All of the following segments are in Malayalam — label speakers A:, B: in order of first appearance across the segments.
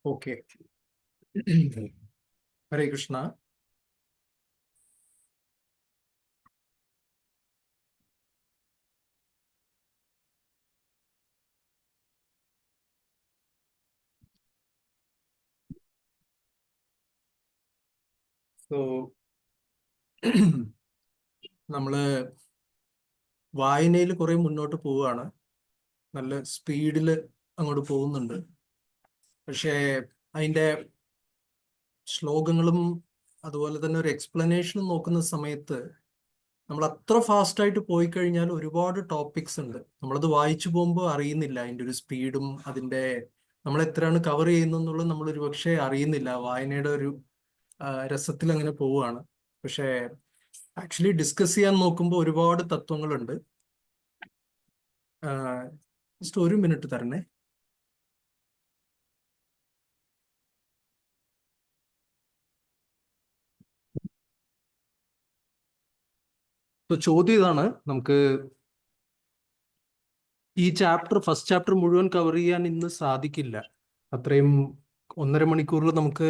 A: ഓക്കെ. ഹരേ കൃഷ്ണ. സോ നമ്മള് വായനയിൽ കുറെ മുന്നോട്ട് പോവുകയാണ്. നല്ല സ്പീഡിൽ അങ്ങോട്ട് പോകുന്നുണ്ട്. പക്ഷേ അതിൻ്റെ ശ്ലോകങ്ങളും അതുപോലെ തന്നെ ഒരു എക്സ്പ്ലനേഷനും നോക്കുന്ന സമയത്ത് നമ്മൾ അത്ര ഫാസ്റ്റായിട്ട് പോയി കഴിഞ്ഞാൽ ഒരുപാട് ടോപ്പിക്സ് ഉണ്ട്. നമ്മളത് വായിച്ചു പോകുമ്പോൾ അറിയുന്നില്ല അതിൻ്റെ ഒരു സ്പീഡും അതിൻ്റെ നമ്മൾ എത്രയാണ് കവർ ചെയ്യുന്നതെന്നുള്ളത് നമ്മൾ ഒരു പക്ഷേ അറിയുന്നില്ല. വായനയുടെ ഒരു രസത്തിൽ അങ്ങനെ പോവുകയാണ്. പക്ഷേ ആക്ച്വലി ഡിസ്കസ് ചെയ്യാൻ നോക്കുമ്പോൾ ഒരുപാട് തത്വങ്ങളുണ്ട്. ജസ്റ്റ് ഒരു മിനിറ്റ് തരണേ. ചോദ്യം ഇതാണ്, നമുക്ക് ഈ ഫസ്റ്റ് ചാപ്റ്റർ മുഴുവൻ കവർ ചെയ്യാൻ ഇന്ന് സാധിക്കില്ല. അത്രയും 1.5 മണിക്കൂറിൽ നമുക്ക്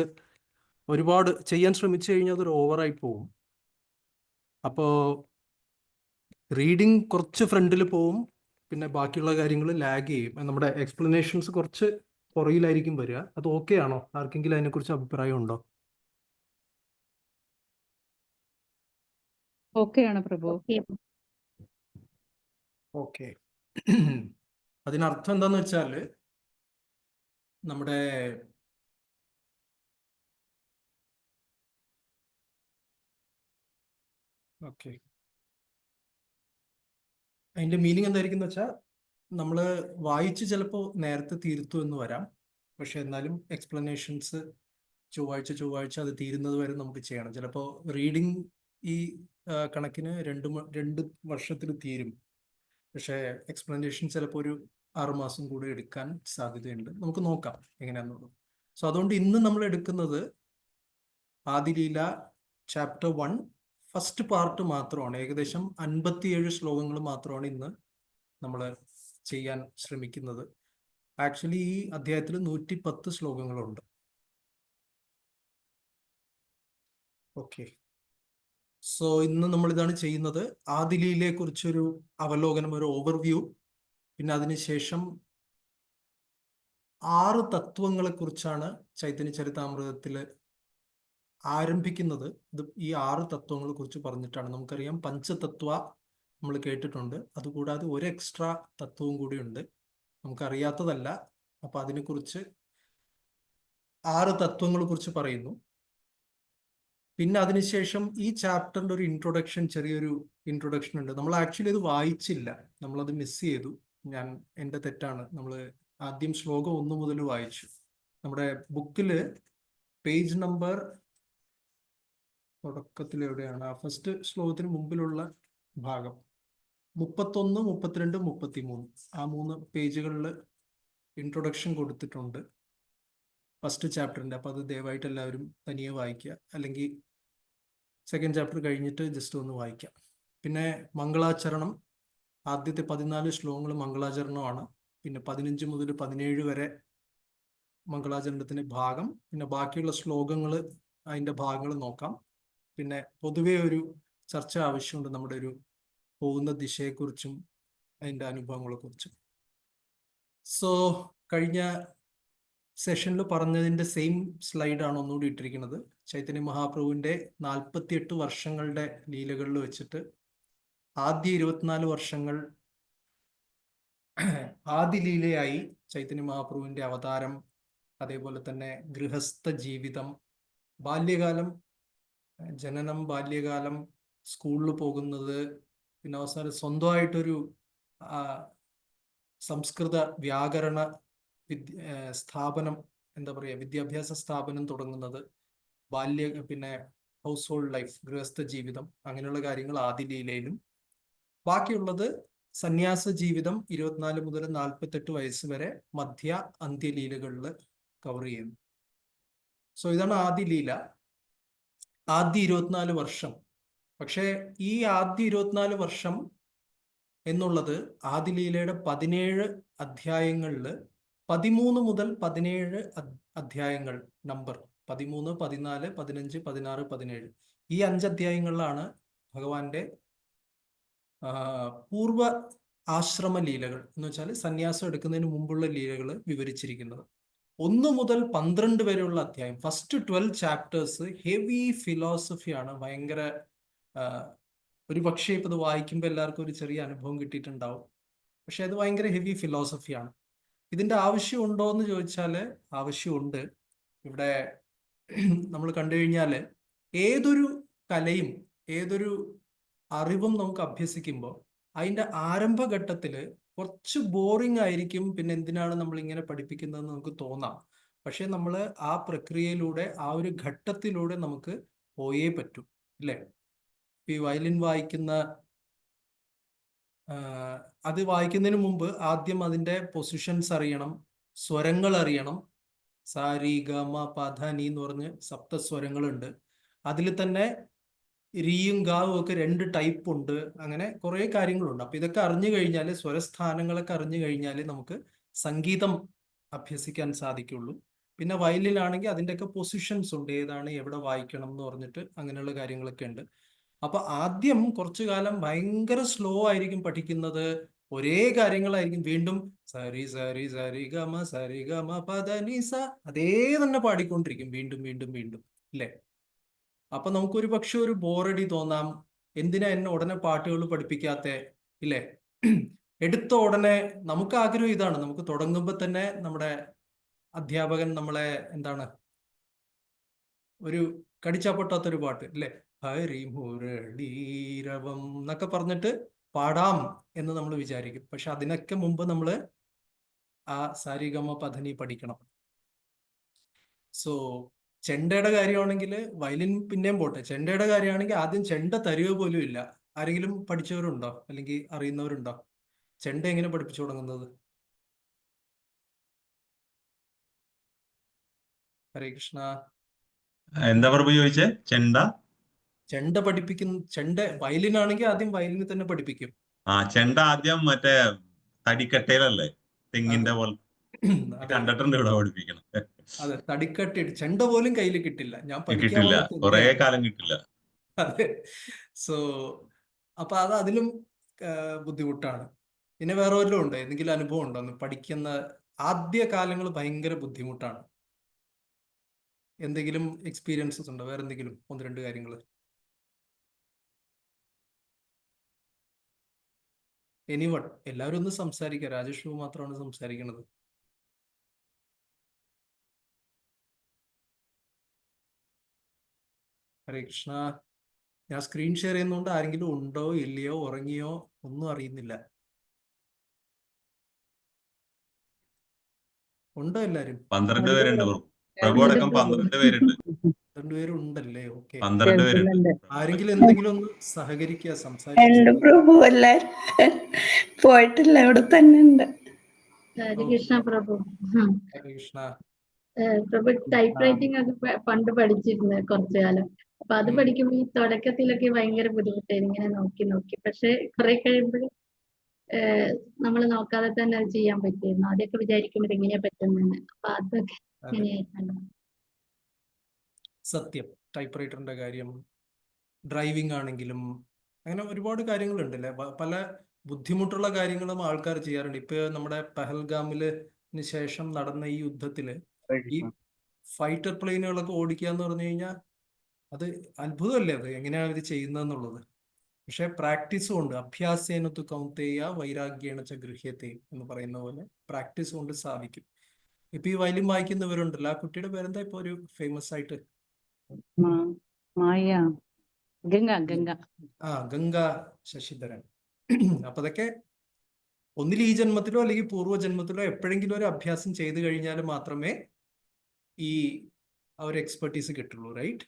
A: ഒരുപാട് ചെയ്യാൻ ശ്രമിച്ചു കഴിഞ്ഞാൽ അതൊരു ഓവറായി പോകും. അപ്പോൾ റീഡിങ് കുറച്ച് ഫ്രണ്ടിൽ പോവും, പിന്നെ ബാക്കിയുള്ള കാര്യങ്ങൾ ലാഗ് ചെയ്യും. നമ്മുടെ എക്സ്പ്ലനേഷൻസ് കുറച്ച് പുറകിലായിരിക്കും വരിക. അത് ഓക്കെ ആണോ? ആർക്കെങ്കിലും അതിനെക്കുറിച്ച് അഭിപ്രായം ഉണ്ടോ?
B: ഓക്കെയാണ് പ്രഭു.
A: ഓക്കെ. അതിനർത്ഥം എന്താന്ന് വെച്ചാൽ നമ്മുടെ ഓക്കെ അതിന്റെ മീനിങ് എന്തായിരിക്കും എന്ന് വെച്ചാൽ നമ്മൾ വായിച്ച് ചിലപ്പോൾ നേരത്തെ തീർത്തു എന്ന് വരാം. പക്ഷെ എന്നാലും എക്സ്പ്ലനേഷൻസ് ചൊവ്വാഴ്ച അത് തീരുന്നത് വരെ നമുക്ക് ചെയ്യണം. ചിലപ്പോൾ റീഡിങ് ഈ കണക്കിന് 2 വർഷത്തിൽ തീരും. പക്ഷേ എക്സ്പ്ലനേഷൻ ചിലപ്പോൾ ഒരു 6 മാസം കൂടെ എടുക്കാൻ സാധ്യതയുണ്ട്. നമുക്ക് നോക്കാം എങ്ങനെയാണെന്നുള്ളത്. സോ അതുകൊണ്ട് ഇന്ന് നമ്മൾ എടുക്കുന്നത് ആദിലീല ചാപ്റ്റർ 1 ഫസ്റ്റ് പാർട്ട് മാത്രമാണ്. ഏകദേശം 57 ശ്ലോകങ്ങൾ മാത്രമാണ് ഇന്ന് നമ്മൾ ചെയ്യാൻ ശ്രമിക്കുന്നത്. ആക്ച്വലി ഈ അധ്യായത്തിൽ 110 ശ്ലോകങ്ങളുണ്ട്. ഓക്കെ. സോ ഇന്ന് നമ്മൾ ഇതാണ് ചെയ്യുന്നത്. ആദിലീലയെ കുറിച്ചൊരു അവലോകനം, ഒരു ഓവർവ്യൂ, പിന്നെ അതിനുശേഷം 6 തത്വങ്ങളെ കുറിച്ചാണ് ചൈതന്യ ചരിതാമൃതത്തിൽ ആരംഭിക്കുന്നത്. ഇത് ഈ 6 തത്വങ്ങളെ കുറിച്ച് പറഞ്ഞിട്ടാണ്. നമുക്കറിയാം പഞ്ചതത്വ നമ്മൾ കേട്ടിട്ടുണ്ട്. അതുകൂടാതെ ഒരു എക്സ്ട്രാ തത്വവും കൂടി ഉണ്ട്, നമുക്കറിയാത്തതല്ല. അപ്പൊ അതിനെക്കുറിച്ച് 6 തത്വങ്ങളെ കുറിച്ച് പറയുന്നു. പിന്നെ അതിനുശേഷം ഈ ചാപ്റ്ററിന്റെ ഒരു ഇൻട്രൊഡക്ഷൻ, ചെറിയൊരു ഇൻട്രൊഡക്ഷൻ ഉണ്ട്. നമ്മൾ ആക്ച്വലി ഇത് വായിച്ചില്ല, നമ്മളത് മിസ് ചെയ്തു. എൻ്റെ തെറ്റാണ്. നമ്മൾ ആദ്യം ശ്ലോകം 1 മുതൽ വായിച്ചു. നമ്മുടെ ബുക്കില് പേജ് നമ്പർ തുടക്കത്തിൽ എവിടെയാണ്? ആ ഫസ്റ്റ് ശ്ലോകത്തിന് മുമ്പിലുള്ള ഭാഗം 31, 32, 33 ആ 3 പേജുകളിൽ ഇൻട്രൊഡക്ഷൻ കൊടുത്തിട്ടുണ്ട് ഫസ്റ്റ് ചാപ്റ്ററിന്റെ. അപ്പൊ അത് ദയവായിട്ട് എല്ലാവരും തനിയെ വായിക്കുക, അല്ലെങ്കിൽ സെക്കൻഡ് ചാപ്റ്റർ കഴിഞ്ഞിട്ട് ജസ്റ്റ് ഒന്ന് വായിക്കാം. പിന്നെ മംഗളാചരണം, ആദ്യത്തെ 14 ശ്ലോകങ്ങൾ മംഗളാചരണമാണ്. പിന്നെ 15 മുതൽ 17 വരെ മംഗളാചരണത്തിന്റെ ഭാഗം. പിന്നെ ബാക്കിയുള്ള ശ്ലോകങ്ങൾ, അതിന്റെ ഭാഗങ്ങൾ നോക്കാം. പിന്നെ പൊതുവെ ഒരു ചർച്ച ആവശ്യമുണ്ട് നമ്മുടെ ഒരു പോകുന്ന ദിശയെക്കുറിച്ചും അതിന്റെ അനുഭവങ്ങളെ കുറിച്ചും. സോ കഴിഞ്ഞ സെഷനിൽ പറഞ്ഞതിന്റെ സെയിം സ്ലൈഡാണ് ഒന്നുകൂടി ഇട്ടിരിക്കുന്നത്. ചൈതന്യ മഹാപ്രഭുവിന്റെ 48 വർഷങ്ങളുടെ ലീലകളിൽ വെച്ചിട്ട് ആദ്യ 24 വർഷങ്ങൾ ആദിലീലയായി ചൈതന്യ മഹാപ്രഭുവിന്റെ അവതാരം, അതേപോലെ തന്നെ ഗൃഹസ്ഥ ജീവിതം, ബാല്യകാലം, ജനനം, ബാല്യകാലം, സ്കൂളിൽ പോകുന്നത്, പിന്നെ അവസാനം സ്വന്തമായിട്ടൊരു സംസ്കൃത വ്യാകരണ സ്ഥാപനം, എന്താ പറയുക, വിദ്യാഭ്യാസ സ്ഥാപനം തുടങ്ങുന്നത്, പിന്നെ ഹൗസ് ഹോൾഡ് ലൈഫ്, ഗൃഹസ്ഥ ജീവിതം, അങ്ങനെയുള്ള കാര്യങ്ങൾ ആദിലീലയിലും. ബാക്കിയുള്ളത് സന്യാസ ജീവിതം 24 മുതൽ 48 വയസ്സ് വരെ മധ്യ അന്ത്യലീലകളിൽ കവർ ചെയ്യുന്നു. സോ ഇതാണ് ആദിലീല, ആദ്യ 24 വർഷം. പക്ഷേ ഈ ആദ്യ 24 വർഷം എന്നുള്ളത് ആദിലീലയുടെ 17 അധ്യായങ്ങളിൽ 13 മുതൽ 17 അധ്യായങ്ങൾ, നമ്പർ 13, 14, 15, 16, 17, ഈ 5 അധ്യായങ്ങളിലാണ് ഭഗവാന്റെ പൂർവ ആശ്രമ ലീലകൾ എന്ന് വെച്ചാൽ സന്യാസം എടുക്കുന്നതിന് മുമ്പുള്ള ലീലകൾ വിവരിച്ചിരിക്കുന്നത്. 1 മുതൽ 12 വരെയുള്ള അധ്യായം, ഫസ്റ്റ് 12 ചാപ്റ്റേഴ്സ് ഹെവി ഫിലോസഫിയാണ്. ഭയങ്കര ഒരു പക്ഷേ ഇപ്പൊ ഇത് വായിക്കുമ്പോൾ എല്ലാവർക്കും ഒരു ചെറിയ അനുഭവം കിട്ടിയിട്ടുണ്ടാവും. പക്ഷെ അത് ഭയങ്കര ഹെവി ഫിലോസഫിയാണ്. ഇതിന്റെ ആവശ്യമുണ്ടോ എന്ന് ചോദിച്ചാൽ ആവശ്യമുണ്ട്. ഇവിടെ നമ്മൾ കണ്ടു കഴിഞ്ഞാൽ ഏതൊരു കലയും ഏതൊരു അറിവും നമുക്ക് അഭ്യസിക്കുമ്പോൾ അതിന്റെ ആരംഭഘട്ടത്തിൽ കുറച്ച് ബോറിംഗ് ആയിരിക്കും. പിന്നെ എന്തിനാണ് നമ്മൾ ഇങ്ങനെ പഠിപ്പിക്കുന്നതെന്ന് നമുക്ക് തോന്നാം. പക്ഷെ നമ്മൾ ആ പ്രക്രിയയിലൂടെ, ആ ഒരു ഘട്ടത്തിലൂടെ നമുക്ക് പോയേ പറ്റൂ, അല്ലേ? ഈ വയലിൻ വായിക്കുന്ന അത് വായിക്കുന്നതിന് മുമ്പ് ആദ്യം അതിന്റെ പൊസിഷൻസ് അറിയണം, സ്വരങ്ങൾ അറിയണം. സാരി ഗമ പധ നീ എന്ന് പറഞ്ഞ് സപ്തസ്വരങ്ങളുണ്ട്. അതിൽ തന്നെ രീയും ഗാവും ഒക്കെ 2 ടൈപ്പ് ഉണ്ട്. അങ്ങനെ കുറെ കാര്യങ്ങളുണ്ട്. അപ്പൊ ഇതൊക്കെ അറിഞ്ഞു കഴിഞ്ഞാൽ, സ്വരസ്ഥാനങ്ങളൊക്കെ അറിഞ്ഞു കഴിഞ്ഞാൽ നമുക്ക് സംഗീതം അഭ്യസിക്കാൻ സാധിക്കുള്ളൂ. പിന്നെ വയലിനാണെങ്കിൽ അതിൻ്റെയൊക്കെ പൊസിഷൻസ് ഉണ്ട്, ഏതാണ് എവിടെ വായിക്കണം എന്ന് പറഞ്ഞിട്ട് അങ്ങനെയുള്ള കാര്യങ്ങളൊക്കെ ഉണ്ട്. അപ്പൊ ആദ്യം കുറച്ചു കാലം ഭയങ്കര സ്ലോ ആയിരിക്കും പഠിക്കുന്നത്, ഒരേ കാര്യങ്ങളായിരിക്കും. വീണ്ടും സരി സരി സരി ഗമ പദ നി സ, അതേ തന്നെ പാടിക്കൊണ്ടിരിക്കും വീണ്ടും വീണ്ടും വീണ്ടും, അല്ലേ? അപ്പൊ നമുക്കൊരു പക്ഷെ ഒരു ബോറടി തോന്നാം. എന്തിനാ എന്നെ ഉടനെ പാട്ടുകൾ പഠിപ്പിക്കാത്ത, ഇല്ലേ? എടുത്ത ഉടനെ നമുക്ക് ആഗ്രഹം ഇതാണ്, നമുക്ക് തുടങ്ങുമ്പോൾ തന്നെ നമ്മുടെ അധ്യാപകൻ നമ്മളെ എന്താണ്, ഒരു കടിച്ചാപ്പൊട്ടാത്തൊരു പാട്ട്, അല്ലേ? ഹരിമുരളീരവം എന്നൊക്കെ പറഞ്ഞിട്ട് പാടാം എന്ന് നമ്മൾ വിചാരിക്കും. പക്ഷെ അതിനൊക്കെ മുമ്പ് നമ്മൾ ആ സാരിഗമ പധനി പഠിക്കണം. സോ ചെണ്ടയുടെ കാര്യമാണെങ്കിൽ വയലിൻ പിന്നെയും പോട്ടെ, ചെണ്ടയുടെ കാര്യമാണെങ്കിൽ ആദ്യം ചെണ്ട തരുക പോലും ഇല്ല. ആരെങ്കിലും പഠിച്ചവരുണ്ടോ അല്ലെങ്കിൽ അറിയുന്നവരുണ്ടോ ചെണ്ട എങ്ങനെ പഠിപ്പിച്ചു തുടങ്ങുന്നത്? ഹരേ കൃഷ്ണ.
B: എന്താ പ്രഭു ചോദിച്ചേ?
A: ചെണ്ട പഠിപ്പിക്കുന്ന, ചെണ്ട വയലിനാണെങ്കിൽ ആദ്യം വയലിന് തന്നെ പഠിപ്പിക്കും.
B: ചെണ്ട ആദ്യം മറ്റേ തടിക്കട്ടയിലല്ലേ, തെങ്ങിന്റെ പോലെ കണ്ടിട്ടുണ്ട് ഇവിടെ പഠിപ്പിക്കണം.
A: അതെ, തടിക്കട്ടിട്ട് ചെണ്ട പോലും കയ്യിൽ കിട്ടില്ല. ഞാൻ പഠിക്കാൻ
B: കിട്ടില്ല,
A: വന്ന
B: കുറെ
A: ചെണ്ടയാണ്.
B: കാലം കിട്ടില്ല.
A: അതെ. സോ അപ്പൊ അത് അതിലും ബുദ്ധിമുട്ടാണ്. പിന്നെ വേറെ വല്ലതും ഉണ്ടോ, എന്തെങ്കിലും അനുഭവം ഉണ്ടോ? പഠിക്കുന്ന ആദ്യ കാലങ്ങൾ ഭയങ്കര ബുദ്ധിമുട്ടാണ്. എന്തെങ്കിലും എക്സ്പീരിയൻസസ് ഉണ്ടോ? വേറെ എന്തെങ്കിലും 1-2 കാര്യങ്ങൾ? എനിവൺ, എല്ലാവരും ഒന്ന് സംസാരിക്കുക. രാജേഷ് ബാബു മാത്രമാണ് സംസാരിക്കുന്നത്. ഹരേ കൃഷ്ണ. ഞാൻ സ്ക്രീൻ ഷെയർ ചെയ്യുന്നതുകൊണ്ട് ആരെങ്കിലും ഉണ്ടോ ഇല്ലയോ, ഉറങ്ങിയോ ഒന്നും അറിയുന്നില്ല. ഉണ്ടോ എല്ലാരും?
B: 12 പേരുണ്ട് പ്രഭു അടക്കം 12 പേരുണ്ട്.
A: 2 പേരുണ്ടല്ലേ? ഓക്കെ.
B: 12 പേരുണ്ട്.
A: ആരെങ്കിലും എന്തെങ്കിലും ഒന്ന് സഹകരിക്കുക, സംസാരിക്കുക.
C: എന്റെ പ്രഭു എല്ലാരും പോയിട്ടില്ല, ഇവിടെ തന്നെ ഉണ്ട്.
D: ഹരികൃഷ്ണ പ്രഭു.
A: ഹരേ കൃഷ്ണ.
D: പ്രഭു ടൈപ്പ് റൈറ്റിംഗ് ഒക്കെ പണ്ട് പഠിച്ചിരുന്നു കുറച്ചു കാലം. അപ്പൊ അത് പഠിക്കുമ്പോൾ ഈ തുടക്കത്തിലൊക്കെ ഭയങ്കര ബുദ്ധിമുട്ടായിരുന്നു, ഇങ്ങനെ നോക്കി നോക്കി. പക്ഷെ കുറെ കഴിയുമ്പോൾ നമ്മൾ നോക്കാതെ തന്നെ അത് ചെയ്യാൻ പറ്റിയിരുന്നു. ആദ്യമൊക്കെ വിചാരിക്കുമ്പോൾ എങ്ങനെയാ പറ്റുന്നതെന്ന്. അപ്പൊ അതൊക്കെ എങ്ങനെയായിരുന്നു?
A: സത്യം. ടൈപ്പ് റൈറ്ററിന്റെ കാര്യം, ഡ്രൈവിംഗ് ആണെങ്കിലും അങ്ങനെ ഒരുപാട് കാര്യങ്ങളുണ്ടല്ലേ. പല ബുദ്ധിമുട്ടുള്ള കാര്യങ്ങളും ആൾക്കാർ ചെയ്യാറുണ്ട്. ഇപ്പൊ നമ്മുടെ പഹൽഗാമിന് ശേഷം നടന്ന ഈ യുദ്ധത്തില് ഈ ഫൈറ്റർ പ്ലെയിനുകളൊക്കെ ഓടിക്കുക എന്ന് പറഞ്ഞു കഴിഞ്ഞാൽ അത് അത്ഭുതമല്ലേ, അത് എങ്ങനെയാണ് ഇത് ചെയ്യുന്നതെന്നുള്ളത്. പക്ഷെ പ്രാക്ടീസും ഉണ്ട്. അഭ്യാസേനത്തു കൗന്തേയ വൈരാഗ്യേണ ച ഗൃഹ്യത്തെ എന്ന് പറയുന്ന പോലെ പ്രാക്ടീസ് കൊണ്ട് സാധിക്കും. ഇപ്പൊ ഈ വയലിൻ വായിക്കുന്നവരുണ്ടല്ലോ, ആ കുട്ടിയുടെ പേരെന്താ ഇപ്പൊ ഒരു ഫേമസ് ആയിട്ട്? ഗംഗ ശശിധരൻ. അപ്പൊ അതൊക്കെ ഒന്നിൽ ഈ ജന്മത്തിലോ അല്ലെങ്കിൽ പൂർവ്വജന്മത്തിലോ എപ്പോഴെങ്കിലും ഒരു അഭ്യാസം ചെയ്തു കഴിഞ്ഞാൽ മാത്രമേ ഈ ആ ഒരു എക്സ്പെർട്ടീസ് കിട്ടുള്ളൂ, റൈറ്റ്?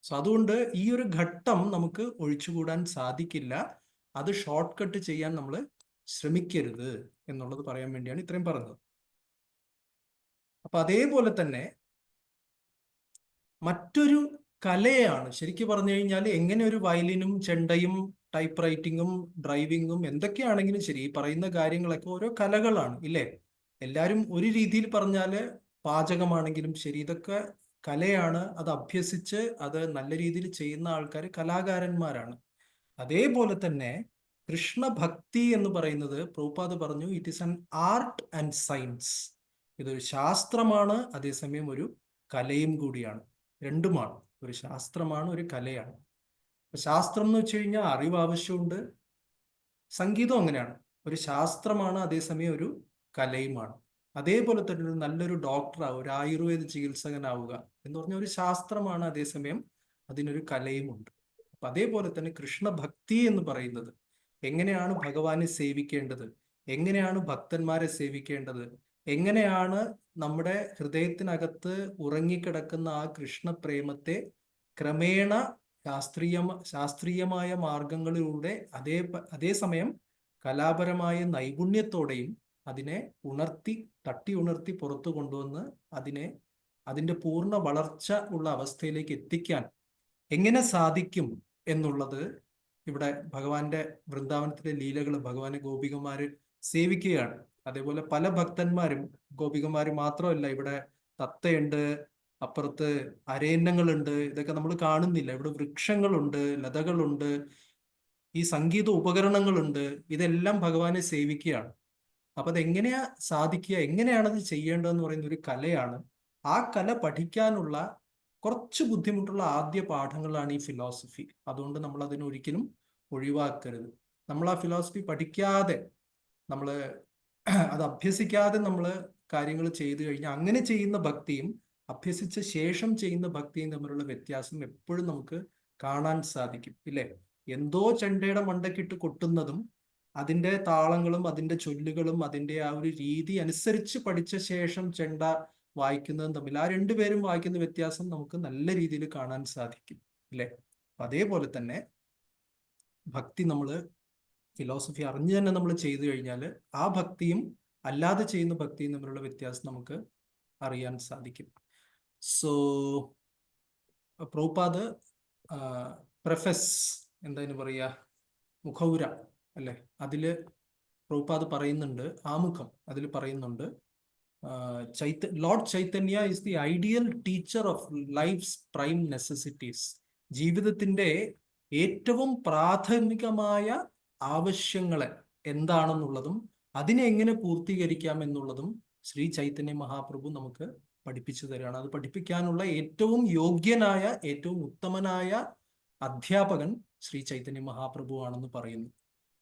A: സോ അതുകൊണ്ട് ഈ ഒരു ഘട്ടം നമുക്ക് ഒഴിച്ചുകൂടാൻ സാധിക്കില്ല. അത് ഷോർട്ട് കട്ട് ചെയ്യാൻ നമ്മൾ ശ്രമിക്കരുത് എന്നുള്ളത് പറയാൻ വേണ്ടിയാണ് ഇത്രയും പറഞ്ഞത്. അപ്പൊ അതേപോലെ തന്നെ മറ്റൊരു കലയാണ് ശരിക്കും പറഞ്ഞു കഴിഞ്ഞാൽ, എങ്ങനെ ഒരു വയലിനും ചെണ്ടയും ടൈപ്പ് റൈറ്റിങ്ങും ഡ്രൈവിങ്ങും എന്തൊക്കെയാണെങ്കിലും ശരി, ഈ പറയുന്ന കാര്യങ്ങളൊക്കെ ഓരോ കലകളാണ്, ഇല്ലേ? എല്ലാവരും ഒരു രീതിയിൽ പറഞ്ഞാല് പാചകമാണെങ്കിലും ശരി, ഇതൊക്കെ കലയാണ്. അത് അഭ്യസിച്ച് അത് നല്ല രീതിയിൽ ചെയ്യുന്ന ആൾക്കാർ കലാകാരന്മാരാണ്. അതേപോലെ തന്നെ കൃഷ്ണഭക്തി എന്ന് പറയുന്നത് പ്രഭുപാദ് പറഞ്ഞു, it is an art and science. ഇതൊരു ശാസ്ത്രമാണ്, അതേസമയം ഒരു കലയും കൂടിയാണ്. രണ്ടുമാണ്. ഒരു ശാസ്ത്രമാണ്, ഒരു കലയാണ്. ശാസ്ത്രം എന്ന് വെച്ച് കഴിഞ്ഞാൽ അറിവ് ആവശ്യമുണ്ട്. സംഗീതം അങ്ങനെയാണ്, ഒരു ശാസ്ത്രമാണ്, അതേസമയം ഒരു കലയുമാണ്. അതേപോലെ തന്നെ ഒരു നല്ലൊരു ഡോക്ടറാവുക, ഒരു ആയുർവേദ ചികിത്സകനാവുക എന്ന് പറഞ്ഞ ഒരു ശാസ്ത്രമാണ്, അതേസമയം അതിനൊരു കലയുമുണ്ട്. അപ്പൊ അതേപോലെ തന്നെ കൃഷ്ണഭക്തി എന്ന് പറയുന്നത് എങ്ങനെയാണ് ഭഗവാനെ സേവിക്കേണ്ടത്, എങ്ങനെയാണ് ഭക്തന്മാരെ സേവിക്കേണ്ടത്, എങ്ങനെയാണ് നമ്മുടെ ഹൃദയത്തിനകത്ത് ഉറങ്ങിക്കിടക്കുന്ന ആ കൃഷ്ണപ്രേമത്തെ ക്രമേണ ശാസ്ത്രീയമായ മാർഗങ്ങളിലൂടെ അതേസമയം കലാപരമായ നൈപുണ്യത്തോടെയും അതിനെ തട്ടി ഉണർത്തി പുറത്തു കൊണ്ടുവന്ന് അതിന്റെ പൂർണ്ണ വളർച്ച ഉള്ള അവസ്ഥയിലേക്ക് എത്തിക്കാൻ എങ്ങനെ സാധിക്കും എന്നുള്ളത് ഇവിടെ ഭഗവാന്റെ വൃന്ദാവനത്തിലെ ലീലകൾ ഭഗവാനെ ഗോപികമാര് സേവിക്കുകയാണ്. അതേപോലെ പല ഭക്തന്മാരും, ഗോപികമാര് മാത്രമല്ല, ഇവിടെ തത്തയുണ്ട്, അപ്പുറത്ത് അരയന്നങ്ങളുണ്ട്, ഇതൊക്കെ നമ്മൾ കാണുന്നില്ല. ഇവിടെ വൃക്ഷങ്ങളുണ്ട്, ലതകളുണ്ട്, ഈ സംഗീത ഉപകരണങ്ങളുണ്ട്. ഇതെല്ലാം ഭഗവാനെ സേവിക്കുകയാണ്. അപ്പൊ അതെങ്ങനെയാ സാധിക്കുക, എങ്ങനെയാണത് ചെയ്യേണ്ടതെന്ന് പറയുന്ന ഒരു കലയാണ്. ആ കല പഠിക്കാനുള്ള കുറച്ച് ബുദ്ധിമുട്ടുള്ള ആദ്യ പാഠങ്ങളാണ് ഈ ഫിലോസഫി. അതുകൊണ്ട് നമ്മൾ അതിനെ ഒരിക്കലും ഒഴിവാക്കരുത്. നമ്മൾ ആ ഫിലോസഫി പഠിക്കാതെ, നമ്മൾ അത് അഭ്യസിക്കാതെ നമ്മൾ കാര്യങ്ങൾ ചെയ്തു കഴിഞ്ഞാൽ അങ്ങനെ ചെയ്യുന്ന ഭക്തിയും അഭ്യസിച്ച ശേഷം ചെയ്യുന്ന ഭക്തിയും തമ്മിലുള്ള വ്യത്യാസം എപ്പോഴും നമുക്ക് കാണാൻ സാധിക്കും, ഇല്ലേ? എന്തോ ചെണ്ടയുടെ മണ്ടക്കിട്ട് കൊട്ടുന്നതും അതിന്റെ താളങ്ങളും അതിന്റെ ചൊല്ലുകളും അതിന്റെ ആ ഒരു രീതി അനുസരിച്ച് പഠിച്ച ശേഷം ചെണ്ട വായിക്കുന്നതും തമ്മിൽ, ആ രണ്ടുപേരും വായിക്കുന്ന വ്യത്യാസം നമുക്ക് നല്ല രീതിയിൽ കാണാൻ സാധിക്കും, ഇല്ലേ? അതേപോലെ തന്നെ ഭക്തി നമ്മൾ ഫിലോസഫി അറിഞ്ഞു തന്നെ നമ്മൾ ചെയ്തു കഴിഞ്ഞാൽ ആ ഭക്തിയും അല്ലാതെ ചെയ്യുന്ന ഭക്തിയും തമ്മിലുള്ള വ്യത്യാസം നമുക്ക് അറിയാൻ സാധിക്കും. സോ പ്രഭുപാദ് പ്രൊഫസ് എന്താ പറയാ, മുഖൗര അല്ലെ, അതില് പ്രഭുപാദ് പറയുന്നുണ്ട്, ആമുഖം അതിൽ പറയുന്നുണ്ട്, Lord Chaitanya is the ideal teacher of life's prime necessities. ജീവിതത്തിന്റെ ഏറ്റവും പ്രാഥമികമായ ആവശ്യങ്ങളെ എന്താണെന്നുള്ളതും അതിനെ എങ്ങനെ പൂർത്തീകരിക്കാം എന്നുള്ളതും ശ്രീ ചൈതന്യ മഹാപ്രഭു നമുക്ക് പഠിപ്പിച്ചു തരികയാണ്. അത് പഠിപ്പിക്കാനുള്ള ഏറ്റവും യോഗ്യനായ, ഏറ്റവും ഉത്തമനായ അധ്യാപകൻ ശ്രീ ചൈതന്യ മഹാപ്രഭു ആണെന്ന് പറയുന്നു.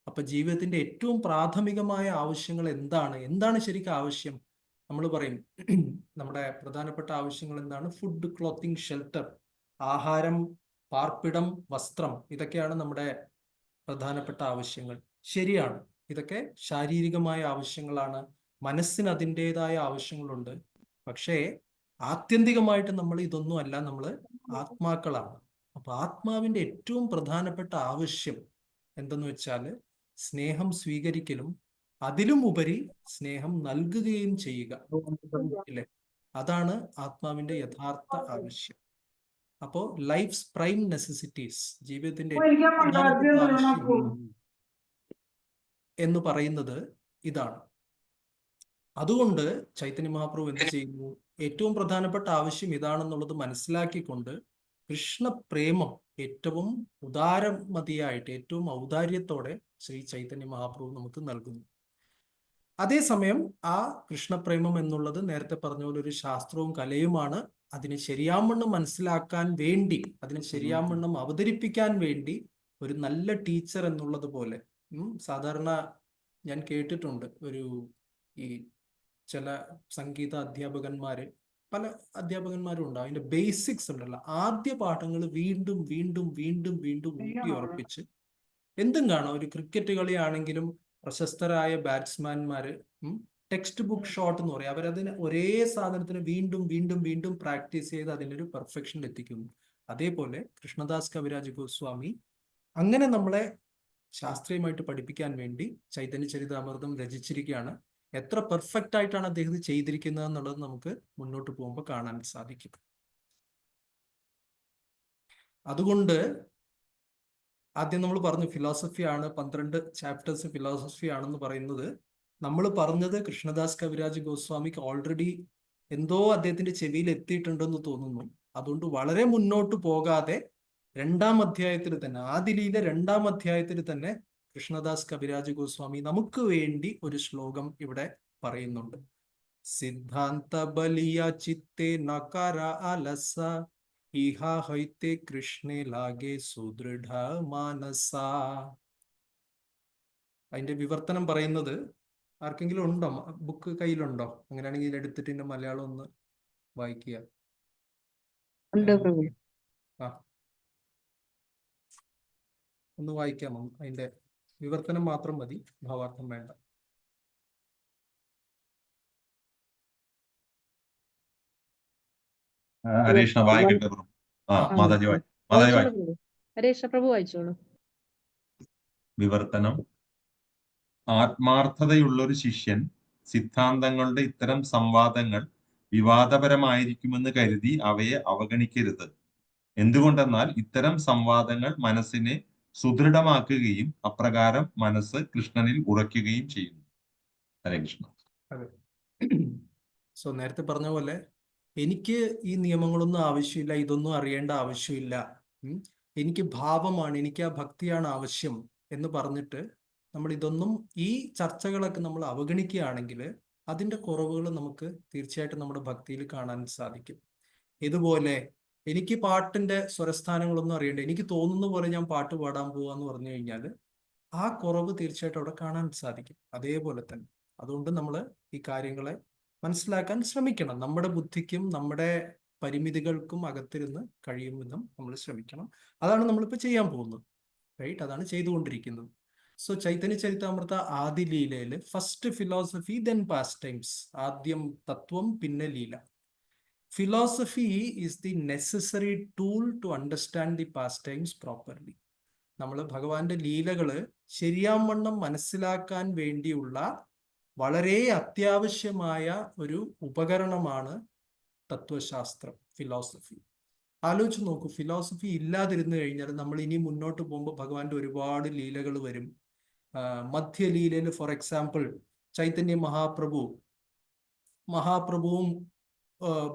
A: അപ്പൊ ജീവിതത്തിന്റെ ഏറ്റവും പ്രാഥമികമായ ആവശ്യങ്ങൾ എന്താണ് ശരിക്കും ആവശ്യം? നമ്മൾ പറയും നമ്മുടെ പ്രധാനപ്പെട്ട ആവശ്യങ്ങൾ എന്താണ്? ഫുഡ്, ക്ലോത്തിങ്, ഷെൽട്ടർ, ആഹാരം, പാർപ്പിടം, വസ്ത്രം, ഇതൊക്കെയാണ് നമ്മുടെ പ്രധാനപ്പെട്ട ആവശ്യങ്ങൾ. ശരിയാണ്, ഇതൊക്കെ ശാരീരികമായ ആവശ്യങ്ങളാണ്. മനസ്സിന് അതിൻ്റെതായ ആവശ്യങ്ങളുണ്ട്. പക്ഷേ ആത്യന്തികമായിട്ട് നമ്മൾ ഇതൊന്നും അല്ല, നമ്മൾ ആത്മാക്കളാണ്. അപ്പൊ ആത്മാവിന്റെ ഏറ്റവും പ്രധാനപ്പെട്ട ആവശ്യം എന്തെന്ന് വെച്ചാൽ സ്നേഹം സ്വീകരിക്കലും അതിലും ഉപരി സ്നേഹം നൽകുകയും ചെയ്യുക, ഇല്ലേ? അതാണ് ആത്മാവിന്റെ യഥാർത്ഥ ആവശ്യം. അപ്പോ ലൈഫ്സ് പ്രൈം നെസസിറ്റീസ്, ജീവിതത്തിന്റെ ഏറ്റവും പ്രധാനപ്പെട്ട ആവശ്യം എന്ന് പറയുന്നത് ഇതാണ്. അതുകൊണ്ട് ചൈതന്യ മഹാപ്രഭു എന്ത് ചെയ്യുന്നു? ഏറ്റവും പ്രധാനപ്പെട്ട ആവശ്യം ഇതാണെന്നുള്ളത് മനസ്സിലാക്കിക്കൊണ്ട് കൃഷ്ണപ്രേമം ഏറ്റവും ഉദാരമതിയായിട്ട്, ഏറ്റവും ഔദാര്യത്തോടെ ശ്രീ ചൈതന്യ മഹാപ്രഭു നമുക്ക് നൽകുന്നു. അതേസമയം ആ കൃഷ്ണപ്രേമം എന്നുള്ളത് നേരത്തെ പറഞ്ഞ പോലെ ഒരു ശാസ്ത്രവും കലയുമാണ്. അതിനെ ശരിയാവണ്ണം മനസ്സിലാക്കാൻ വേണ്ടി, അതിനെ ശരിയാവണ്ണം അവതരിപ്പിക്കാൻ വേണ്ടി ഒരു നല്ല ടീച്ചർ എന്നുള്ളത് പോലെ സാധാരണ ഞാൻ കേട്ടിട്ടുണ്ട്, ഈ ചില സംഗീത അധ്യാപകന്മാര്, പല അധ്യാപകന്മാരും ഉണ്ട്, അതിന്റെ ബേസിക്സ് ഉണ്ടല്ലോ, ആദ്യ പാഠങ്ങൾ വീണ്ടും വീണ്ടും വീണ്ടും വീണ്ടും ഊട്ടി ഉറപ്പിച്ച് എന്തും കാണാം. ഒരു ക്രിക്കറ്റ് കളിയാണെങ്കിലും പ്രശസ്തരായ ബാറ്റ്സ്മാൻമാര് ടെക്സ്റ്റ് ബുക്ക് ഷോട്ട് എന്ന് പറയും, അവരതിന് ഒരേ സാധനത്തിന് വീണ്ടും വീണ്ടും വീണ്ടും പ്രാക്ടീസ് ചെയ്ത് അതിനൊരു പെർഫെക്ഷൻ എത്തിക്കുന്നു. അതേപോലെ കൃഷ്ണദാസ് കവിരാജ് ഗോസ്വാമി അങ്ങനെ നമ്മളെ ശാസ്ത്രീയമായിട്ട് പഠിപ്പിക്കാൻ വേണ്ടി ചൈതന്യ ചരിതാമൃതം രചിച്ചിരിക്കുകയാണ്. എത്ര പെർഫെക്റ്റ് ആയിട്ടാണ് അദ്ദേഹം ചെയ്തിരിക്കുന്നത് എന്നുള്ളത് നമുക്ക് മുന്നോട്ട് പോകുമ്പോൾ കാണാൻ സാധിക്കും. അതുകൊണ്ട് ആദ്യം നമ്മൾ പറഞ്ഞു ഫിലോസഫിയാണ്, 12 ചാപ്റ്റേഴ്സ് ഫിലോസഫി ആണെന്ന് പറയുന്നത്. നമ്മൾ പറഞ്ഞത് കൃഷ്ണദാസ് കവിരാജ് ഗോസ്വാമിക്ക് ഓൾറെഡി എന്തോ അദ്ദേഹത്തിന്റെ ചെവിയിൽ എത്തിയിട്ടുണ്ടെന്ന് തോന്നുന്നു. അതുകൊണ്ട് വളരെ മുന്നോട്ട് പോകാതെ 2-ാം അധ്യായത്തിൽ തന്നെ, ആദിലീല 2-ാം അധ്യായത്തിൽ തന്നെ കൃഷ്ണദാസ് കവിരാജ് ഗോസ്വാമി നമുക്ക് വേണ്ടി ഒരു ശ്ലോകം ഇവിടെ പറയുന്നുണ്ട്. സിദ്ധാന്ത ബലിയ ചിത്തെ നകാര അലസ ഇഹ ഹൈത്തെ കൃഷ്ണേ ലാഗെ സുദൃഢ മാനസ. അതിന്റെ വിവർത്തനം പറയുന്നത് ആർക്കെങ്കിലും ഉണ്ടോ? ബുക്ക് കയ്യിലുണ്ടോ? അങ്ങനെയാണെങ്കിൽ എടുത്തിട്ട് ഇതിന്റെ മലയാളം ഒന്ന് വായിക്കുക.
E: ഉണ്ട് പ്രഭു.
A: ആ, ഒന്ന് വായിക്കാമോ? അതിന്റെ വിവർത്തനം മാത്രം മതി, ഭാവാർത്ഥം വേണ്ട.
B: ഹരീഷ്ണ വായിക്കട്ടെ പ്രഭു. മാതാജി
E: വായിച്ചോളൂ
B: വായി.
E: പ്രഭു. ഹരീഷ പ്രഭു വായിച്ചോളൂ.
B: വിവർത്തനം: ആത്മാർത്ഥതയുള്ളൊരു ശിഷ്യൻ സിദ്ധാന്തങ്ങളുടെ ഇത്തരം സംവാദങ്ങൾ വിവാദപരമായിരിക്കുമെന്ന് കരുതി അവയെ അവഗണിക്കരുത്. എന്തുകൊണ്ടെന്നാൽ ഇത്തരം സംവാദങ്ങൾ മനസ്സിനെ സുദൃഢമാക്കുകയും അപ്രകാരം മനസ്സ് കൃഷ്ണനിൽ ഉറയ്ക്കുകയും ചെയ്യുന്നു. ഹരേ കൃഷ്ണ.
A: അതെ. സോ നേരത്തെ പറഞ്ഞ പോലെ എനിക്ക് ഈ നിയമങ്ങളൊന്നും ആവശ്യമില്ല, ഇതൊന്നും അറിയേണ്ട ആവശ്യമില്ല, എനിക്ക് ഭാവമാണ്, എനിക്ക് ആ ഭക്തിയാണ് ആവശ്യം എന്ന് പറഞ്ഞിട്ട് നമ്മൾ ഇതൊന്നും, ഈ ചർച്ചകളൊക്കെ നമ്മൾ അവഗണിക്കുകയാണെങ്കിൽ അതിന്റെ കുറവുകൾ നമുക്ക് തീർച്ചയായിട്ടും നമ്മുടെ ഭക്തിയിൽ കാണാൻ സാധിക്കും. ഇതുപോലെ എനിക്ക് പാട്ടിന്റെ സ്വരസ്ഥാനങ്ങളൊന്നും അറിയണ്ട, എനിക്ക് തോന്നുന്ന പോലെ ഞാൻ പാട്ട് പാടാൻ പോവാന്ന് പറഞ്ഞു കഴിഞ്ഞാൽ ആ കുറവ് തീർച്ചയായിട്ടും അവിടെ കാണാൻ സാധിക്കും. അതേപോലെ തന്നെ അതുകൊണ്ട് നമ്മൾ ഈ കാര്യങ്ങളെ മനസ്സിലാക്കാൻ ശ്രമിക്കണം. നമ്മുടെ ബുദ്ധിക്കും നമ്മുടെ പരിമിതികൾക്കും അകത്തിരുന്ന് കഴിയും വിധം നമ്മൾ ശ്രമിക്കണം. അതാണ് നമ്മളിപ്പോൾ ചെയ്യാൻ പോകുന്നത്, റൈറ്റ്? അതാണ് ചെയ്തുകൊണ്ടിരിക്കുന്നത്. സോ ചൈതന്യ ചരിതാമൃത ആദിലീലയിൽ first philosophy then pastimes. ആദ്യം തത്വം, പിന്നെ ലീല. Philosophy is the necessary tool to understand the pastimes properly. നമ്മൾ ഭഗവാന്റെ ലീലകള് ശരിയാവണ്ണം മനസ്സിലാക്കാൻ വേണ്ടിയുള്ള വളരെ അത്യാവശ്യമായ ഒരു ഉപകരണമാണ് തത്വശാസ്ത്രം, ഫിലോസഫി. ആലോചിച്ച് നോക്കൂ, ഫിലോസഫി ഇല്ലാതിരുന്നു കഴിഞ്ഞാൽ നമ്മൾ ഇനി മുന്നോട്ട് പോകുമ്പോൾ ഭഗവാന്റെ ഒരുപാട് ലീലകൾ വരും. മധ്യലീലയിൽ ഫോർ എക്സാമ്പിൾ ചൈതന്യ മഹാപ്രഭുവും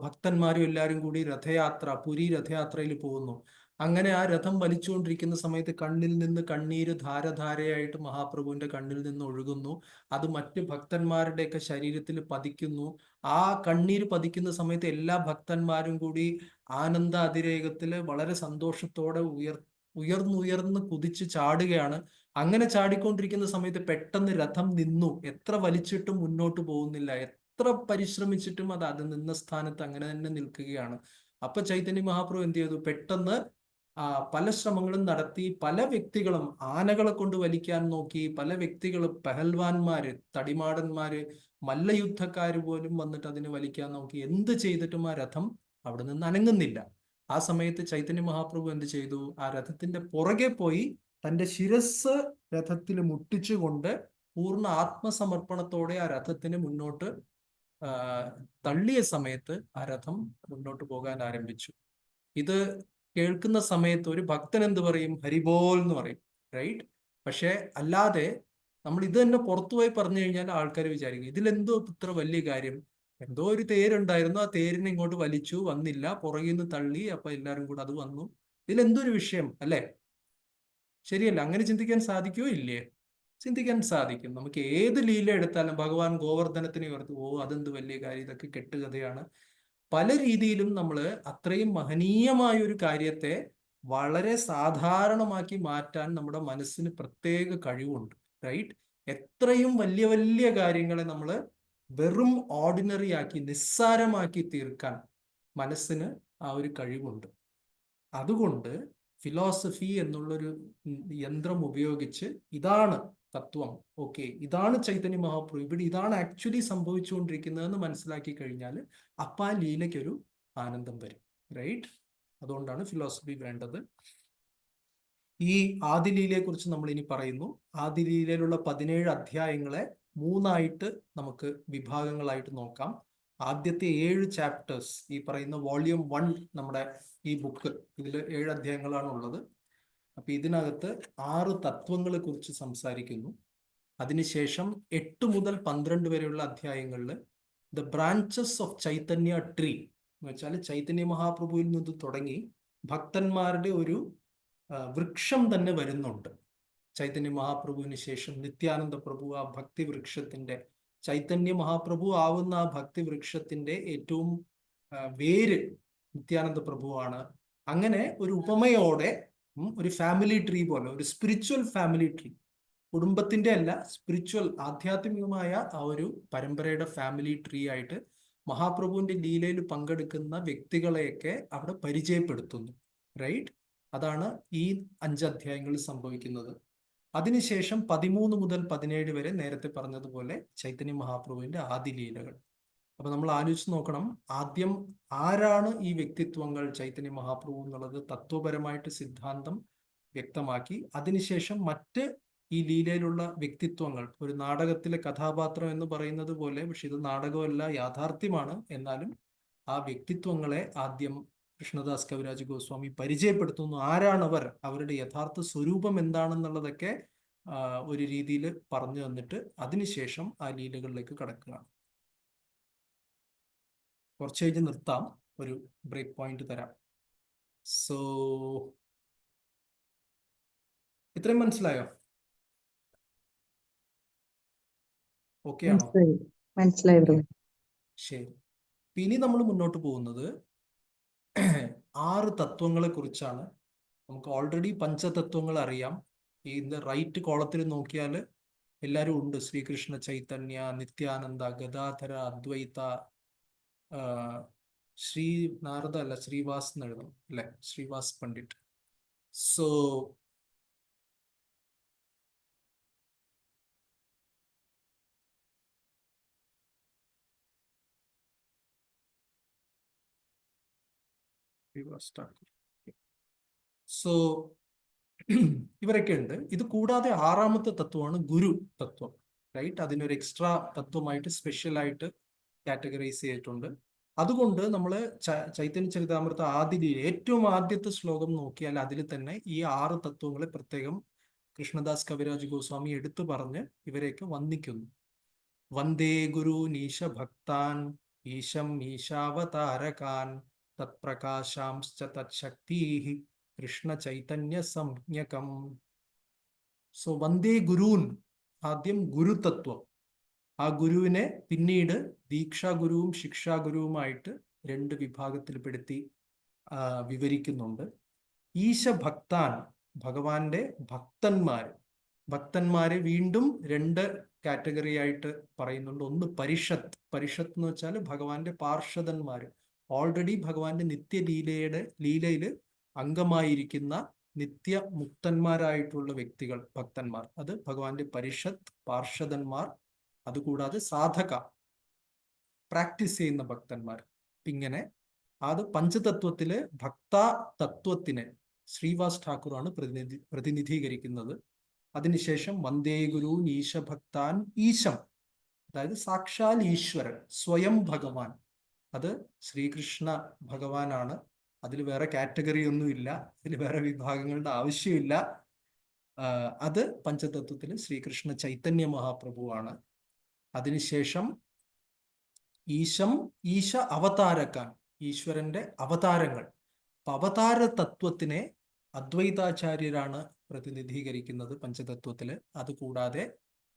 A: ഭക്തന്മാരും എല്ലാവരും കൂടി രഥയാത്ര, പുരി രഥയാത്രയിൽ പോകുന്നു. അങ്ങനെ ആ രഥം വലിച്ചുകൊണ്ടിരിക്കുന്ന സമയത്ത് കണ്ണിൽ നിന്ന് കണ്ണീര് ധാരധാരയായിട്ട് മഹാപ്രഭുവിന്റെ കണ്ണിൽ നിന്ന് ഒഴുകുന്നു. അത് മറ്റ് ഭക്തന്മാരുടെയൊക്കെ ശരീരത്തിൽ പതിക്കുന്നു. ആ കണ്ണീര് പതിക്കുന്ന സമയത്ത് എല്ലാ ഭക്തന്മാരും കൂടി ആനന്ദ അതിരേകത്തില് വളരെ സന്തോഷത്തോടെ ഉയർന്നുയർന്ന് കുതിച്ച് ചാടുകയാണ്. അങ്ങനെ ചാടിക്കൊണ്ടിരിക്കുന്ന സമയത്ത് പെട്ടെന്ന് രഥം നിന്നു. എത്ര വലിച്ചിട്ടും മുന്നോട്ട് പോകുന്നില്ല, എത്ര പരിശ്രമിച്ചിട്ടും അത് നിന്ന സ്ഥാനത്ത് അങ്ങനെ തന്നെ നിൽക്കുകയാണ്. അപ്പൊ ചൈതന്യ മഹാപ്രഭു എന്ത് ചെയ്തു? പെട്ടെന്ന് പല ശ്രമങ്ങളും നടത്തി. പല വ്യക്തികളും ആനകളെ കൊണ്ട് വലിക്കാൻ നോക്കി. പല വ്യക്തികളും, പെഹൽവാന്മാര്, തടിമാടന്മാര്, മല്ലയുദ്ധക്കാര് പോലും വന്നിട്ട് അതിന് വലിക്കാൻ നോക്കി. എന്ത് ചെയ്തിട്ടും ആ രഥം അവിടെ നിന്ന് അനങ്ങുന്നില്ല. ആ സമയത്ത് ചൈതന്യ മഹാപ്രഭു എന്ത് ചെയ്തു? ആ രഥത്തിന്റെ പുറകെ പോയി തന്റെ ശിരസ് രഥത്തിൽ മുട്ടിച്ചുകൊണ്ട് പൂർണ്ണ ആത്മസമർപ്പണത്തോടെ ആ രഥത്തിന് മുന്നോട്ട് തള്ളിയ സമയത്ത് ആ രഥം മുന്നോട്ട് പോകാൻ ആരംഭിച്ചു. ഇത് കേൾക്കുന്ന സമയത്ത് ഒരു ഭക്തൻ എന്ത് പറയും? ഹരിബോൽ എന്ന് പറയും, റൈറ്റ്? പക്ഷെ അല്ലാതെ നമ്മൾ ഇത് തന്നെ പുറത്തുപോയി പറഞ്ഞു കഴിഞ്ഞാൽ ആൾക്കാർ വിചാരിക്കും ഇതിലെന്തോ ഇത്ര വലിയ കാര്യം, എന്തോ ഒരു തേരുണ്ടായിരുന്നു, ആ തേരിനെ ഇങ്ങോട്ട് വലിച്ചു, വന്നില്ല, പുറകിൽ നിന്ന് തള്ളി, അപ്പൊ എല്ലാവരും കൂടെ അത് വന്നു, ഇതിലെന്തൊരു വിഷയം, അല്ലേ? ശരിയല്ല? അങ്ങനെ ചിന്തിക്കാൻ സാധിക്കുമോ? ഇല്ലേ? ചിന്തിക്കാൻ സാധിക്കും. നമുക്ക് ഏത് ലീല എടുത്താലും ഭഗവാൻ ഗോവർദ്ധനത്തിനെ ഓർത്ത്, ഓ അതെന്ത് വലിയ കാര്യം, ഇതൊക്കെ കെട്ടുകഥയാണ്. പല രീതിയിലും നമ്മൾ അത്രയും മഹനീയമായ ഒരു കാര്യത്തെ വളരെ സാധാരണമാക്കി മാറ്റാൻ നമ്മുടെ മനസ്സിന് പ്രത്യേക കഴിവുണ്ട്, റൈറ്റ്? എത്രയും വലിയ വലിയ കാര്യങ്ങളെ നമ്മൾ വെറും ഓർഡിനറി ആക്കി, നിസ്സാരമാക്കി തീർക്കാൻ മനസ്സിന് ആ ഒരു കഴിവുണ്ട്. അതുകൊണ്ട് ഫിലോസഫി എന്നുള്ളൊരു യന്ത്രം ഉപയോഗിച്ച് ഇതാണ് തത്വം, ഓക്കെ, ഇതാണ് ചൈതന്യ മഹാപ്രഭു, ഇവിടെ ഇതാണ് ആക്ച്വലി സംഭവിച്ചുകൊണ്ടിരിക്കുന്നതെന്ന് മനസ്സിലാക്കി കഴിഞ്ഞാൽ അപ്പം ആ ലീലയ്ക്കൊരു ആനന്ദം വരും, റൈറ്റ്? അതുകൊണ്ടാണ് ഫിലോസഫി വേണ്ടത്. ഈ ആദിലീലയെ കുറിച്ച് നമ്മൾ ഇനി പറയുന്നു. ആദിലീലയിലുള്ള 17 അധ്യായങ്ങളെ 3ആയിട്ട് നമുക്ക് വിഭാഗങ്ങളായിട്ട് നോക്കാം. ആദ്യത്തെ 7 ചാപ്റ്റേഴ്സ്, ഈ പറയുന്ന വോള്യൂം 1 നമ്മുടെ ഈ ബുക്ക്, ഇതിൽ 7 അധ്യായങ്ങളാണ് ഉള്ളത്. അപ്പൊ ഇതിനകത്ത് 6 തത്വങ്ങളെ കുറിച്ച് സംസാരിക്കുന്നു. അതിനുശേഷം 8 മുതൽ 12 വരെയുള്ള അധ്യായങ്ങളിൽ the branches of Chaitanya tree എന്ന് വെച്ചാൽ ചൈതന്യ മഹാപ്രഭുവിൽ നിന്ന് തുടങ്ങി ഭക്തന്മാരുടെ ഒരു വൃക്ഷം തന്നെ വരുന്നുണ്ട്. ചൈതന്യ മഹാപ്രഭുവിന് ശേഷം നിത്യാനന്ദ പ്രഭു ആ ഭക്തി വൃക്ഷത്തിന്റെ, ചൈതന്യ മഹാപ്രഭു ആവുന്ന ആ ഭക്തി വൃക്ഷത്തിന്റെ ഏറ്റവും വേര് നിത്യാനന്ദ പ്രഭുവാണ്. അങ്ങനെ ഒരു ഉപമയോടെ ഒരു ഫാമിലി ട്രീ പോലെ, ഒരു സ്പിരിച്വൽ ഫാമിലി ട്രീ, കുടുംബത്തിന്റെ അല്ല, സ്പിരിച്വൽ ആധ്യാത്മികമായ ആ ഒരു പരമ്പരയുടെ ഫാമിലി ട്രീ ആയിട്ട് മഹാപ്രഭുവിന്റെ ലീലയിൽ പങ്കെടുക്കുന്ന വ്യക്തികളെയൊക്കെ അവിടെ പരിചയപ്പെടുത്തുന്നു. റൈറ്റ്? അതാണ് ഈ 5 അധ്യായങ്ങളിൽ സംഭവിക്കുന്നത്. അതിനുശേഷം 13 മുതൽ 17 വരെ നേരത്തെ പറഞ്ഞതുപോലെ ചൈതന്യ മഹാപ്രഭുവിന്റെ ആദി ലീലകൾ. അപ്പൊ നമ്മൾ ആലോചിച്ച് നോക്കണം, ആദ്യം ആരാണ് ഈ വ്യക്തിത്വങ്ങൾ ചൈതന്യ മഹാപ്രഭു എന്നുള്ളത് തത്വപരമായിട്ട് സിദ്ധാന്തം വ്യക്തമാക്കി. അതിനുശേഷം മറ്റ് ഈ ലീലയിലുള്ള വ്യക്തിത്വങ്ങൾ, ഒരു നാടകത്തിലെ കഥാപാത്രം എന്ന് പറയുന്നത് പോലെ, പക്ഷെ ഇത് നാടകമല്ല, യാഥാർത്ഥ്യമാണ്. എന്നാലും ആ വ്യക്തിത്വങ്ങളെ ആദ്യം കൃഷ്ണദാസ് കവിരാജ് ഗോസ്വാമി പരിചയപ്പെടുത്തുന്നു. ആരാണവർ, അവരുടെ യഥാർത്ഥ സ്വരൂപം എന്താണെന്നുള്ളതൊക്കെ ഒരു രീതിയിൽ പറഞ്ഞു തന്നിട്ട് അതിനുശേഷം ആ ലീലകളിലേക്ക് കടക്കുകയാണ്. കുറച്ച് കഴിഞ്ഞ് നിർത്താം, ഒരു ബ്രേക്ക് പോയിന്റ് തരാം. സോ ഇത്രയും മനസ്സിലായോ? ഓക്കെ ആണോ?
E: മനസ്സിലായി പ്രഭു.
A: ശരി. ഇനി നമ്മൾ മുന്നോട്ട് പോകുന്നത് 6 തത്വങ്ങളെ കുറിച്ചാണ്. നമുക്ക് ഓൾറെഡി പഞ്ചതത്വങ്ങൾ അറിയാം. ഈ റൈറ്റ് കോളത്തിൽ നോക്കിയാൽ എല്ലാവരും ഉണ്ട്. ശ്രീകൃഷ്ണ ചൈതന്യ, നിത്യാനന്ദ, ഗദാധര, അദ്വൈത, ശ്രീ നാരദ അല്ല, ശ്രീവാസ് എന്ന് എഴുതണം അല്ലെ, ശ്രീവാസ് പണ്ഡിറ്റ്. സോ സോ ഇവരൊക്കെ ഉണ്ട്. ഇത് കൂടാതെ 6ാമത്തെ തത്വമാണ് ഗുരു തത്വം. റൈറ്റ്? അതിനൊരു എക്സ്ട്രാ തത്വമായിട്ട് സ്പെഷ്യലായിട്ട് കാറ്റഗറൈസ് ചെയ്തിട്ടുണ്ട്. അതുകൊണ്ട് നമ്മൾ ചൈതന്യ ചരിതാമൃത ആദിയിൽ ഏറ്റവും ആദ്യത്തെ ശ്ലോകം നോക്കിയാൽ അതിൽ തന്നെ ഈ 6 തത്വങ്ങളെ പ്രത്യേകം കൃഷ്ണദാസ് കവിരാജ് ഗോസ്വാമി എടുത്തു പറഞ്ഞ് ഇവരെയൊക്കെ വന്ദിക്കുന്നു. വന്ദേ ഗുരു നീശ ഭക്താൻ ഈശം ഈശാവതാരകാൻ തത്പ്രകാശാംശ്ച തത്ശക്തീഃ കൃഷ്ണ ചൈതന്യ സംജ്ഞകം. സോ വന്ദേ ഗുരൂൻ, ആദ്യം ഗുരുതത്വം. ആ ഗുരുവിനെ പിന്നീട് ദീക്ഷാ ഗുരുവും ശിക്ഷാ ഗുരുവുമായിട്ട് 2 വിഭാഗത്തിൽപ്പെടുത്തി വിവരിക്കുന്നുണ്ട്. ഈശഭക്താൻ, ഭഗവാന്റെ ഭക്തന്മാരെ വീണ്ടും 2 കാറ്റഗറി ആയിട്ട് പറയുന്നുണ്ട്. ഒന്ന് പരിഷത്ത്. പരിഷത്ത് എന്ന് വെച്ചാൽ ഭഗവാന്റെ പാർഷദന്മാർ, ഓൾറെഡി ഭഗവാന്റെ ലീലയിൽ അംഗമായിരിക്കുന്ന നിത്യമുക്തന്മാരായിട്ടുള്ള വ്യക്തികൾ, ഭക്തന്മാർ. അത് ഭഗവാന്റെ പരിഷത്ത്, പാർഷദന്മാർ. അതുകൂടാതെ സാധക, പ്രാക്ടീസ് ചെയ്യുന്ന ഭക്തന്മാർ. ഇങ്ങനെ അത് പഞ്ചതത്വത്തില് ഭക്ത തത്വത്തിനെ ശ്രീവാസ് ഠാക്കൂറാണ് പ്രതിനിധീകരിക്കുന്നത്. അതിനുശേഷം വന്ദേ ഗുരു ഈശഭക്താൻ, ഈശം അതായത് സാക്ഷാൽ ഈശ്വരൻ, സ്വയം ഭഗവാൻ. അത് ശ്രീകൃഷ്ണ ഭഗവാനാണ്. അതിൽ വേറെ കാറ്റഗറി ഒന്നുമില്ല, അതിൽ വേറെ വിഭാഗങ്ങളുടെ ആവശ്യമില്ല. അത് പഞ്ചതത്വത്തിൽ ശ്രീകൃഷ്ണ ചൈതന്യ മഹാപ്രഭുവാണ്. അതിനുശേഷം ഈശ അവതാരക്കാൻ, ഈശ്വരന്റെ അവതാരങ്ങൾ. അപ്പൊ അവതാര തത്വത്തിനെ അദ്വൈതാചാര്യരാണ് പ്രതിനിധീകരിക്കുന്നത് പഞ്ചതത്വത്തില്. അതുകൂടാതെ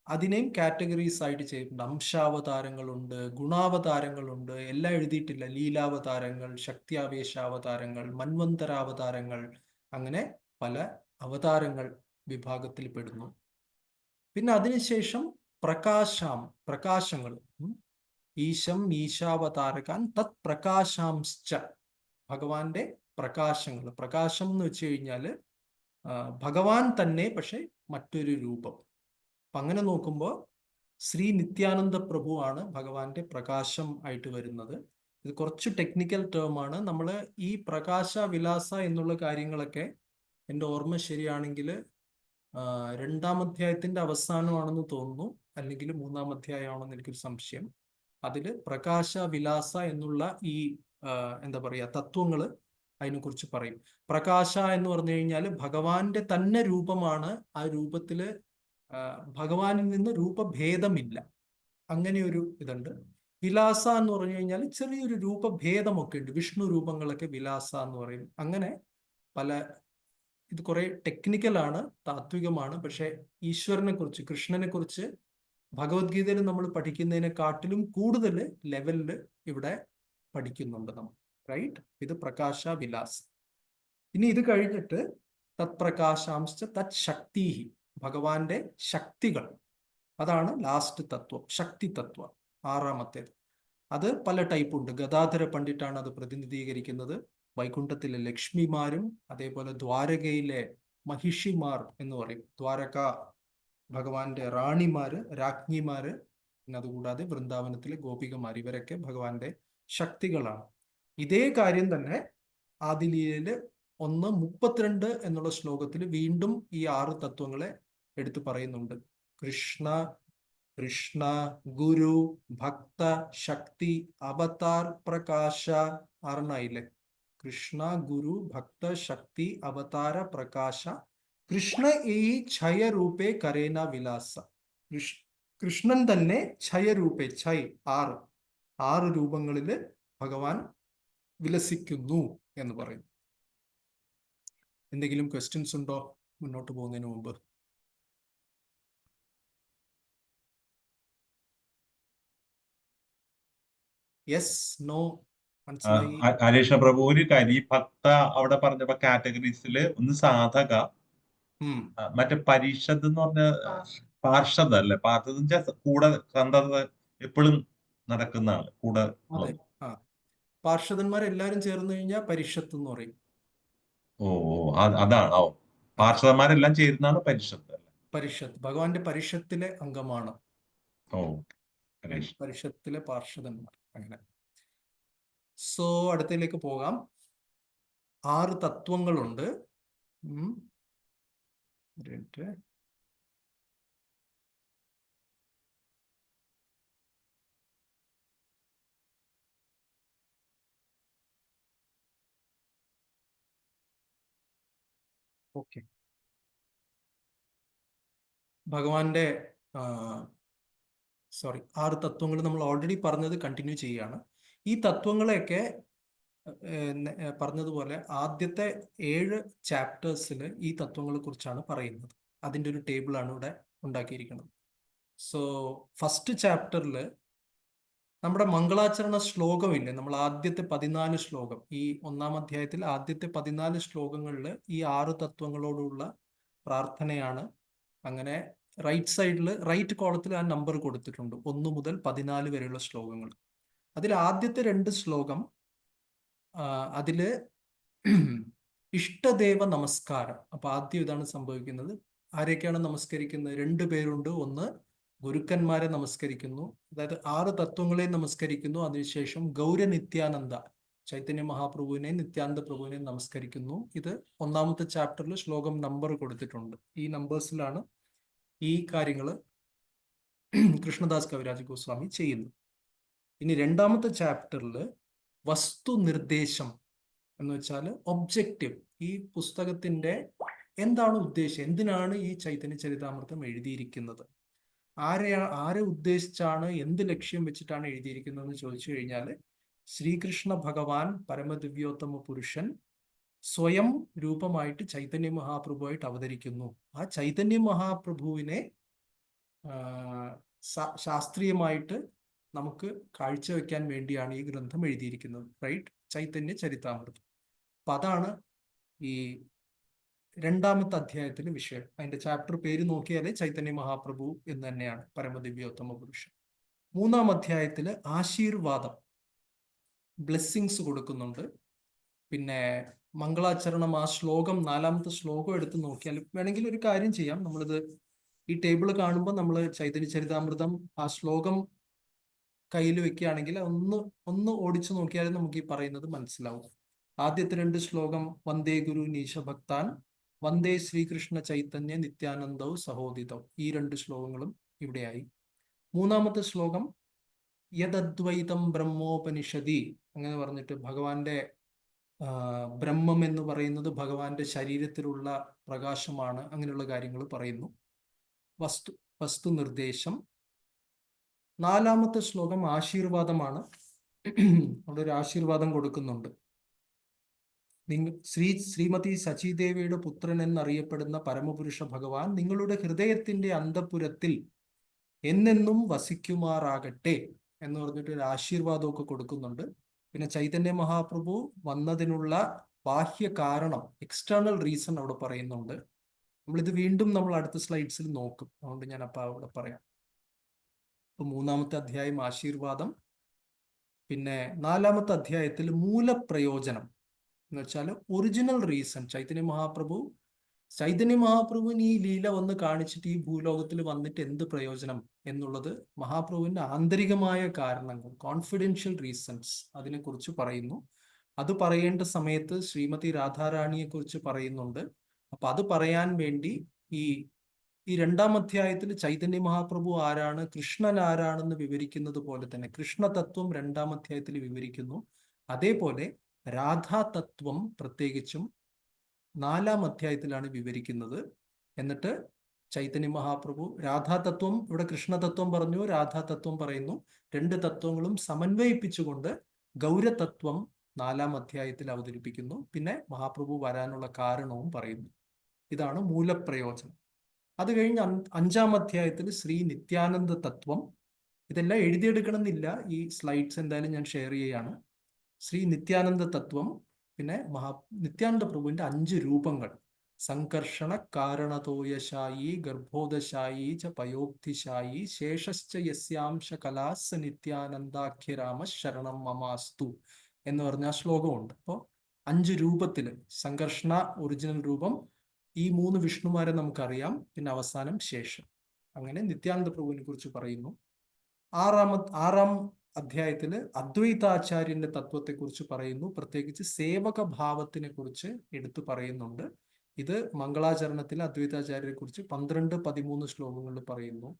A: അതിനെയും കാറ്റഗറീസ് ആയിട്ട് ചെയ്തിട്ടുണ്ട്. അംശാവതാരങ്ങളുണ്ട്, ഗുണാവതാരങ്ങളുണ്ട്, എല്ലാം എഴുതിയിട്ടില്ല. ലീലാവതാരങ്ങൾ, ശക്തിയാവേശാവതാരങ്ങൾ, മന്വന്തരാവതാരങ്ങൾ, അങ്ങനെ പല അവതാരങ്ങൾ വിഭാഗത്തിൽ പെടുന്നു. പിന്നെ അതിനുശേഷം പ്രകാശങ്ങൾ. ഈശം ഈശാവതാരകാൻ തത് പ്രകാശാംശ്ച, ഭഗവാന്റെ പ്രകാശങ്ങൾ. പ്രകാശം എന്ന് വെച്ച് കഴിഞ്ഞാൽ ഭഗവാൻ തന്നെ, പക്ഷെ മറ്റൊരു രൂപം. അപ്പൊ അങ്ങനെ നോക്കുമ്പോൾ ശ്രീ നിത്യാനന്ദ പ്രഭു ആണ് ഭഗവാന്റെ പ്രകാശം ആയിട്ട് വരുന്നത്. ഇത് കുറച്ച് ടെക്നിക്കൽ ടേമാണ്. നമ്മൾ ഈ പ്രകാശ വിലാസ എന്നുള്ള കാര്യങ്ങളൊക്കെ എൻ്റെ ഓർമ്മ ശരിയാണെങ്കിൽ 2ാം അധ്യായത്തിന്റെ അവസാനമാണെന്ന് തോന്നുന്നു, അല്ലെങ്കിൽ 3ാം അധ്യായമാണെന്ന് എനിക്കൊരു സംശയം. അതിൽ പ്രകാശ വിലാസ എന്നുള്ള ഈ എന്താ പറയുക തത്വങ്ങള് അതിനെക്കുറിച്ച് പറയും. പ്രകാശ എന്ന് പറഞ്ഞു കഴിഞ്ഞാൽ ഭഗവാന്റെ തന്നെ രൂപമാണ്. ആ രൂപത്തില് ഭഗവാനിൽ നിന്ന് രൂപഭേദമില്ല. അങ്ങനെ ഒരു ഇതുണ്ട്. വിലാസ എന്ന് പറഞ്ഞു കഴിഞ്ഞാൽ ചെറിയൊരു രൂപഭേദമൊക്കെ ഉണ്ട്. വിഷ്ണു രൂപങ്ങളൊക്കെ വിലാസ എന്ന് പറയും. അങ്ങനെ പല, ഇത് കുറെ ടെക്നിക്കലാണ്, താത്വികമാണ്. പക്ഷെ ഈശ്വരനെ കുറിച്ച്, കൃഷ്ണനെ കുറിച്ച് ഭഗവത്ഗീതയിൽ നമ്മൾ പഠിക്കുന്നതിനെക്കാട്ടിലും കൂടുതൽ ലെവലിൽ ഇവിടെ പഠിക്കുന്നുണ്ട് നമ്മൾ, റൈറ്റ്? ഇത് പ്രകാശ വിലാസ്. ഇനി ഇത് കഴിഞ്ഞിട്ട് തത് പ്രകാശാംശ തത് ശക്തി, ഭഗവാന്റെ ശക്തികൾ, അതാണ് ലാസ്റ്റ് തത്വം, ശക്തി തത്വം, ആറാമത്തേത്. അത് പല ടൈപ്പ് ഉണ്ട്. ഗദാധര പണ്ഡിറ്റാണ് അത് പ്രതിനിധീകരിക്കുന്നത്. വൈകുണ്ഠത്തിലെ ലക്ഷ്മിമാരും അതേപോലെ ദ്വാരകയിലെ മഹിഷിമാർ എന്ന് പറയും, ദ്വാരക ഭഗവാന്റെ റാണിമാര്, രാജ്ഞിമാര്, പിന്നെ അതുകൂടാതെ വൃന്ദാവനത്തിലെ ഗോപികമാർ, ഇവരൊക്കെ ഭഗവാന്റെ ശക്തികളാണ്. ഇതേ കാര്യം തന്നെ ആദിലീലയില് 1:32 എന്നുള്ള ശ്ലോകത്തിൽ വീണ്ടും ഈ 6 തത്വങ്ങളെ എടുത്തു പറയുന്നുണ്ട്. കൃഷ്ണ, കൃഷ്ണ, ഗുരു, ഭക്ത, ശക്തി, അവതാർ, പ്രകാശ. 6 കൃഷ്ണ, ഗുരു, ഭക്ത, ശക്തി, അവതാര, പ്രകാശ. കൃഷ്ണ ഈ ഛയരൂപേ കരേന വിലാസ. കൃഷ്ണൻ തന്നെ ഛയരൂപേ, ഛയ് 6 രൂപങ്ങളിൽ ഭഗവാൻ വിലസിക്കുന്നു എന്ന് പറയുന്നു. എന്തെങ്കിലും ക്വസ്റ്റ്യൻസ് ഉണ്ടോ മുന്നോട്ട് പോകുന്നതിന് മുമ്പ്? യെസ്, നോ, മനസ്സിലായി?
B: ഹരേഷ പ്രഭു, ഒരു കാര്യം, ഭക്ത അവിടെ പറഞ്ഞപ്പോ കാറ്റഗറീസിൽ ഒന്ന് സാധക, മറ്റേ പരീക്ഷത് എന്ന് പറഞ്ഞ പാർഷദ അല്ലേ? പാർഷദ് എന്ന് വെച്ചാൽ കൂടെ സന്തത എപ്പോഴും നടക്കുന്ന ആള്, കൂടെ.
A: അതെ, പാർഷദന്മാരെല്ലാരും ചേർന്ന് കഴിഞ്ഞാൽ പരിഷത്ത് എന്ന് പറയും.
B: ഓ, അതാണ്. ഓ, പാർഷദന്മാരെല്ലാം ചേരുന്നതാണ് പരിഷത്ത് അല്ലേ?
A: പരിഷത്ത് ഭഗവാന്റെ പരിഷത്തിലെ അംഗമാണ്.
B: ഓ,
A: പരിഷത്തിലെ പാർഷദന്മാർ. അങ്ങനെ. സോ അടുത്തതിലേക്ക് പോകാം. 6 തത്വങ്ങളുണ്ട്. ഓക്കെ, ഭഗവാന്റെ 6 തത്വങ്ങൾ നമ്മൾ ഓൾറെഡി പറഞ്ഞത് കണ്ടിന്യൂ ചെയ്യുകയാണ്. ഈ തത്വങ്ങളെയൊക്കെ പറഞ്ഞതുപോലെ ആദ്യത്തെ 7 ചാപ്റ്റേഴ്സിൽ ഈ തത്വങ്ങളെ കുറിച്ചാണ് പറയുന്നത്. അതിൻ്റെ ഒരു ടേബിളാണ് ഇവിടെ ഉണ്ടാക്കിയിരിക്കുന്നത്. സോ ഫസ്റ്റ് ചാപ്റ്ററിൽ നമ്മുടെ മംഗളാചരണ ശ്ലോകമില്ലേ, നമ്മൾ ആദ്യത്തെ 14 ശ്ലോകം, ഈ 1-ാം അധ്യായത്തിൽ ആദ്യത്തെ 14 ശ്ലോകങ്ങളിൽ ഈ 6 തത്വങ്ങളോടുള്ള പ്രാർത്ഥനയാണ്. അങ്ങനെ റൈറ്റ് സൈഡിൽ, റൈറ്റ് കോളത്തിൽ ആ നമ്പർ കൊടുത്തിട്ടുണ്ട്, 1 മുതൽ 14 വരെയുള്ള ശ്ലോകങ്ങൾ. അതിൽ ആദ്യത്തെ 2 ശ്ലോകം, അതില് ഇഷ്ടദേവ നമസ്കാരം. അപ്പൊ ആദ്യം ഇതാണ് സംഭവിക്കുന്നത്. ആരെയൊക്കെയാണ് നമസ്കരിക്കുന്നത്? 2 പേരുണ്ട്. ഒന്ന് ഗുരുക്കന്മാരെ നമസ്കരിക്കുന്നു, അതായത് 6 തത്വങ്ങളെ നമസ്കരിക്കുന്നു. അതിനുശേഷം ഗൗരനിത്യാനന്ദ ചൈതന്യ മഹാപ്രഭുവിനെ, നിത്യാനന്ദ പ്രഭുവിനെ നമസ്കരിക്കുന്നു. ഇത് 1-ാമത്തെ ചാപ്റ്ററിൽ ശ്ലോകം നമ്പർ കൊടുത്തിട്ടുണ്ട്. ഈ നമ്പേഴ്സിലാണ് ഈ കാര്യങ്ങൾ കൃഷ്ണദാസ് കവിരാജ് ഗോസ്വാമി ചെയ്യുന്നു. ഇനി 2-ാമത്തെ ചാപ്റ്ററിൽ വസ്തു നിർദ്ദേശം എന്ന് വെച്ചാൽ ഒബ്ജക്റ്റീവ്, ഈ പുസ്തകത്തിന്റെ എന്താണ് ഉദ്ദേശം, എന്തിനാണ് ഈ ചൈതന്യ ചരിതാമൃതം എഴുതിയിരിക്കുന്നത്, ആരെ ഉദ്ദേശിച്ചാണ്, എന്ത് ലക്ഷ്യം വെച്ചിട്ടാണ് എഴുതിയിരിക്കുന്നതെന്ന് ചോദിച്ചു കഴിഞ്ഞാൽ, ശ്രീകൃഷ്ണ ഭഗവാൻ പരമദിവ്യോത്തമ പുരുഷൻ സ്വയം രൂപമായിട്ട് ചൈതന്യ മഹാപ്രഭുവായിട്ട് അവതരിക്കുന്നു. ആ ചൈതന്യ മഹാപ്രഭുവിനെ ശാസ്ത്രീയമായിട്ട് നമുക്ക് കാഴ്ചവെക്കാൻ വേണ്ടിയാണ് ഈ ഗ്രന്ഥം എഴുതിയിരിക്കുന്നത്, റൈറ്റ്? ചൈതന്യ ചരിതാമൃതം. അപ്പൊ അതാണ് ഈ 2-ാമത്തെ അധ്യായത്തിലെ വിഷയം. അതിന്റെ ചാപ്റ്റർ പേര് നോക്കിയാൽ ചൈതന്യ മഹാപ്രഭു എന്ന് തന്നെയാണ്, പരമദിവ്യോത്തമ പുരുഷൻ. 3-ാം അധ്യായത്തില് ആശീർവാദം, ബ്ലെസ്സിങ്സ് കൊടുക്കുന്നുണ്ട്. പിന്നെ മംഗളാചരണം, ആ ശ്ലോകം, 4-ാമത്തെ ശ്ലോകം എടുത്ത് നോക്കിയാൽ, വേണമെങ്കിൽ ഒരു കാര്യം ചെയ്യാം, നമ്മളിത് ഈ ടേബിൾ കാണുമ്പോൾ നമ്മൾ ചൈതന്യ ചരിതാമൃതം ആ ശ്ലോകം കയ്യിൽ വെക്കുകയാണെങ്കിൽ ഒന്ന് ഓടിച്ചു നോക്കിയാലും നമുക്ക് ഈ പറയുന്നത് മനസ്സിലാവും. ആദ്യത്തെ 2 ശ്ലോകം വന്ദേ ഗുരു നീശഭക്താൻ, വന്ദേ ശ്രീകൃഷ്ണ ചൈതന്യ നിത്യാനന്ദവും സഹോദിതവും, ഈ 2 ശ്ലോകങ്ങളും ഇവിടെയായി. 3-ാമത്തെ ശ്ലോകം യദദ്വൈതം ബ്രഹ്മോപനിഷദി, അങ്ങനെ പറഞ്ഞിട്ട് ഭഗവാന്റെ ബ്രഹ്മം എന്ന് പറയുന്നത് ഭഗവാന്റെ ശരീരത്തിലുള്ള പ്രകാശമാണ്, അങ്ങനെയുള്ള കാര്യങ്ങൾ പറയുന്നു. വസ്തു നിർദ്ദേശം. 4-ാമത്തെ ശ്ലോകം ആശീർവാദമാണ്. അവിടെ ഒരു ആശീർവാദം കൊടുക്കുന്നുണ്ട്. ശ്രീമതി ശചിദേവിയുടെ പുത്രൻ എന്നറിയപ്പെടുന്ന പരമപുരുഷ ഭഗവാൻ നിങ്ങളുടെ ഹൃദയത്തിന്റെ അന്തഃപുരത്തിൽ എന്നെന്നും വസിക്കുമാറാകട്ടെ എന്ന് പറഞ്ഞിട്ട് ഒരു ആശീർവാദമൊക്കെ കൊടുക്കുന്നുണ്ട്. പിന്നെ ചൈതന്യ മഹാപ്രഭു വന്നതിനുള്ള ബാഹ്യ കാരണം, എക്സ്റ്റേണൽ റീസൺ അവിടെ പറയുന്നുണ്ട്. നമ്മളിത് വീണ്ടും നമ്മൾ അടുത്ത സ്ലൈഡ്സിൽ നോക്കും, അതുകൊണ്ട് ഞാൻ അപ്പം അവിടെ പറയാം. ഇപ്പൊ 3-ാമത്തെ അധ്യായം ആശീർവാദം. പിന്നെ 4-ാമത്തെ അധ്യായത്തിൽ മൂലപ്രയോജനം എന്ന് വെച്ചാൽ ഒറിജിനൽ റീസൺ. ചൈതന്യ മഹാപ്രഭുവിന് ഈ ലീല വന്ന് കാണിച്ചിട്ട് ഈ ഭൂലോകത്തിൽ വന്നിട്ട് എന്ത് പ്രയോജനം എന്നുള്ളത് മഹാപ്രഭുവിന്റെ ആന്തരികമായ കാരണങ്ങൾ, കോൺഫിഡൻഷ്യൽ റീസൺസ്, അതിനെക്കുറിച്ച് പറയുന്നു. അത് പറയേണ്ട സമയത്ത് ശ്രീമതി രാധാറാണിയെ കുറിച്ച് പറയുന്നുണ്ട്. അപ്പൊ അത് പറയാൻ വേണ്ടി ഈ 2-ാം അധ്യായത്തിൽ ചൈതന്യ മഹാപ്രഭു ആരാണ്, കൃഷ്ണൻ ആരാണെന്ന് വിവരിക്കുന്നത് പോലെ തന്നെ കൃഷ്ണതത്വം 2-ാം അധ്യായത്തിൽ വിവരിക്കുന്നു. അതേപോലെ രാധാതത്വം പ്രത്യേകിച്ചും 4-ാം അധ്യായത്തിലാണ് വിവരിക്കുന്നത്. എന്നിട്ട് ചൈതന്യ മഹാപ്രഭു രാധാതത്വം, ഇവിടെ കൃഷ്ണതത്വം പറഞ്ഞു, രാധാതത്വം പറയുന്നു. 2 തത്വങ്ങളും സമന്വയിപ്പിച്ചുകൊണ്ട് ഗൗരതത്വം 4-ാം അധ്യായത്തിൽ അവതരിപ്പിക്കുന്നു. പിന്നെ മഹാപ്രഭു വരാനുള്ള കാരണവും പറയുന്നു. ഇതാണ് മൂലപ്രയോജനം. അത് കഴിഞ്ഞ് 5-ാം അധ്യായത്തിൽ ശ്രീ നിത്യാനന്ദ തത്വം. ഇതെല്ലാം എഴുതിയെടുക്കണമെന്നില്ല, ഈ സ്ലൈഡ്സ് എന്തായാലും ഞാൻ ഷെയർ ചെയ്യാണ്. ശ്രീ നിത്യാനന്ദ തത്വം. പിന്നെ നിത്യാനന്ദ പ്രഭുവിന്റെ 5 രൂപങ്ങൾ: സംകർഷണ കാരണതോയശായി, ഗർഭോദശായി ച പയോക്തിശായി, ശേഷശ്ച യസ്യാംശ കലാസ നിത്യാനന്ദാഖ്യരാമ ശരണം മമാസ്തു എന്ന് പറഞ്ഞ ശ്ലോകമുണ്ട്. അപ്പോൾ 5 രൂപത്തിൽ സംകർഷണ ഒറിജിനൽ രൂപം, ഈ 3 വിഷ്ണുമാരെ നമുക്കറിയാം, പിന്നെ അവസാനം ശേഷം. അങ്ങനെ നിത്യാനന്ദ പ്രഭുവിനെ കുറിച്ച് പറയുന്നു. 6-ാം അധ്യായത്തിൽ അദ്വൈതാചാര്യന്റെ തത്വത്തെക്കുറിച്ച് പറയുന്നു. പ്രത്യേകിച്ച് സേവക ഭാവത്തിനെ കുറിച്ച് എടുത്തു പറയുന്നുണ്ട്. ഇത് മംഗളാചരണത്തിൽ അദ്വൈതാചാര്യരെ കുറിച്ച് 12-13 ശ്ലോകങ്ങളിൽ പറയുന്നു.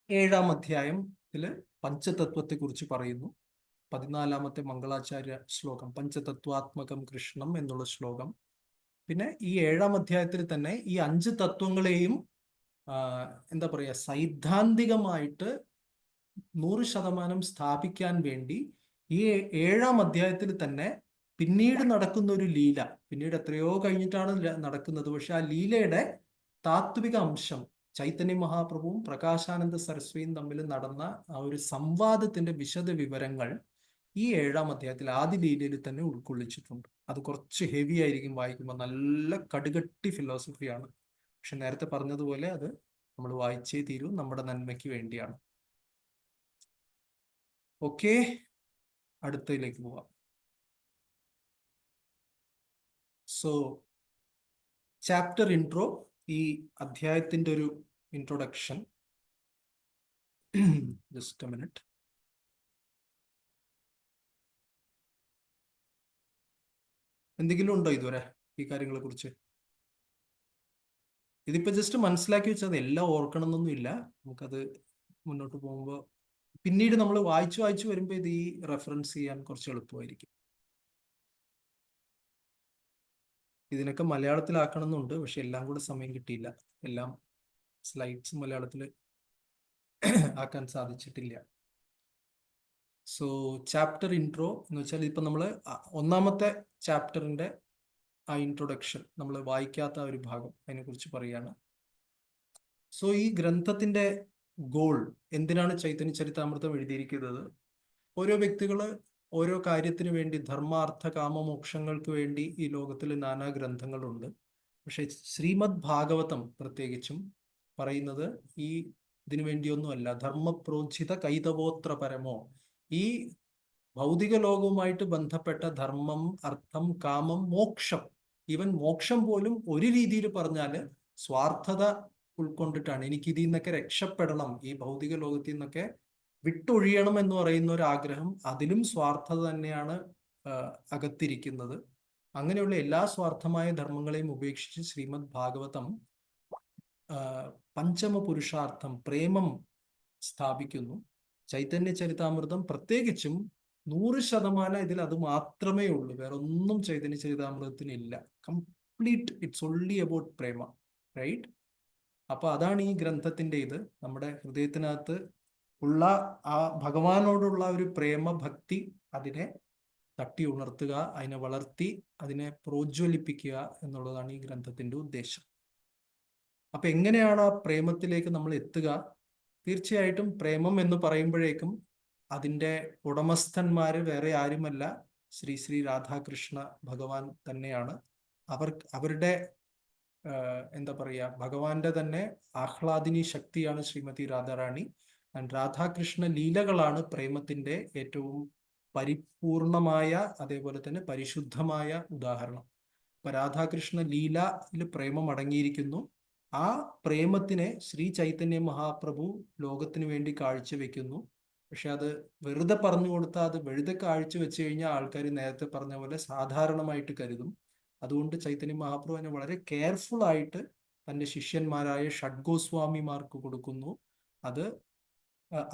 A: 7-ാം അധ്യായത്തിൽ പഞ്ചതത്വത്തെക്കുറിച്ച് പറയുന്നു. 14-ാമത്തെ മംഗളാചാര്യ ശ്ലോകം പഞ്ചതത്വാത്മകം കൃഷ്ണം എന്നുള്ള ശ്ലോകം. പിന്നെ ഈ 7-ാം അധ്യായത്തിൽ തന്നെ ഈ 5 തത്വങ്ങളെയും എന്താ പറയുക, സൈദ്ധാന്തികമായിട്ട് 100% സ്ഥാപിക്കാൻ വേണ്ടി ഈ 7-ാം അധ്യായത്തിൽ തന്നെ പിന്നീട് നടക്കുന്ന ഒരു ലീല, പിന്നീട് എത്രയോ കഴിഞ്ഞിട്ടാണ് നടക്കുന്നത്, പക്ഷെ ആ ലീലയുടെ താത്വിക അംശം, ചൈതന്യ മഹാപ്രഭുവും പ്രകാശാനന്ദ സരസ്വതിയും തമ്മിൽ നടന്ന ആ ഒരു സംവാദത്തിന്റെ വിശദ വിവരങ്ങൾ ഈ 7-ാം അധ്യായത്തിൽ ആദ്യ ലീലയിൽ തന്നെ ഉൾക്കൊള്ളിച്ചിട്ടുണ്ട്. അത് കുറച്ച് ഹെവി ആയിരിക്കും വായിക്കുമ്പോൾ, നല്ല കടുകട്ടി ഫിലോസഫിയാണ്. പക്ഷെ നേരത്തെ പറഞ്ഞതുപോലെ അത് നമ്മൾ വായിച്ചേ തീരൂ, നമ്മുടെ നന്മയ്ക്ക് വേണ്ടിയാണ്. ഓക്കെ, അടുത്തതിലേക്ക് പോവാം. സോ ചാപ്റ്റർ ഇൻട്രോ, ഈ അധ്യായത്തിന്റെ ഒരു ഇൻട്രൊഡക്ഷൻ. Just A minute. എന്തെങ്കിലും ഉണ്ടോ ഇതുവരെ ഈ കാര്യങ്ങളെ കുറിച്ച്? ഇതിപ്പോ ജസ്റ്റ് മനസ്സിലാക്കി വെച്ചാൽ എല്ലാം ഓർക്കണം എന്നൊന്നും ഇല്ല. നമുക്കത് മുന്നോട്ട് പോകുമ്പോൾ പിന്നീട് നമ്മൾ വായിച്ചു വരുമ്പോൾ ഇത് ഈ റെഫറൻസ് ചെയ്യാൻ കുറച്ച് എളുപ്പമായിരിക്കും. ഇതിനൊക്കെ മലയാളത്തിലാക്കണം എന്നുണ്ട്, പക്ഷെ എല്ലാം കൂടെ സമയം കിട്ടിയില്ല. എല്ലാം സ്ലൈഡ്സ് മലയാളത്തിൽ ആക്കാൻ സാധിച്ചിട്ടില്ല. സോ ചാപ്റ്റർ ഇൻട്രോ എന്ന് വെച്ചാൽ ഇപ്പൊ നമ്മൾ 1-ാമത്തെ ചാപ്റ്ററിന്റെ ആ ഇൻട്രൊഡക്ഷൻ, നമ്മൾ വായിക്കാത്ത ഒരു ഭാഗം, അതിനെക്കുറിച്ച് പറയുകയാണ്. സോ ഈ ഗ്രന്ഥത്തിന്റെ ഗോൾ, എന്തിനാണ് ചൈതന്യ ചരിതാമൃതം എഴുതിയിരിക്കുന്നത്? ഓരോ വ്യക്തികള് ഓരോ കാര്യത്തിന് വേണ്ടി, ധർമാർത്ഥ കാമ മോക്ഷങ്ങൾക്ക് വേണ്ടി ഈ ലോകത്തിൽ നാനാ ഗ്രന്ഥങ്ങളുണ്ട്. പക്ഷെ ശ്രീമദ് ഭാഗവതം പ്രത്യേകിച്ചും പറയുന്നത് ഈ ഇതിനു വേണ്ടിയൊന്നുമല്ല. ധർമ്മപ്രോജ്ജിത കൈതവോത്ര പരമോ, ഈ ഭൗതിക ലോകവുമായിട്ട് ബന്ധപ്പെട്ട ധർമ്മം, അർത്ഥം, കാമം, മോക്ഷം, ഈവൻ മോക്ഷം പോലും ഒരു രീതിയിൽ പറഞ്ഞാൽ സ്വാർത്ഥത ഉൾക്കൊണ്ടിട്ടാണ്. എനിക്ക് ഇതിൽ നിന്നൊക്കെ രക്ഷപ്പെടണം, ഈ ഭൗതിക ലോകത്തിൽ നിന്നൊക്കെ വിട്ടൊഴിയണം എന്ന് പറയുന്ന ഒരു ആഗ്രഹം, അതിലും സ്വാർത്ഥത തന്നെയാണ് അകത്തിരിക്കുന്നത്. അങ്ങനെയുള്ള എല്ലാ സ്വാർത്ഥമായ ധർമ്മങ്ങളെയും ഉപേക്ഷിച്ച് ശ്രീമദ് ഭാഗവതം പഞ്ചമ പുരുഷാർത്ഥം, പ്രേമം സ്ഥാപിക്കുന്നു. ചൈതന്യ ചരിതാമൃതം പ്രത്യേകിച്ചും 100% ഇതിൽ അത് മാത്രമേ ഉള്ളൂ, വേറെ ഒന്നും ചൈതന്യ ചരിതാമൃതത്തിന് ഇല്ല. Complete, it's only about prema, right? അപ്പൊ അതാണ് ഈ ഗ്രന്ഥത്തിന്റെ ഇത്. നമ്മുടെ ഹൃദയത്തിനകത്ത് ഉള്ള ആ ഭഗവാനോടുള്ള ഒരു പ്രേമഭക്തി, അതിനെ തട്ടി ഉണർത്തുക, അതിനെ വളർത്തി അതിനെ പ്രോജ്വലിപ്പിക്കുക എന്നുള്ളതാണ് ഈ ഗ്രന്ഥത്തിന്റെ ഉദ്ദേശം. അപ്പൊ എങ്ങനെയാണ് ആ പ്രേമത്തിലേക്ക് നമ്മൾ എത്തുക? തീർച്ചയായിട്ടും പ്രേമം എന്ന് പറയുമ്പോഴേക്കും അതിൻ്റെ ഉടമസ്ഥന്മാര് വേറെ ആരുമല്ല, ശ്രീ ശ്രീ രാധാകൃഷ്ണ ഭഗവാൻ തന്നെയാണ്. അവരുടെ എന്താ പറയുക, ഭഗവാന്റെ തന്നെ ആഹ്ലാദിനി ശക്തിയാണ് ശ്രീമതി രാധാറാണി. രാധാകൃഷ്ണ ലീലകളാണ് പ്രേമത്തിന്റെ ഏറ്റവും പരിപൂർണമായ, അതേപോലെ തന്നെ പരിശുദ്ധമായ ഉദാഹരണം. അപ്പൊ രാധാകൃഷ്ണ ലീലയിൽ പ്രേമം അടങ്ങിയിരിക്കുന്നു. ആ പ്രേമത്തിനെ ശ്രീ ചൈതന്യ മഹാപ്രഭു ലോകത്തിന് വേണ്ടി കാഴ്ചവെക്കുന്നു. പക്ഷെ അത് വെറുതെ പറഞ്ഞു കൊടുത്താൽ, അത് വെറുതെ കാഴ്ചവെച്ച് കഴിഞ്ഞാൽ ആൾക്കാർ നേരത്തെ പറഞ്ഞ പോലെ സാധാരണമായിട്ട് കരുതും. അതുകൊണ്ട് ചൈതന്യ മഹാപ്രഭു അതിനെ വളരെ കെയർഫുൾ ആയിട്ട് തൻ്റെ ശിഷ്യന്മാരായ ഷഡ്ഗോസ്വാമിമാർക്ക് കൊടുക്കുന്നു. അത്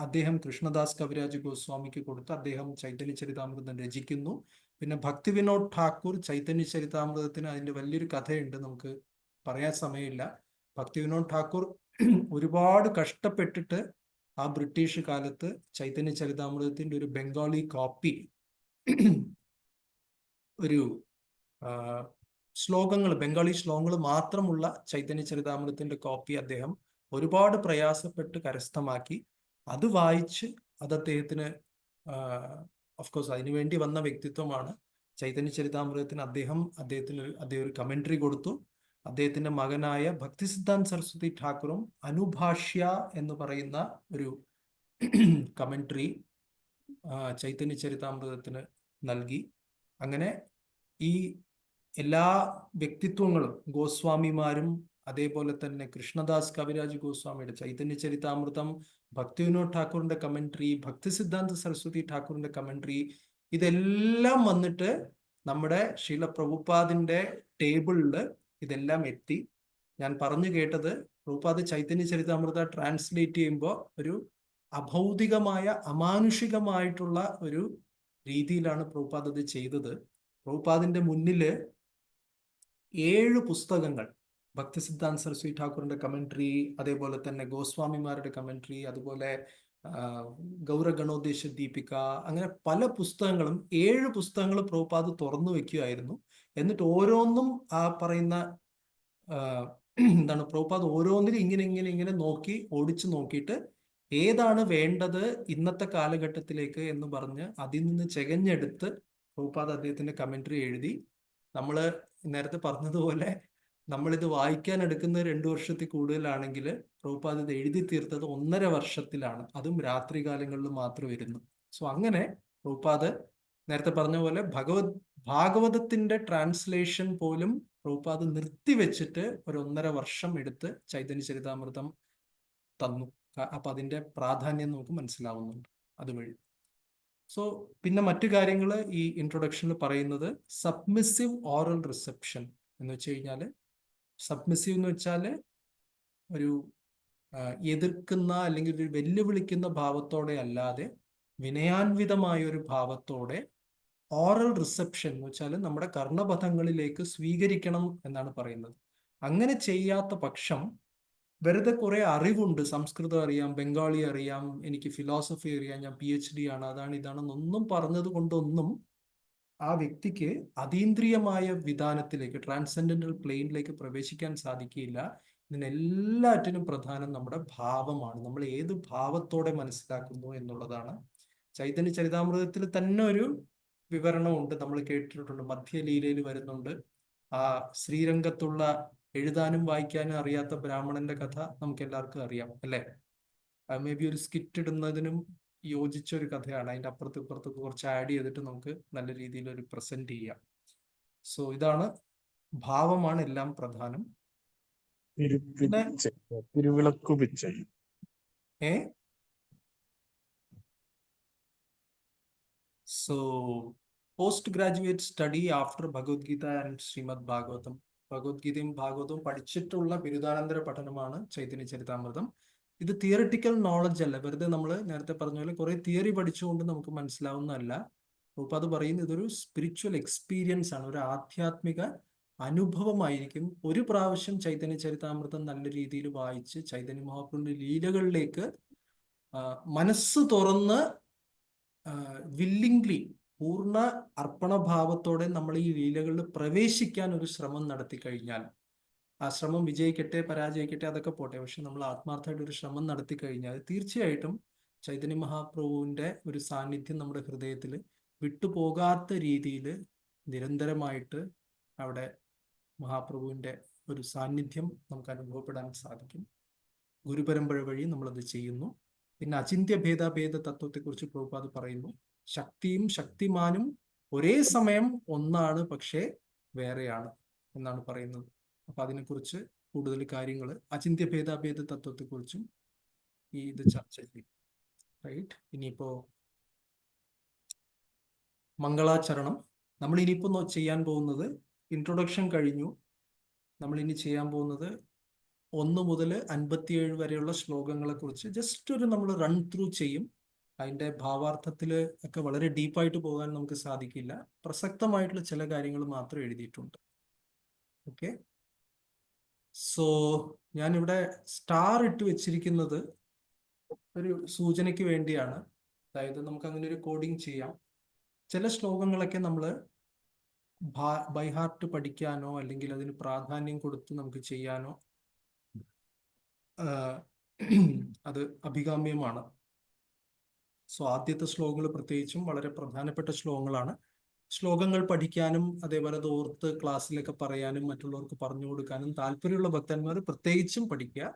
A: അദ്ദേഹം കൃഷ്ണദാസ് കവിരാജ് ഗോസ്വാമിക്ക് കൊടുത്ത് അദ്ദേഹം ചൈതന്യ ചരിതാമൃതം രചിക്കുന്നു. പിന്നെ ഭക്തി വിനോദ് ഠാക്കൂർ ചൈതന്യ ചരിതാമൃതത്തിന് അതിൻ്റെ വലിയൊരു കഥയുണ്ട്, നമുക്ക് പറയാൻ സമയമില്ല. ഭക്തി വിനോദ് ഠാക്കൂർ ഒരുപാട് കഷ്ടപ്പെട്ടിട്ട് ആ ബ്രിട്ടീഷ് കാലത്ത് ചൈതന്യ ചരിതാമൃതത്തിന്റെ ഒരു ബംഗാളി കോപ്പി, ഒരു ശ്ലോകങ്ങൾ, ബംഗാളി ശ്ലോകങ്ങൾ മാത്രമുള്ള ചൈതന്യ ചരിതാമൃതത്തിന്റെ കോപ്പി അദ്ദേഹം ഒരുപാട് പ്രയാസപ്പെട്ട് കരസ്ഥമാക്കി. അത് വായിച്ച് അത് അദ്ദേഹത്തിന്, ഓഫ്കോഴ്സ് അതിനുവേണ്ടി വന്ന വ്യക്തിത്വമാണ്. ചൈതന്യ ചരിതാമൃതത്തിന് അദ്ദേഹം ഒരു കമന്ററി കൊടുത്തു. അദ്ദേഹത്തിന്റെ മകനായ ഭക്തിസിദ്ധാന്ത് സരസ്വതി ഠാക്കൂറും അനുഭാഷ്യ എന്ന് പറയുന്ന ഒരു കമന്ററി ചൈതന്യ ചരിതാമൃതത്തിന് നൽകി. അങ്ങനെ ഈ എല്ലാ വ്യക്തിത്വങ്ങളും, ഗോസ്വാമിമാരും അതേപോലെ തന്നെ കൃഷ്ണദാസ് കവിരാജ് ഗോസ്വാമിയുടെ ചൈതന്യ ചരിതാമൃതം, ഭക്തി വിനോദ് ഠാക്കൂറിന്റെ കമന്ററി, ഭക്തിസിദ്ധാന്ത സരസ്വതി ഠാക്കൂറിന്റെ കമന്ററി, ഇതെല്ലാം വന്നിട്ട് നമ്മുടെ ശീല പ്രഭുപാദിന്റെ ടേബിളിൽ ഇതെല്ലാം എത്തി. ഞാൻ പറഞ്ഞു കേട്ടത്, പ്രഭുപാദ് ചൈതന്യ ചരിതാമൃത ട്രാൻസ്ലേറ്റ് ചെയ്യുമ്പോൾ ഒരു അഭൗതികമായ, അമാനുഷികമായിട്ടുള്ള ഒരു രീതിയിലാണ് പ്രഭുപാദ് അത് ചെയ്തത്. പ്രഭുപാദിന്റെ മുന്നില് 7 പുസ്തകങ്ങൾ, ഭക്തിസിദ്ധാന്ത് സരസ്വതി ഠാക്കൂറിന്റെ കമന്ററി, അതേപോലെ തന്നെ ഗോസ്വാമിമാരുടെ കമന്ററി, അതുപോലെ ഗൗരഗണോദ്ദേശ ദീപിക, അങ്ങനെ പല പുസ്തകങ്ങളും, 7 പുസ്തകങ്ങൾ പ്രഭുപാദ് തുറന്നു വെക്കുകയായിരുന്നു. എന്നിട്ട് ഓരോന്നും ആ പറയുന്ന എന്താണ്, പ്രഭുപാദ് ഓരോന്നിനും ഇങ്ങനെ നോക്കി, ഓടിച്ചു നോക്കിയിട്ട് ഏതാണ് വേണ്ടത് ഇന്നത്തെ കാലഘട്ടത്തിലേക്ക് എന്ന് പറഞ്ഞ് അതിൽ നിന്ന് ചെകഞ്ഞെടുത്ത് പ്രഭുപാദ് അദ്ദേഹത്തിന്റെ കമന്ററി എഴുതി. നമ്മൾ നേരത്തെ പറഞ്ഞതുപോലെ നമ്മളിത് വായിക്കാൻ എടുക്കുന്ന 2 വർഷത്തിൽ കൂടുതലാണെങ്കിൽ പ്രഭുപാദ് ഇത് എഴുതി തീർത്തത് 1.5 വർഷത്തിലാണ്. അതും രാത്രി കാലങ്ങളിൽ മാത്രം വരുന്നു. സോ അങ്ങനെ പ്രഭുപാദ് നേരത്തെ പറഞ്ഞ പോലെ ഭാഗവതത്തിന്റെ ട്രാൻസ്ലേഷൻ പോലും പ്രഭുപാദ് നിർത്തിവെച്ചിട്ട് ഒരു 1.5 വർഷം എടുത്ത് ചൈതന്യ ചരിതാമൃതം തന്നു. അപ്പൊ അതിന്റെ പ്രാധാന്യം നമുക്ക് മനസ്സിലാവുന്നുണ്ട് അതുവഴി. സോ പിന്നെ മറ്റു കാര്യങ്ങൾ ഈ ഇൻട്രൊഡക്ഷനിൽ പറയുന്നത്, സബ്മിസീവ് ഓറൽ റിസെപ്ഷൻ എന്ന് വെച്ച് കഴിഞ്ഞാൽ, സബ്മിസീവ് എന്ന് വെച്ചാൽ ഒരു എതിർക്കുന്ന അല്ലെങ്കിൽ ഒരു വെല്ലുവിളിക്കുന്ന ഭാവത്തോടെ അല്ലാതെ വിനയാൻവിതമായ ഒരു ഭാവത്തോടെ ഓറൽ റിസെപ്ഷൻ എന്ന് വെച്ചാൽ നമ്മുടെ കർണപഥങ്ങളിലേക്ക് സ്വീകരിക്കണം എന്നാണ് പറയുന്നത്. അങ്ങനെ ചെയ്യാത്ത പക്ഷം വെറുതെ കുറെ അറിവുണ്ട്, സംസ്കൃതം അറിയാം, ബംഗാളി അറിയാം, എനിക്ക് ഫിലോസഫി അറിയാം, ഞാൻ PhD ആണ്, അതാണ് ഇതാണെന്നൊന്നും പറഞ്ഞത് കൊണ്ടൊന്നും ആ വ്യക്തിക്ക് അതീന്ദ്രിയമായ വിധാനത്തിലേക്ക്, ട്രാൻസെൻഡന്റൽ പ്ലെയിനിലേക്ക് പ്രവേശിക്കാൻ സാധിക്കില്ല. ഇതിനെല്ലാറ്റിനും പ്രധാനം നമ്മുടെ ഭാവമാണ്. നമ്മൾ ഏത് ഭാവത്തോടെ മനസ്സിലാക്കുന്നു എന്നുള്ളതാണ്. ചൈതന്യ ചരിതാമൃതത്തിൽ തന്നെ ഒരു വിവരണമുണ്ട്, നമ്മൾ കേട്ടിട്ടുണ്ട്, മധ്യലീലയിൽ വരുന്നുണ്ട്. ആ ശ്രീരംഗത്തുള്ള എഴുതാനും വായിക്കാനും അറിയാത്ത ബ്രാഹ്മണന്റെ കഥ നമുക്ക് എല്ലാവർക്കും അറിയാം അല്ലേ? മേ ബി ഒരു സ്കിറ്റ് ഇടുന്നതിനും യോജിച്ച ഒരു കഥയാണ്. അതിൻ്റെ അപ്പുറത്ത് ഇപ്പുറത്ത് കുറച്ച് ആഡ് ചെയ്തിട്ട് നമുക്ക് നല്ല രീതിയിൽ ഒരു പ്രസന്റ് ചെയ്യാം. സോ ഇതാണ്, ഭാവമാണ് എല്ലാം പ്രധാനം. പിന്നെ
F: തിരുവിളക്കു Pichai.
A: So, post-graduate study after Bhagavad Gita and Srimad Bhagavatam. ഭഗവത്ഗീതയും ഭാഗവതവും പഠിച്ചിട്ടുള്ള ബിരുദാനന്തര പഠനമാണ് ചൈതന്യ ചരിതാമൃതം. ഇത് തിയറിറ്റിക്കൽ നോളജ് അല്ല, വെറുതെ നമ്മൾ നേരത്തെ പറഞ്ഞ പോലെ കുറെ തിയറി പഠിച്ചുകൊണ്ട് നമുക്ക് മനസ്സിലാവുന്നതല്ല. അപ്പോൾ അത് പറയുന്നത് ഇതൊരു സ്പിരിച്വൽ എക്സ്പീരിയൻസ് ആണ്, ഒരു ആധ്യാത്മിക അനുഭവമായിരിക്കും. ഒരു പ്രാവശ്യം ചൈതന്യ ചരിതാമൃതം നല്ല രീതിയിൽ വായിച്ച് ചൈതന്യ മഹാപ്രഭുവിന്റെ ലീലകളിലേക്ക് മനസ്സ് തുറന്ന് വില്ലിംഗ്ലി പൂർണ്ണ അർപ്പണഭാവത്തോടെ നമ്മൾ ഈ ലീലകളിൽ പ്രവേശിക്കാൻ ഒരു ശ്രമം നടത്തി കഴിഞ്ഞാൽ, ആ ശ്രമം വിജയിക്കട്ടെ പരാജയിക്കട്ടെ അതൊക്കെ പോട്ടെ, പക്ഷെ നമ്മൾ ആത്മാർത്ഥമായിട്ട് ഒരു ശ്രമം നടത്തി കഴിഞ്ഞാൽ തീർച്ചയായിട്ടും ചൈതന്യ മഹാപ്രഭുവിന്റെ ഒരു സാന്നിധ്യം നമ്മുടെ ഹൃദയത്തിൽ വിട്ടുപോകാത്ത രീതിയിൽ നിരന്തരമായിട്ട് അവിടെ മഹാപ്രഭുവിന്റെ ഒരു സാന്നിധ്യം നമുക്ക് അനുഭവപ്പെടാൻ സാധിക്കും. ഗുരുപരമ്പര വഴി നമ്മളത് ചെയ്യുന്നു. പിന്നെ അചിന്ത്യ ഭേദാഭേദ തത്വത്തെക്കുറിച്ച് പ്രഭുപാദ് പറയുന്നു. ശക്തിയും ശക്തിമാനും ഒരേ സമയം ഒന്നാണ്, പക്ഷേ വേറെയാണ് എന്നാണ് പറയുന്നത്. അപ്പൊ അതിനെക്കുറിച്ച് കൂടുതൽ കാര്യങ്ങൾ അചിന്ത്യ ഭേദാഭേദ തത്വത്തെക്കുറിച്ചും ഇത് ചർച്ച ചെയ്യും. റൈറ്റ്. ഇനിയിപ്പോ മംഗളാചരണം നമ്മൾ ഇനിയിപ്പോ ചെയ്യാൻ പോകുന്നത്, ഇൻട്രൊഡക്ഷൻ കഴിഞ്ഞു. നമ്മൾ ഇനി ചെയ്യാൻ പോകുന്നത് 1 മുതൽ 57 വരെയുള്ള ശ്ലോകങ്ങളെ കുറിച്ച് ജസ്റ്റ് ഒരു നമ്മൾ റൺ ത്രൂ ചെയ്യും. അതിന്റെ ഭാവാർത്ഥത്തിൽ ഒക്കെ വളരെ ഡീപ്പായിട്ട് പോകാൻ നമുക്ക് സാധിക്കില്ല. പ്രസക്തമായിട്ടുള്ള ചില കാര്യങ്ങൾ മാത്രം എഴുതിയിട്ടുണ്ട്. ഓക്കെ. സോ ഞാനിവിടെ സ്റ്റാർ ഇട്ട് വെച്ചിരിക്കുന്നത് ഒരു സൂചനയ്ക്ക് വേണ്ടിയാണ്. അതായത് നമുക്ക് അങ്ങനെ ഒരു കോഡിങ് ചെയ്യാം. ചില ശ്ലോകങ്ങളൊക്കെ നമ്മൾ ബൈഹാർട്ട് പഠിക്കാനോ അല്ലെങ്കിൽ അതിന് പ്രാധാന്യം കൊടുത്ത് നമുക്ക് ചെയ്യാനോ അത് അഭികാമ്യമാണ്. സോ ആദ്യത്തെ ശ്ലോകങ്ങൾ പ്രത്യേകിച്ചും വളരെ പ്രധാനപ്പെട്ട ശ്ലോകങ്ങളാണ്. ശ്ലോകങ്ങൾ പഠിക്കാനും അതേപോലെ അത് ഓർത്ത് ക്ലാസ്സിലൊക്കെ പറയാനും മറ്റുള്ളവർക്ക് പറഞ്ഞു കൊടുക്കാനും താല്പര്യമുള്ള ഭക്തന്മാർ പ്രത്യേകിച്ചും പഠിക്കുക.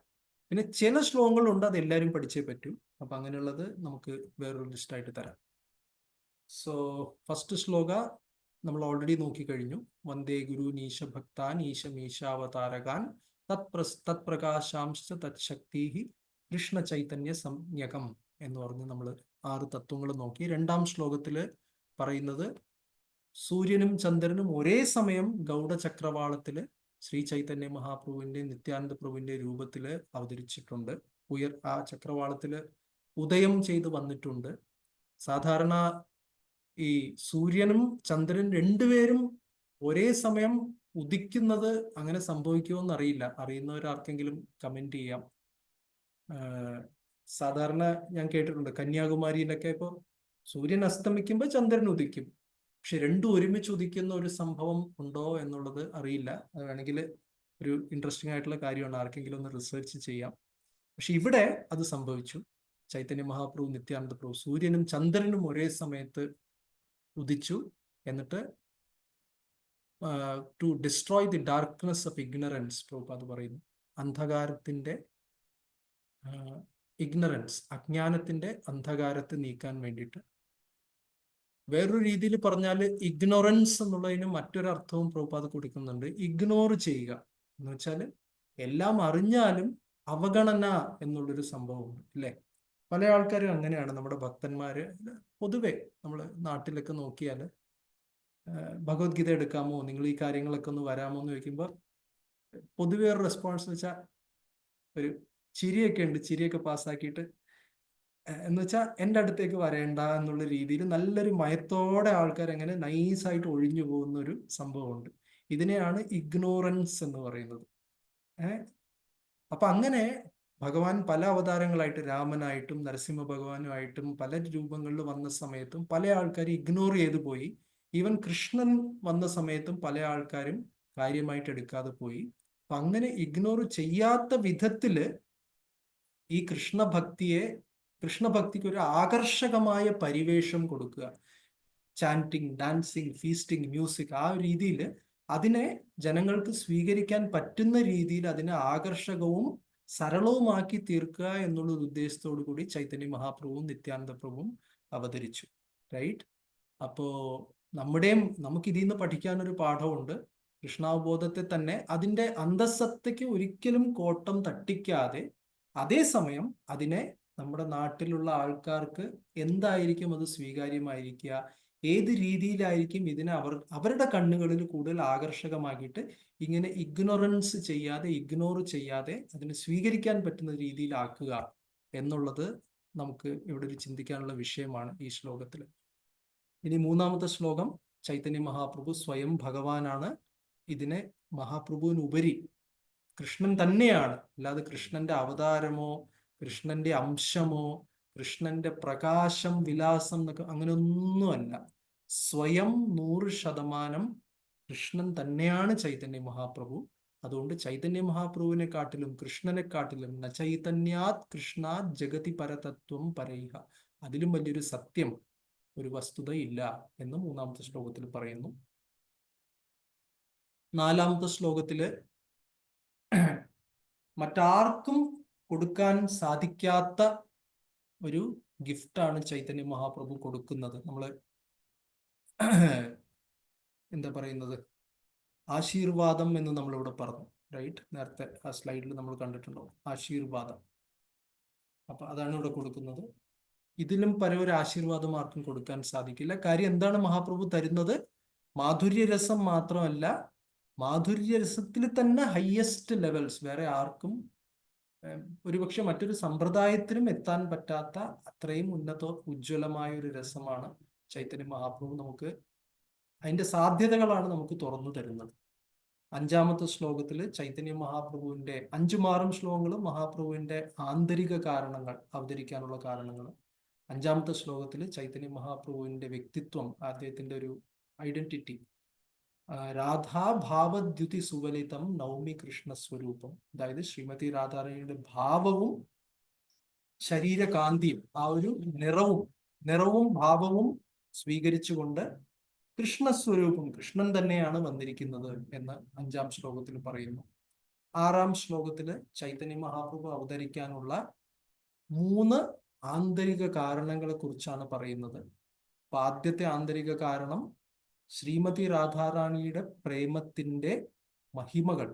A: പിന്നെ ചില ശ്ലോകങ്ങളുണ്ട് അത് എല്ലാവരും പഠിച്ചേ പറ്റൂ. അപ്പൊ അങ്ങനെയുള്ളത് നമുക്ക് വേറൊരു ലിസ്റ്റായിട്ട് തരാം. സോ ഫസ്റ്റ് ശ്ലോക നമ്മൾ ഓൾറെഡി നോക്കിക്കഴിഞ്ഞു. വന്ദേ ഗുരു നീശ ഭക്താൻ ഈശമീശാവതാരകാൻ തത്പ്രകാശാംശ തത്ശക്തി കൃഷ്ണ ചൈതന്യ സംജ്ഞകം എന്ന് പറഞ്ഞ് നമ്മൾ 6 തത്വങ്ങൾ നോക്കി. 2ാം ശ്ലോകത്തില് പറയുന്നത് സൂര്യനും ചന്ദ്രനും ഒരേ സമയം ഗൗഡചക്രവാളത്തില് ശ്രീ ചൈതന്യ മഹാപ്രഭുവിന്റെ നിത്യാനന്ദ പ്രഭുവിന്റെ രൂപത്തില് അവതരിച്ചിട്ടുണ്ട്. ആ ചക്രവാളത്തില് ഉദയം ചെയ്ത് വന്നിട്ടുണ്ട്. സാധാരണ ഈ സൂര്യനും ചന്ദ്രൻ രണ്ടുപേരും ഒരേ സമയം ഉദിക്കുന്നത് അങ്ങനെ സംഭവിക്കുമോ എന്നറിയില്ല. അറിയുന്നവരാർക്കെങ്കിലും കമന്റ് ചെയ്യാം. സാധാരണ ഞാൻ കേട്ടിട്ടുണ്ട് കന്യാകുമാരിയിലൊക്കെ ഇപ്പോൾ സൂര്യൻ അസ്തമിക്കുമ്പോൾ ചന്ദ്രൻ ഉദിക്കും. പക്ഷെ രണ്ടും ഒരുമിച്ച് ഉദിക്കുന്ന ഒരു സംഭവം ഉണ്ടോ എന്നുള്ളത് അറിയില്ല. അത് വേണമെങ്കിൽ ഒരു ഇൻട്രസ്റ്റിംഗ് ആയിട്ടുള്ള കാര്യമാണ്, ആർക്കെങ്കിലും ഒന്ന് റിസർച്ച് ചെയ്യാം. പക്ഷെ ഇവിടെ അത് സംഭവിച്ചു. ചൈതന്യ മഹാപ്രഭു നിത്യാനന്ദ പ്രഭു സൂര്യനും ചന്ദ്രനും ഒരേ സമയത്ത് ഉദിച്ചു. എന്നിട്ട് to destroy the darkness of ignorance, Prabhupad പറയുന്നു. അന്ധകാരത്തിന്റെ ഇഗ്നറൻസ്, അജ്ഞാനത്തിന്റെ അന്ധകാരത്തെ നീക്കാൻ വേണ്ടിയിട്ട്. വേറൊരു രീതിയിൽ പറഞ്ഞാൽ ഇഗ്നോറൻസ് എന്നുള്ളതിന് മറ്റൊരർത്ഥവും പ്രഭുപാദ് കൊടുക്കുന്നുണ്ട്. ഇഗ്നോർ ചെയ്യുക എന്ന് വെച്ചാൽ എല്ലാം അറിഞ്ഞാലും അവഗണന എന്നുള്ളൊരു സംഭവമുണ്ട് അല്ലേ. പല ആൾക്കാരും അങ്ങനെയാണ്. നമ്മുടെ ഭക്തന്മാര് പൊതുവെ നമ്മൾ നാട്ടിലൊക്കെ നോക്കിയാൽ ഭഗവത്ഗീത എടുക്കാമോ, നിങ്ങൾ ഈ കാര്യങ്ങളൊക്കെ ഒന്ന് വരാമോ എന്ന് ചോദിക്കുമ്പോൾ പൊതുവെ ഒരു റെസ്പോൺസ് വെച്ചാൽ ഒരു ചിരിയൊക്കെ ഉണ്ട്. ചിരിയൊക്കെ പാസ്സാക്കിയിട്ട് എന്ന് വെച്ചാൽ എൻ്റെ അടുത്തേക്ക് വരേണ്ട എന്നുള്ള രീതിയിൽ നല്ലൊരു മയത്തോടെ ആൾക്കാർ അങ്ങനെ നൈസായിട്ട് ഒഴിഞ്ഞു പോകുന്ന ഒരു സംഭവമുണ്ട്. ഇതിനെയാണ് ഇഗ്നോറൻസ് എന്ന് പറയുന്നത്. അപ്പൊ അങ്ങനെ ഭഗവാൻ പല അവതാരങ്ങളായിട്ട്, രാമനായിട്ടും നരസിംഹ ഭഗവാനുമായിട്ടും പല രൂപങ്ങളിൽ വന്ന സമയത്തും പല ആൾക്കാർ ഇഗ്നോർ ചെയ്തു പോയി. ഈവൻ കൃഷ്ണൻ വന്ന സമയത്തും പല ആൾക്കാരും കാര്യമായിട്ട് എടുക്കാതെ പോയി. അപ്പൊ അങ്ങനെ ഇഗ്നോർ ചെയ്യാത്ത വിധത്തില് ഈ കൃഷ്ണഭക്തിക്ക് ഒരു ആകർഷകമായ പരിവേഷം കൊടുക്കുക. ചാന്റിങ്, ഡാൻസിങ്, ഫീസ്റ്റിംഗ്, മ്യൂസിക്, ആ രീതിയിൽ അതിനെ ജനങ്ങൾക്ക് സ്വീകരിക്കാൻ പറ്റുന്ന രീതിയിൽ അതിനെ ആകർഷകവും സരളവുമാക്കി തീർക്കുക എന്നുള്ള ഒരു ഉദ്ദേശത്തോടു കൂടി ചൈതന്യ മഹാപ്രഭുവും നിത്യാനന്ദ പ്രഭുവും അവതരിച്ചു. റൈറ്റ്. അപ്പോ നമുക്ക് ഇതിൽ നിന്ന് പഠിക്കാനൊരു പാഠമുണ്ട്. കൃഷ്ണാവബോധത്തെ തന്നെ അതിൻ്റെ അന്തസത്തയ്ക്ക് ഒരിക്കലും കോട്ടം തട്ടിക്കാതെ, അതേസമയം അതിനെ നമ്മുടെ നാട്ടിലുള്ള ആൾക്കാർക്ക് എന്തായിരിക്കും അത് സ്വീകാര്യമായിരിക്കുക, ഏത് രീതിയിലായിരിക്കും ഇതിനെ അവരുടെ കണ്ണുകളിൽ കൂടുതൽ ആകർഷകമാക്കിയിട്ട് ഇങ്ങനെ ഇഗ്നോറൻസ് ചെയ്യാതെ, ഇഗ്നോർ ചെയ്യാതെ അതിനെ സ്വീകരിക്കാൻ പറ്റുന്ന രീതിയിലാക്കുക എന്നുള്ളത് നമുക്ക് ഇവിടെ ഒരു ചിന്തിക്കാനുള്ള വിഷയമാണ് ഈ ശ്ലോകത്തിൽ. ഇനി 3ാമത്തെ ശ്ലോകം, ചൈതന്യ മഹാപ്രഭു സ്വയം ഭഗവാനാണ്. ഇതിനെ മഹാപ്രഭുവിനുപരി കൃഷ്ണൻ തന്നെയാണ്, അല്ലാതെ കൃഷ്ണന്റെ അവതാരമോ കൃഷ്ണന്റെ അംശമോ കൃഷ്ണന്റെ പ്രകാശം വിലാസം എന്നൊക്കെ അങ്ങനെയൊന്നുമല്ല. സ്വയം 100% കൃഷ്ണൻ തന്നെയാണ് ചൈതന്യ മഹാപ്രഭു. അതുകൊണ്ട് ചൈതന്യ മഹാപ്രഭുവിനെ കാട്ടിലും കൃഷ്ണനെ കാട്ടിലും ന ചൈതന്യാത് കൃഷ്ണാത് ജഗതി പരതത്വം പരൈഹ, അതിലും വലിയൊരു സത്യം, ഒരു വസ്തുത ഇല്ല എന്ന് 3-ാമത്തെ ശ്ലോകത്തിൽ പറയുന്നു. 4-ാമത്തെ ശ്ലോകത്തില് മറ്റാർക്കും കൊടുക്കാൻ സാധിക്കാത്ത ഒരു ഗിഫ്റ്റാണ് ചൈതന്യ മഹാപ്രഭു കൊടുക്കുന്നത്. നമ്മള് എന്താ പറയുന്നത്, ആശീർവാദം എന്ന് നമ്മളിവിടെ പറഞ്ഞു, റൈറ്റ്? നേരത്തെ ആ സ്ലൈഡിൽ നമ്മൾ കണ്ടിട്ടുണ്ടോ ആശീർവാദം. അപ്പൊ അതാണ് ഇവിടെ കൊടുക്കുന്നത്. ഇതിലും പല ഒരു ആശീർവാദം ആർക്കും കൊടുക്കാൻ സാധിക്കില്ല. കാര്യം എന്താണ് മഹാപ്രഭു തരുന്നത്? മാധുര്യരസം മാത്രമല്ല, മാധുര്യരസത്തിൽ തന്നെ ഹയസ്റ്റ് ലെവൽസ് വേറെ ആർക്കും ഒരുപക്ഷെ മറ്റൊരു സമ്പ്രദായത്തിനും എത്താൻ പറ്റാത്ത അത്രയും ഉജ്ജ്വലമായ ഒരു രസമാണ് ചൈതന്യ മഹാപ്രഭു നമുക്ക്, അതിന്റെ സാധ്യതകളാണ് നമുക്ക് തുറന്നു തരുന്നത്. 5-ാമത്തെ ശ്ലോകത്തിൽ ചൈതന്യ മഹാപ്രഭുവിന്റെ 5 ശ്ലോകങ്ങളും മഹാപ്രഭുവിന്റെ ആന്തരിക കാരണങ്ങൾ, അവതരിക്കാനുള്ള കാരണങ്ങൾ. 5-ാമത്തെ ശ്ലോകത്തിൽ ചൈതന്യ മഹാപ്രഭുവിന്റെ വ്യക്തിത്വം, അദ്ദേഹത്തിന്റെ ഒരു ഐഡന്റിറ്റി, രാധാഭാവദ്യുതി സുവലിതം നൗമി കൃഷ്ണസ്വരൂപം. അതായത് ശ്രീമതി രാധാറാണിയുടെ ഭാവവും ശരീരകാന്തിയും ആ ഒരു നിറവും ഭാവവും സ്വീകരിച്ചുകൊണ്ട് കൃഷ്ണസ്വരൂപം, കൃഷ്ണൻ തന്നെയാണ് വന്നിരിക്കുന്നത് എന്ന് 5-ാം ശ്ലോകത്തിൽ പറയുന്നു. 6-ാം ശ്ലോകത്തില് ചൈതന്യ മഹാപ്രഭു അവതരിക്കാനുള്ള 3 ആന്തരിക കാരണങ്ങളെ കുറിച്ചാണ് പറയുന്നത്. അപ്പൊ ആദ്യത്തെ ആന്തരിക കാരണം ശ്രീമതി രാധാറാണിയുടെ പ്രേമത്തിന്റെ മഹിമകൾ.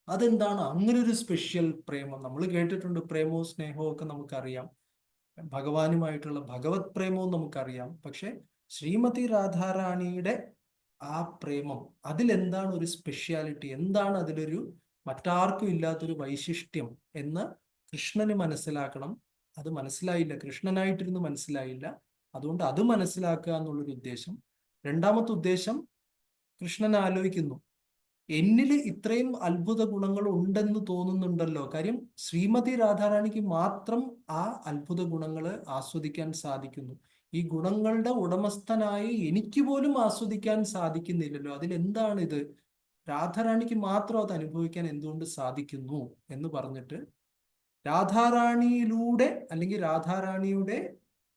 A: അതെന്താണ് അങ്ങനെ ഒരു സ്പെഷ്യൽ പ്രേമം? നമ്മൾ കേട്ടിട്ടുണ്ട്, പ്രേമവും സ്നേഹവും ഒക്കെ നമുക്കറിയാം, ഭഗവാനുമായിട്ടുള്ള ഭഗവത് പ്രേമവും നമുക്കറിയാം. പക്ഷെ ശ്രീമതി രാധാറാണിയുടെ ആ പ്രേമം, അതിലെന്താണ് ഒരു സ്പെഷ്യാലിറ്റി, എന്താണ് അതിലൊരു മറ്റാർക്കും ഇല്ലാത്തൊരു വൈശിഷ്ട്യം എന്ന് കൃഷ്ണന് മനസ്സിലാക്കണം. അത് മനസ്സിലായില്ല, കൃഷ്ണനായിട്ടിരുന്ന് മനസ്സിലായില്ല. അതുകൊണ്ട് അത് മനസ്സിലാക്കുക എന്നുള്ളൊരു ഉദ്ദേശം. 2-ാമത്തെ ഉദ്ദേശം, കൃഷ്ണൻ ആലോചിക്കുന്നു, എന്നില് ഇത്രയും അത്ഭുത ഗുണങ്ങൾ ഉണ്ടെന്ന് തോന്നുന്നുണ്ടല്ലോ. കാര്യം ശ്രീമതി രാധാറാണിക്ക് മാത്രം ആ അത്ഭുത ഗുണങ്ങൾ ആസ്വദിക്കാൻ സാധിക്കുന്നു. ഈ ഗുണങ്ങളുടെ ഉടമസ്ഥനായി എനിക്ക് പോലും ആസ്വദിക്കാൻ സാധിക്കുന്നില്ലല്ലോ. അതിലെന്താണ് ഇത്? രാധാറാണിക്ക് മാത്രം അത് അനുഭവിക്കാൻ എന്തുകൊണ്ട് സാധിക്കുന്നു എന്ന് പറഞ്ഞിട്ട് രാധാറാണിയിലൂടെ, അല്ലെങ്കിൽ രാധാറാണിയുടെ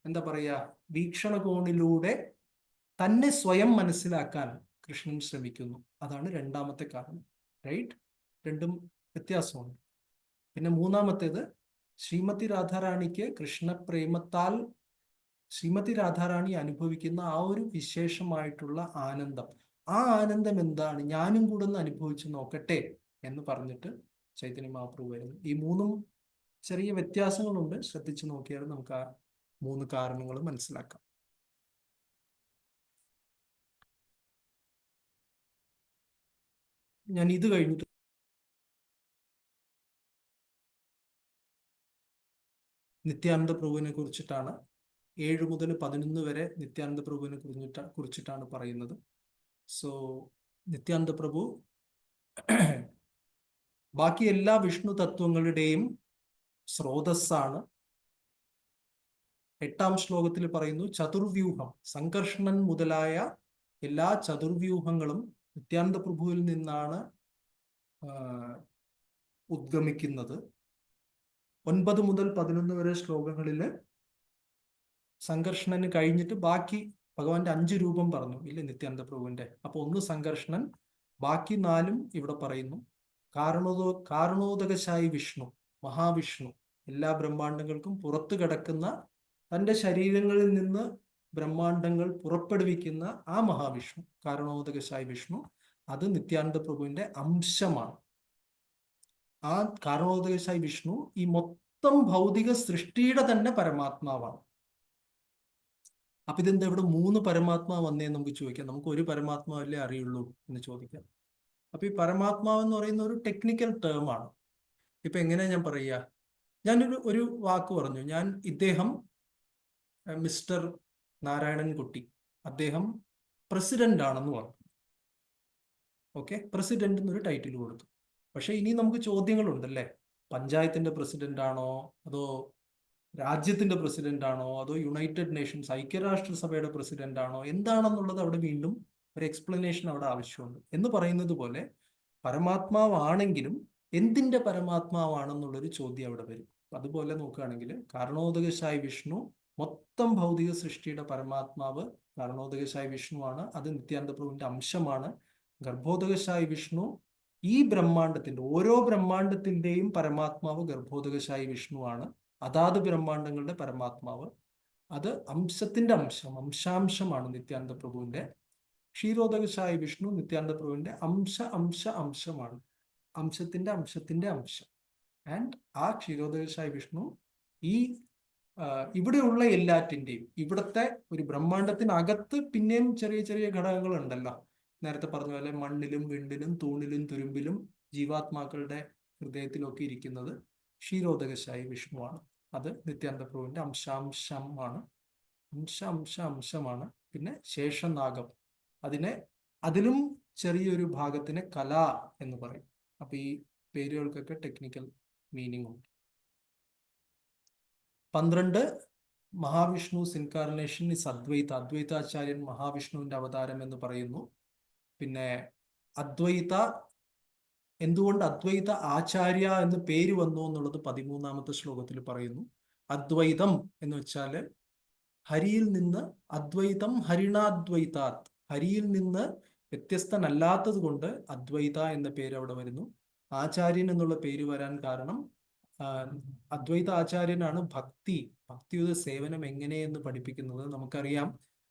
A: എന്താ പറയാ വീക്ഷണകോണിലൂടെ തന്നെ സ്വയം മനസ്സിലാക്കാൻ കൃഷ്ണൻ ശ്രമിക്കുന്നു. അതാണ് 2-ാമത്തെ കാരണം, റൈറ്റ്? രണ്ടും വ്യത്യാസമുണ്ട്. പിന്നെ 3-ാമത്തേത്, ശ്രീമതി രാധാറാണിക്ക് കൃഷ്ണപ്രേമത്താൽ ശ്രീമതി രാധാറാണി അനുഭവിക്കുന്ന ആ ഒരു വിശേഷമായിട്ടുള്ള ആനന്ദം, ആ ആനന്ദം എന്താണ്, ഞാനും കൂടെ ഒന്ന് അനുഭവിച്ചു നോക്കട്ടെ എന്ന് പറഞ്ഞിട്ട് ചൈതന്യ മഹാപ്രഭു വരുന്നു. ഈ 3 ചെറിയ വ്യത്യാസങ്ങളുണ്ട്. ശ്രദ്ധിച്ചു നോക്കിയാൽ നമുക്ക് ആ 3 കാരണങ്ങൾ മനസ്സിലാക്കാം. ഞാൻ ഇത് കഴിഞ്ഞിട്ട് നിത്യാനന്ദ പ്രഭുവിനെ കുറിച്ചിട്ടാണ്, 7 മുതൽ 11 വരെ നിത്യാനന്ദ പ്രഭുവിനെ കുറിച്ചിട്ടാണ് പറയുന്നത്. സോ നിത്യാനന്ദ പ്രഭു ബാക്കി എല്ലാ വിഷ്ണു തത്വങ്ങളുടെയും സ്രോതസ്സാണ്. 8-ാം ശ്ലോകത്തിൽ പറയുന്നു, ചതുർവ്യൂഹം, സംകർഷണൻ മുതലായ എല്ലാ ചതുർവ്യൂഹങ്ങളും നിത്യാനന്ദ പ്രഭുവിൽ നിന്നാണ് ഉദ്ഗമിക്കുന്നത്. 9 മുതൽ 11 വരെ ശ്ലോകങ്ങളില് സംകർഷണന് കഴിഞ്ഞിട്ട് ബാക്കി ഭഗവാന്റെ 5 രൂപം പറഞ്ഞു ഇല്ലേ നിത്യാനന്ദ പ്രഭുവിന്റെ. അപ്പൊ 1 സംകർഷണൻ, ബാക്കി 4ഉം ഇവിടെ പറയുന്നു. കാരണോദകശായി വിഷ്ണു, മഹാവിഷ്ണു, എല്ലാ ബ്രഹ്മാണ്ടങ്ങൾക്കും പുറത്തു കിടക്കുന്ന, തന്റെ ശരീരങ്ങളിൽ നിന്ന് ബ്രഹ്മാണ്ടങ്ങൾ പുറപ്പെടുവിക്കുന്ന ആ മഹാവിഷ്ണു, കാരണോദകശായി വിഷ്ണു, അത് നിത്യാനന്ദ പ്രഭുവിന്റെ അംശമാണ്. ആ കാരണോദകശായി വിഷ്ണു ഈ മൊത്തം ഭൗതിക സൃഷ്ടിയുടെ തന്നെ പരമാത്മാവാണ്. അപ്പൊ ഇതെന്താ ഇവിടെ 3 പരമാത്മാവ് വന്നേ നമുക്ക് ചോദിക്കാം. നമുക്ക് ഒരു പരമാത്മാവല്ലേ അറിയുള്ളൂ എന്ന് ചോദിക്കാം. അപ്പൊ ഈ പരമാത്മാവ് എന്ന് പറയുന്ന ഒരു ടെക്നിക്കൽ ടേം ആണ്. ഇപ്പൊ എങ്ങനെയാ ഞാൻ പറയുക? ഞാനൊരു വാക്ക് പറഞ്ഞു, ഇദ്ദേഹം മിസ്റ്റർ നാരായണൻകുട്ടി, അദ്ദേഹം പ്രസിഡന്റ് ആണെന്ന് പറഞ്ഞു. ഓക്കെ, പ്രസിഡന്റ് എന്നൊരു ടൈറ്റിൽ കൊടുത്തു. പക്ഷെ ഇനി നമുക്ക് ചോദ്യങ്ങളുണ്ടല്ലേ, പഞ്ചായത്തിന്റെ പ്രസിഡന്റ് ആണോ, അതോ രാജ്യത്തിന്റെ പ്രസിഡന്റ് ആണോ, അതോ യുണൈറ്റഡ് നേഷൻസ് ഐക്യരാഷ്ട്രസഭയുടെ പ്രസിഡന്റ് ആണോ, എന്താണെന്നുള്ളത് അവിടെ വീണ്ടും ഒരു എക്സ്പ്ലനേഷൻ അവിടെ ആവശ്യമുണ്ട്. എന്ന് പറയുന്നത് പോലെ പരമാത്മാവാണെങ്കിലും എന്തിന്റെ പരമാത്മാവാണെന്നുള്ളൊരു ചോദ്യം അവിടെ വരും. അതുപോലെ നോക്കുകയാണെങ്കിൽ കാരണോദകശായി വിഷ്ണു മൊത്തം ഭൗതിക സൃഷ്ടിയുടെ പരമാത്മാവ് കാരണോദകശായി വിഷ്ണുവാണ്. അത് നിത്യാനന്ദ പ്രഭുവിന്റെ അംശമാണ്. ഗർഭോദകശായി വിഷ്ണു ഈ ബ്രഹ്മാണ്ടത്തിന്റെ ഓരോ ബ്രഹ്മാണ്ടത്തിന്റെയും പരമാത്മാവ് ഗർഭോദകശായി വിഷ്ണുവാണ്. അതാത് ബ്രഹ്മാണ്ടങ്ങളുടെ പരമാത്മാവ് അത് അംശത്തിന്റെ അംശാംശമാണ് നിത്യാനന്ദ പ്രഭുവിന്റെ. ക്ഷീരോദകശായി വിഷ്ണു നിത്യാനന്ദ പ്രഭുവിന്റെ അംശമാണ്, അംശത്തിന്റെ അംശം. ആൻഡ് ആ ക്ഷീരോദകശായി വിഷ്ണു ഈ ഇവിടെയുള്ള എല്ലാറ്റിൻ്റെയും, ഇവിടുത്തെ ഒരു ബ്രഹ്മാണ്ടത്തിനകത്ത് പിന്നെയും ചെറിയ ചെറിയ ഘടകങ്ങൾ ഉണ്ടല്ലോ, നേരത്തെ പറഞ്ഞ പോലെ മണ്ണിലും വിണ്ടിലും തൂണിലും തുരുമ്പിലും ജീവാത്മാക്കളുടെ ഹൃദയത്തിലൊക്കെ ഇരിക്കുന്നത് ക്ഷീരോദകശായി വിഷ്ണുവാണ്. അത് നിത്യാനന്ദ പ്രഭുവിന്റെ അംശമാണ്. പിന്നെ ശേഷനാഗം, അതിലും ചെറിയൊരു ഭാഗത്തിനെ കല എന്ന് പറയും. അപ്പൊ ഈ പേരുകൾക്കൊക്കെ ടെക്നിക്കൽ മീനിങ് ഉണ്ട്. 12 മഹാവിഷ്ണുസ് ഇൻകാർണേഷൻ ഇസ് അദ്വൈതാചാര്യൻ മഹാവിഷ്ണുവിന്റെ അവതാരം എന്ന് പറയുന്നു. പിന്നെ എന്തുകൊണ്ട് അദ്വൈത ആചാര്യ എന്ന് പേര് വന്നു എന്നുള്ളത് 13ാമത്തെ ശ്ലോകത്തിൽ പറയുന്നു. അദ്വൈതം എന്ന് വെച്ചാല് ഹരിയിൽ നിന്ന്, അദ്വൈതം ഹരിണാദ്വൈതാത്, ഹരിയിൽ നിന്ന് വ്യത്യസ്തനല്ലാത്തത് കൊണ്ട് അദ്വൈത എന്ന പേര് അവിടെ വരുന്നു. ആചാര്യൻ എന്നുള്ള പേര് വരാൻ കാരണം അദ്വൈത ആചാര്യനാണ് ഭക്തിയുടെ സേവനം എങ്ങനെയെന്ന് പഠിപ്പിക്കുന്നത്. നമുക്കറിയാം,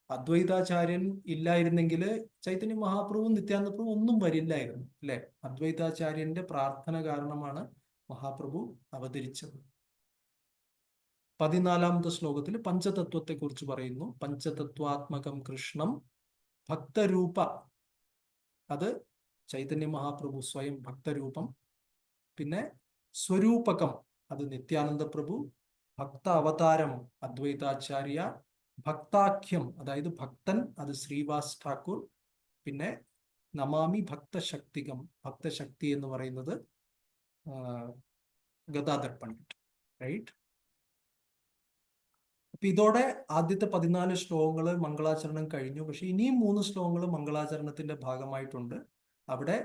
A: അദ്വൈതാചാര്യൻ ഇല്ലായിരുന്നെങ്കിൽ ചൈതന്യ മഹാപ്രഭുവും നിത്യാനന്ദ പ്രഭു ഒന്നും വരില്ലായിരുന്നു, അല്ലെ? അദ്വൈതാചാര്യന്റെ പ്രാർത്ഥന കാരണമാണ് മഹാപ്രഭു അവതരിച്ചത്. 14ാമത്തെ ശ്ലോകത്തിൽ പഞ്ചതത്വത്തെ കുറിച്ച് പറയുന്നു. പഞ്ചതത്വാത്മകം കൃഷ്ണം ഭക്തരൂപ, അത് ചൈതന്യ മഹാപ്രഭു സ്വയം ഭക്തരൂപം. പിന്നെ സ്വരൂപകം, അത് നിത്യാനന്ദ പ്രഭു. ഭക്ത അവതാരം അദ്വൈതാചാര്യ. ഭക്താഖ്യം, അതായത് ഭക്തൻ, അത് ശ്രീവാസ് ഠാക്കൂർ. പിന്നെ നമാമി ഭക്തശക്തികം, ഭക്തശക്തി എന്ന് പറയുന്നത് ഗദാധർ പണ്ഡിറ്റ്, റൈറ്റ്? അപ്പൊ ഇതോടെ ആദ്യത്തെ 14 ശ്ലോകങ്ങൾ മംഗളാചരണം കഴിഞ്ഞു. പക്ഷെ ഇനിയും 3 ശ്ലോകങ്ങൾ മംഗളാചരണത്തിന്റെ ഭാഗമായിട്ടുണ്ട്. അവിടെ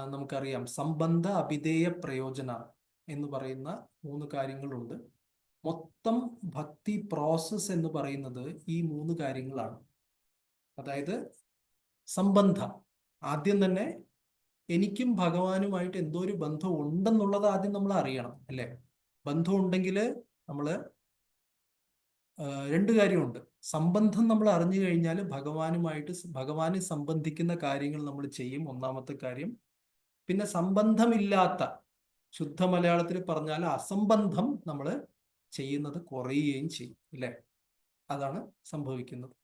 A: നമുക്കറിയാം, സംബന്ധ അഭിധേയ പ്രയോജന എന്ന് പറയുന്ന 3 കാര്യങ്ങളുണ്ട്. മൊത്തം ഭക്തി പ്രോസസ് എന്ന് പറയുന്നത് ഈ 3 കാര്യങ്ങളാണ്. അതായത് സംബന്ധം, ആദ്യം തന്നെ എനിക്കും ഭഗവാനുമായിട്ട് എന്തോ ഒരു ബന്ധം ഉണ്ടെന്നുള്ളത് ആദ്യം നമ്മൾ അറിയണം, അല്ലെ? ബന്ധം ഉണ്ടെങ്കിൽ നമ്മള് 2 കാര്യമുണ്ട്. സംബന്ധം നമ്മൾ അറിഞ്ഞു കഴിഞ്ഞാൽ ഭഗവാനെ സംബന്ധിക്കുന്ന കാര്യങ്ങൾ നമ്മൾ ചെയ്യും, ഒന്നാമത്തെ കാര്യം. പിന്നെ സംബന്ധമില്ലാത്ത, ശുദ്ധ മലയാളത്തിൽ പറഞ്ഞാൽ അസംബന്ധം നമ്മൾ ചെയ്യുന്നത് കുറയുകയും ചെയ്യും, അല്ലെ? അതാണ് സംഭവിക്കുന്നത്.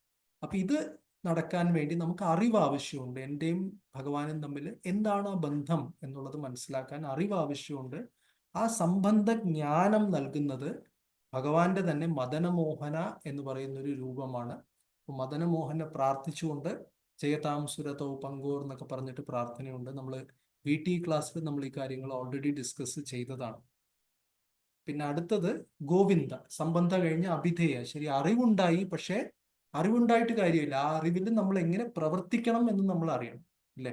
A: അപ്പൊ ഇത് നടക്കാൻ വേണ്ടി നമുക്ക് അറിവ് ആവശ്യമുണ്ട്. എൻ്റെയും ഭഗവാനും തമ്മിൽ എന്താണ് ആ ബന്ധം എന്നുള്ളത് മനസ്സിലാക്കാൻ അറിവ് ആവശ്യമുണ്ട്. ആ സംബന്ധ ജ്ഞാനം നൽകുന്നത് ഭഗവാന്റെ തന്നെ മദനമോഹന എന്ന് പറയുന്ന ഒരു രൂപമാണ്. മദനമോഹനെ പ്രാർത്ഥിച്ചുകൊണ്ട് ജയതാം സുരതോ പങ്കോർ എന്നൊക്കെ പറഞ്ഞിട്ട് പ്രാർത്ഥനയുണ്ട്. നമ്മൾ VT ക്ലാസ്സിൽ നമ്മൾ ഈ കാര്യങ്ങൾ ഓൾറെഡി ഡിസ്കസ് ചെയ്തതാണ്. പിന്നെ അടുത്തത് ഗോവിന്ദ, സംബന്ധ കഴിഞ്ഞ അഭിധേയ. ശരി, അറിവുണ്ടായി, പക്ഷെ അറിവുണ്ടായിട്ട് കാര്യമില്ല. ആ അറിവിൽ നമ്മൾ എങ്ങനെ പ്രവർത്തിക്കണം എന്ന് നമ്മൾ അറിയണം, അല്ലേ?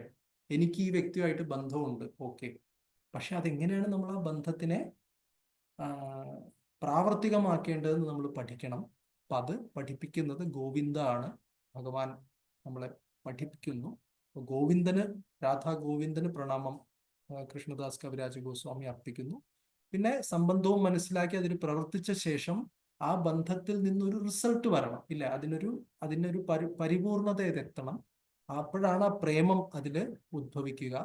A: എനിക്ക് ഈ വ്യക്തിയുമായിട്ട് ബന്ധമുണ്ട്, ഓക്കെ, പക്ഷെ അതെങ്ങനെയാണ് നമ്മൾ ആ ബന്ധത്തിനെ പ്രാവർത്തികമാക്കേണ്ടതെന്ന് നമ്മൾ പഠിക്കണം. അപ്പൊ അത് പഠിപ്പിക്കുന്നത് ഗോവിന്ദ ആണ്. ഭഗവാൻ നമ്മളെ പഠിപ്പിക്കുന്നു. ഗോവിന്ദന്, രാധാ ഗോവിന്ദന് പ്രണാമം കൃഷ്ണദാസ് കവിരാജ് ഗോസ്വാമി അർപ്പിക്കുന്നു. പിന്നെ സംബന്ധവും മനസ്സിലാക്കി അതിൽ പ്രവർത്തിച്ച ശേഷം ആ ബന്ധത്തിൽ നിന്നൊരു റിസൾട്ട് വരണം, ഇല്ല? അതിനൊരു പരിപൂർണതയെത്തണം. അപ്പോഴാണ് ആ പ്രേമം അതിൽ ഉദ്ഭവിക്കുക.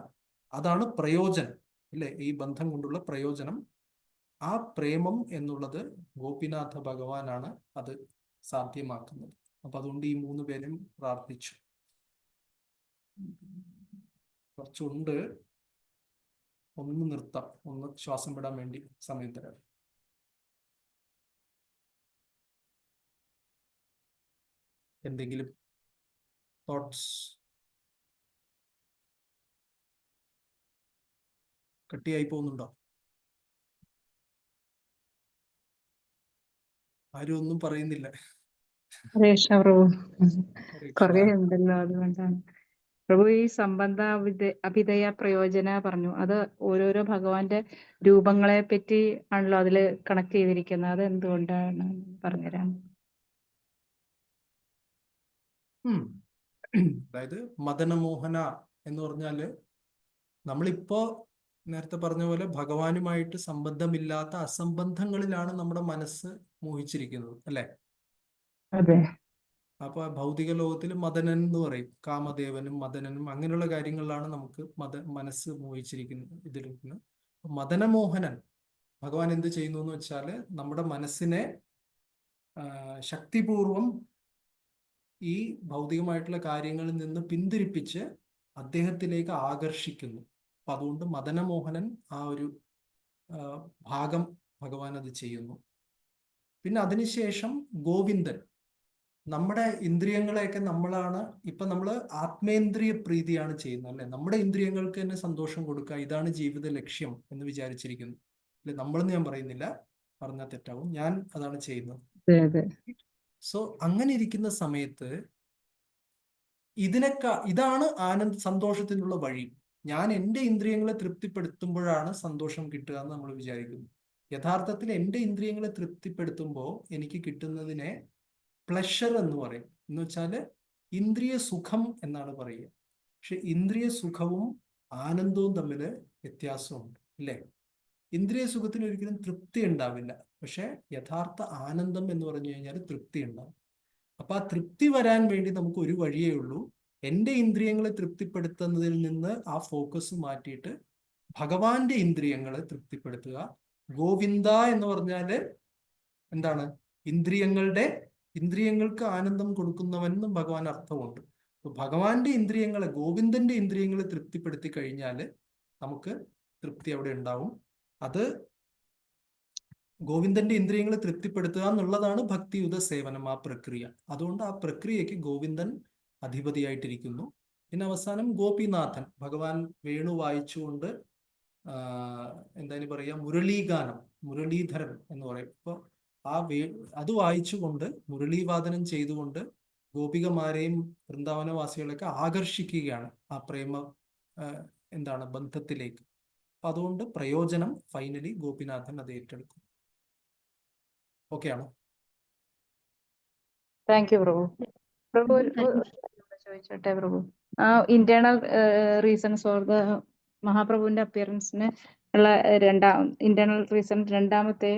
A: അതാണ് പ്രയോജനം, അല്ലെ? ഈ ബന്ധം കൊണ്ടുള്ള പ്രയോജനം. ആ പ്രേമം എന്നുള്ളത് ഗോപിനാഥ ഭഗവാനാണ് അത് സാധ്യമാക്കുന്നത്. അപ്പൊ അതുകൊണ്ട് ഈ 3 പേരും പ്രാർത്ഥിച്ചു. കുറച്ചുണ്ട്, ഒന്ന് നിർത്താം, ഒന്ന് ശ്വാസം വിടാൻ വേണ്ടി സമയം തരാം. എന്തെങ്കിലും തോട്ട്സ്? കട്ടിയായി പോകുന്നുണ്ടോ? ആരും ഒന്നും പറയുന്നില്ല.
E: രേഷ പ്രഭു
A: ഹരേ
E: കുറെ
A: കൃഷ്ണ.
E: ഉണ്ടല്ലോ, അതുകൊണ്ടാണ്. പ്രഭു ഈ സംബന്ധ അഭിധയ പ്രയോജന പറഞ്ഞു, അത് ഓരോരോ ഭഗവാന്റെ രൂപങ്ങളെ പറ്റി ആണല്ലോ അതില് കണക്ട് ചെയ്തിരിക്കുന്നത്. അത് എന്തുകൊണ്ടാണ് പറഞ്ഞുതരാം?
A: അതായത് മദനമോഹന എന്ന് പറഞ്ഞാല് നമ്മളിപ്പോ നേരത്തെ പറഞ്ഞ പോലെ ഭഗവാനുമായിട്ട് സംബന്ധമില്ലാത്ത അസംബന്ധങ്ങളിലാണ് നമ്മുടെ മനസ്സ് മോഹിച്ചിരിക്കുന്നത്, അല്ലെ?
E: അതെ.
A: അപ്പൊ ഭൗതിക ലോകത്തിൽ മദനൻ എന്ന് പറയും, കാമദേവനും മദനനും അങ്ങനെയുള്ള കാര്യങ്ങളിലാണ് നമുക്ക് മനസ്സ് മോഹിച്ചിരിക്കുന്നത്, ഇതിലിരിക്കുന്നത്. മദനമോഹനൻ ഭഗവാൻ എന്ത് ചെയ്യുന്നു എന്ന് വെച്ചാല് നമ്മുടെ മനസ്സിനെ ശക്തിപൂർവം ഈ ഭൗതികമായിട്ടുള്ള കാര്യങ്ങളിൽ നിന്ന് പിന്തിരിപ്പിച്ച് അദ്ദേഹത്തിലേക്ക് ആകർഷിക്കുന്നു. അപ്പൊ അതുകൊണ്ട് മദനമോഹനൻ ആ ഒരു ഭാഗം ഭഗവാൻ അത് ചെയ്യുന്നു. പിന്നെ അതിനുശേഷം ഗോവിന്ദൻ, നമ്മുടെ ഇന്ദ്രിയങ്ങളെയൊക്കെ നമ്മളാണ് ഇപ്പൊ നമ്മൾ ആത്മേന്ദ്രിയ പ്രീതിയാണ് ചെയ്യുന്നത്, അല്ലെ? നമ്മുടെ ഇന്ദ്രിയങ്ങൾക്ക് തന്നെ സന്തോഷം കൊടുക്കുക, ഇതാണ് ജീവിത ലക്ഷ്യം എന്ന് വിചാരിച്ചിരിക്കുന്നു, അല്ലെ? നമ്മളെന്ന് ഞാൻ പറയുന്നില്ല, പറഞ്ഞാൽ തെറ്റാവും, ഞാൻ അതാണ് ചെയ്യുന്നത്. സോ അങ്ങനെ ഇരിക്കുന്ന സമയത്ത് ഇതാണ് സന്തോഷത്തിനുള്ള വഴി. ഞാൻ എൻ്റെ ഇന്ദ്രിയങ്ങളെ തൃപ്തിപ്പെടുത്തുമ്പോഴാണ് സന്തോഷം കിട്ടുക എന്ന് നമ്മൾ വിചാരിക്കുന്നു. യഥാർത്ഥത്തിൽ എൻ്റെ ഇന്ദ്രിയങ്ങളെ തൃപ്തിപ്പെടുത്തുമ്പോൾ എനിക്ക് കിട്ടുന്നതിനെ പ്ലഷർ എന്ന് പറയും. എന്ന് വെച്ചാൽ ഇന്ദ്രിയ സുഖം എന്നാണ് പറയുക. പക്ഷെ ഇന്ദ്രിയ സുഖവും ആനന്ദവും തമ്മിൽ വ്യത്യാസമുണ്ട്, അല്ലേ? ഇന്ദ്രിയ സുഖത്തിന് ഒരിക്കലും തൃപ്തി ഉണ്ടാവില്ല, പക്ഷെ യഥാർത്ഥ ആനന്ദം എന്ന് പറഞ്ഞു കഴിഞ്ഞാൽ തൃപ്തി ഉണ്ടാവും. അപ്പൊ ആ തൃപ്തി വരാൻ വേണ്ടി നമുക്ക് ഒരു വഴിയേ ഉള്ളൂ, എൻ്റെ ഇന്ദ്രിയങ്ങളെ തൃപ്തിപ്പെടുത്തുന്നതിൽ നിന്ന് ആ ഫോക്കസ് മാറ്റിയിട്ട് ഭഗവാന്റെ ഇന്ദ്രിയങ്ങളെ തൃപ്തിപ്പെടുത്തുക. ഗോവിന്ദ എന്ന് പറഞ്ഞാല് എന്താണ്? ഇന്ദ്രിയങ്ങൾക്ക് ആനന്ദം കൊടുക്കുന്നവൻ എന്നും ഭഗവാൻ അർത്ഥമുണ്ട്. അപ്പൊ ഭഗവാന്റെ ഇന്ദ്രിയങ്ങളെ, ഗോവിന്ദന്റെ ഇന്ദ്രിയങ്ങളെ തൃപ്തിപ്പെടുത്തി കഴിഞ്ഞാൽ നമുക്ക് തൃപ്തി അവിടെ ഉണ്ടാവും. അത് ഗോവിന്ദന്റെ ഇന്ദ്രിയങ്ങളെ തൃപ്തിപ്പെടുത്തുക എന്നുള്ളതാണ് ഭക്തിയുത സേവനം, ആ പ്രക്രിയ. അതുകൊണ്ട് ആ പ്രക്രിയക്ക് ഗോവിന്ദൻ അധിപതിയായിട്ടിരിക്കുന്നു. പിന്നെ അവസാനം ഗോപിനാഥൻ, ഭഗവാൻ വേണു വായിച്ചുകൊണ്ട് എന്തായാലും പറയാ മുരളീഗാനം, മുരളീധരൻ എന്ന് പറയും. അപ്പോൾ അത് വായിച്ചുകൊണ്ട് മുരളീവാദനം ചെയ്തുകൊണ്ട് ഗോപികമാരെയും വൃന്ദാവനവാസികളെയൊക്കെ ആകർഷിക്കുകയാണ് ആ പ്രേമ ബന്ധത്തിലേക്ക്. അപ്പൊ അതുകൊണ്ട് പ്രയോജനം ഫൈനലി ഗോപിനാഥൻ അത് ഏറ്റെടുക്കും. ഓക്കെ ആണോ?
E: താങ്ക് യു പ്രഭു. പ്രഭു ചോദിച്ചോട്ടെ പ്രഭു, ഇന്റേണൽ റീസൺസ് ഫോർ ദ മഹാപ്രഭുവിന്റെ അപ്പിയറൻസിന് ഉള്ള ഇന്റേണൽ റീസൺ രണ്ടാമത്തെ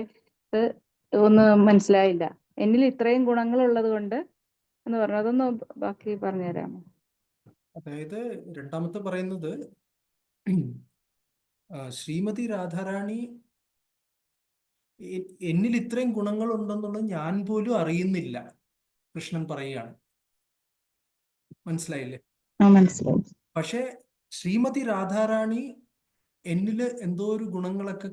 E: ഒന്ന് മനസ്സിലായില്ല. എന്നിൽ ഇത്രയും ഗുണങ്ങൾ ഉള്ളത് കൊണ്ട് എന്ന് പറഞ്ഞു, അതൊന്ന് ബാക്കി പറഞ്ഞു തരാമോ?
A: അതായത് രണ്ടാമത്തെ പറയുന്നത് ശ്രീമതി രാധാറാണി എന്നിൽ ഇത്രയും ഗുണങ്ങൾ ഉണ്ടെന്നുള്ളത് ഞാൻ പോലും അറിയുന്നില്ല, കൃഷ്ണൻ പറയുകയാണ്. മനസ്സിലായില്ലേ?
E: മനസ്സിലായി.
A: പക്ഷെ ശ്രീമതി രാധാറാണി എന്നില് എന്തോ ഒരു ഗുണങ്ങളൊക്കെ,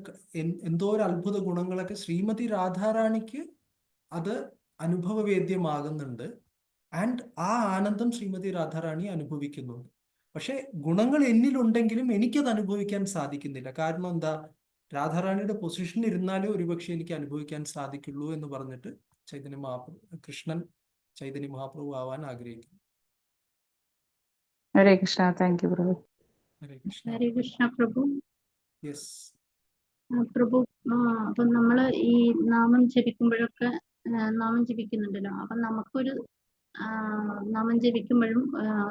A: എന്തോ ഒരു അത്ഭുത ഗുണങ്ങളൊക്കെ ശ്രീമതി രാധാറാണിക്ക് അത് അനുഭവവേദ്യമാകുന്നുണ്ട്. ആൻഡ് ആ ആനന്ദം ശ്രീമതി രാധാറാണി അനുഭവിക്കുന്നുണ്ട്. പക്ഷെ ഗുണങ്ങൾ എന്നിലുണ്ടെങ്കിലും എനിക്കത് അനുഭവിക്കാൻ സാധിക്കുന്നില്ല. കാരണം എന്താ? രാധാറാണിയുടെ പൊസിഷനിൽ ഇരുന്നാലേ ഒരുപക്ഷെ എനിക്ക് അനുഭവിക്കാൻ സാധിക്കുള്ളൂ എന്ന് പറഞ്ഞിട്ട് കൃഷ്ണൻ ചൈതന്യ മഹാപ്രഭു ആവാൻ ആഗ്രഹിക്കുന്നു.
E: Hare Krishna. Thank you Prabhu.
A: Hare Krishna.
D: Hare Krishna Prabhu.
A: Yes
D: Prabhu, അപ്പൊ നമ്മള് ഈ നാമം ജപിക്കുമ്പോഴൊക്കെ നാമം ജപിക്കുന്നുണ്ടല്ലോ, അപ്പൊ നമുക്കൊരു നാമം ജപിക്കുമ്പോഴും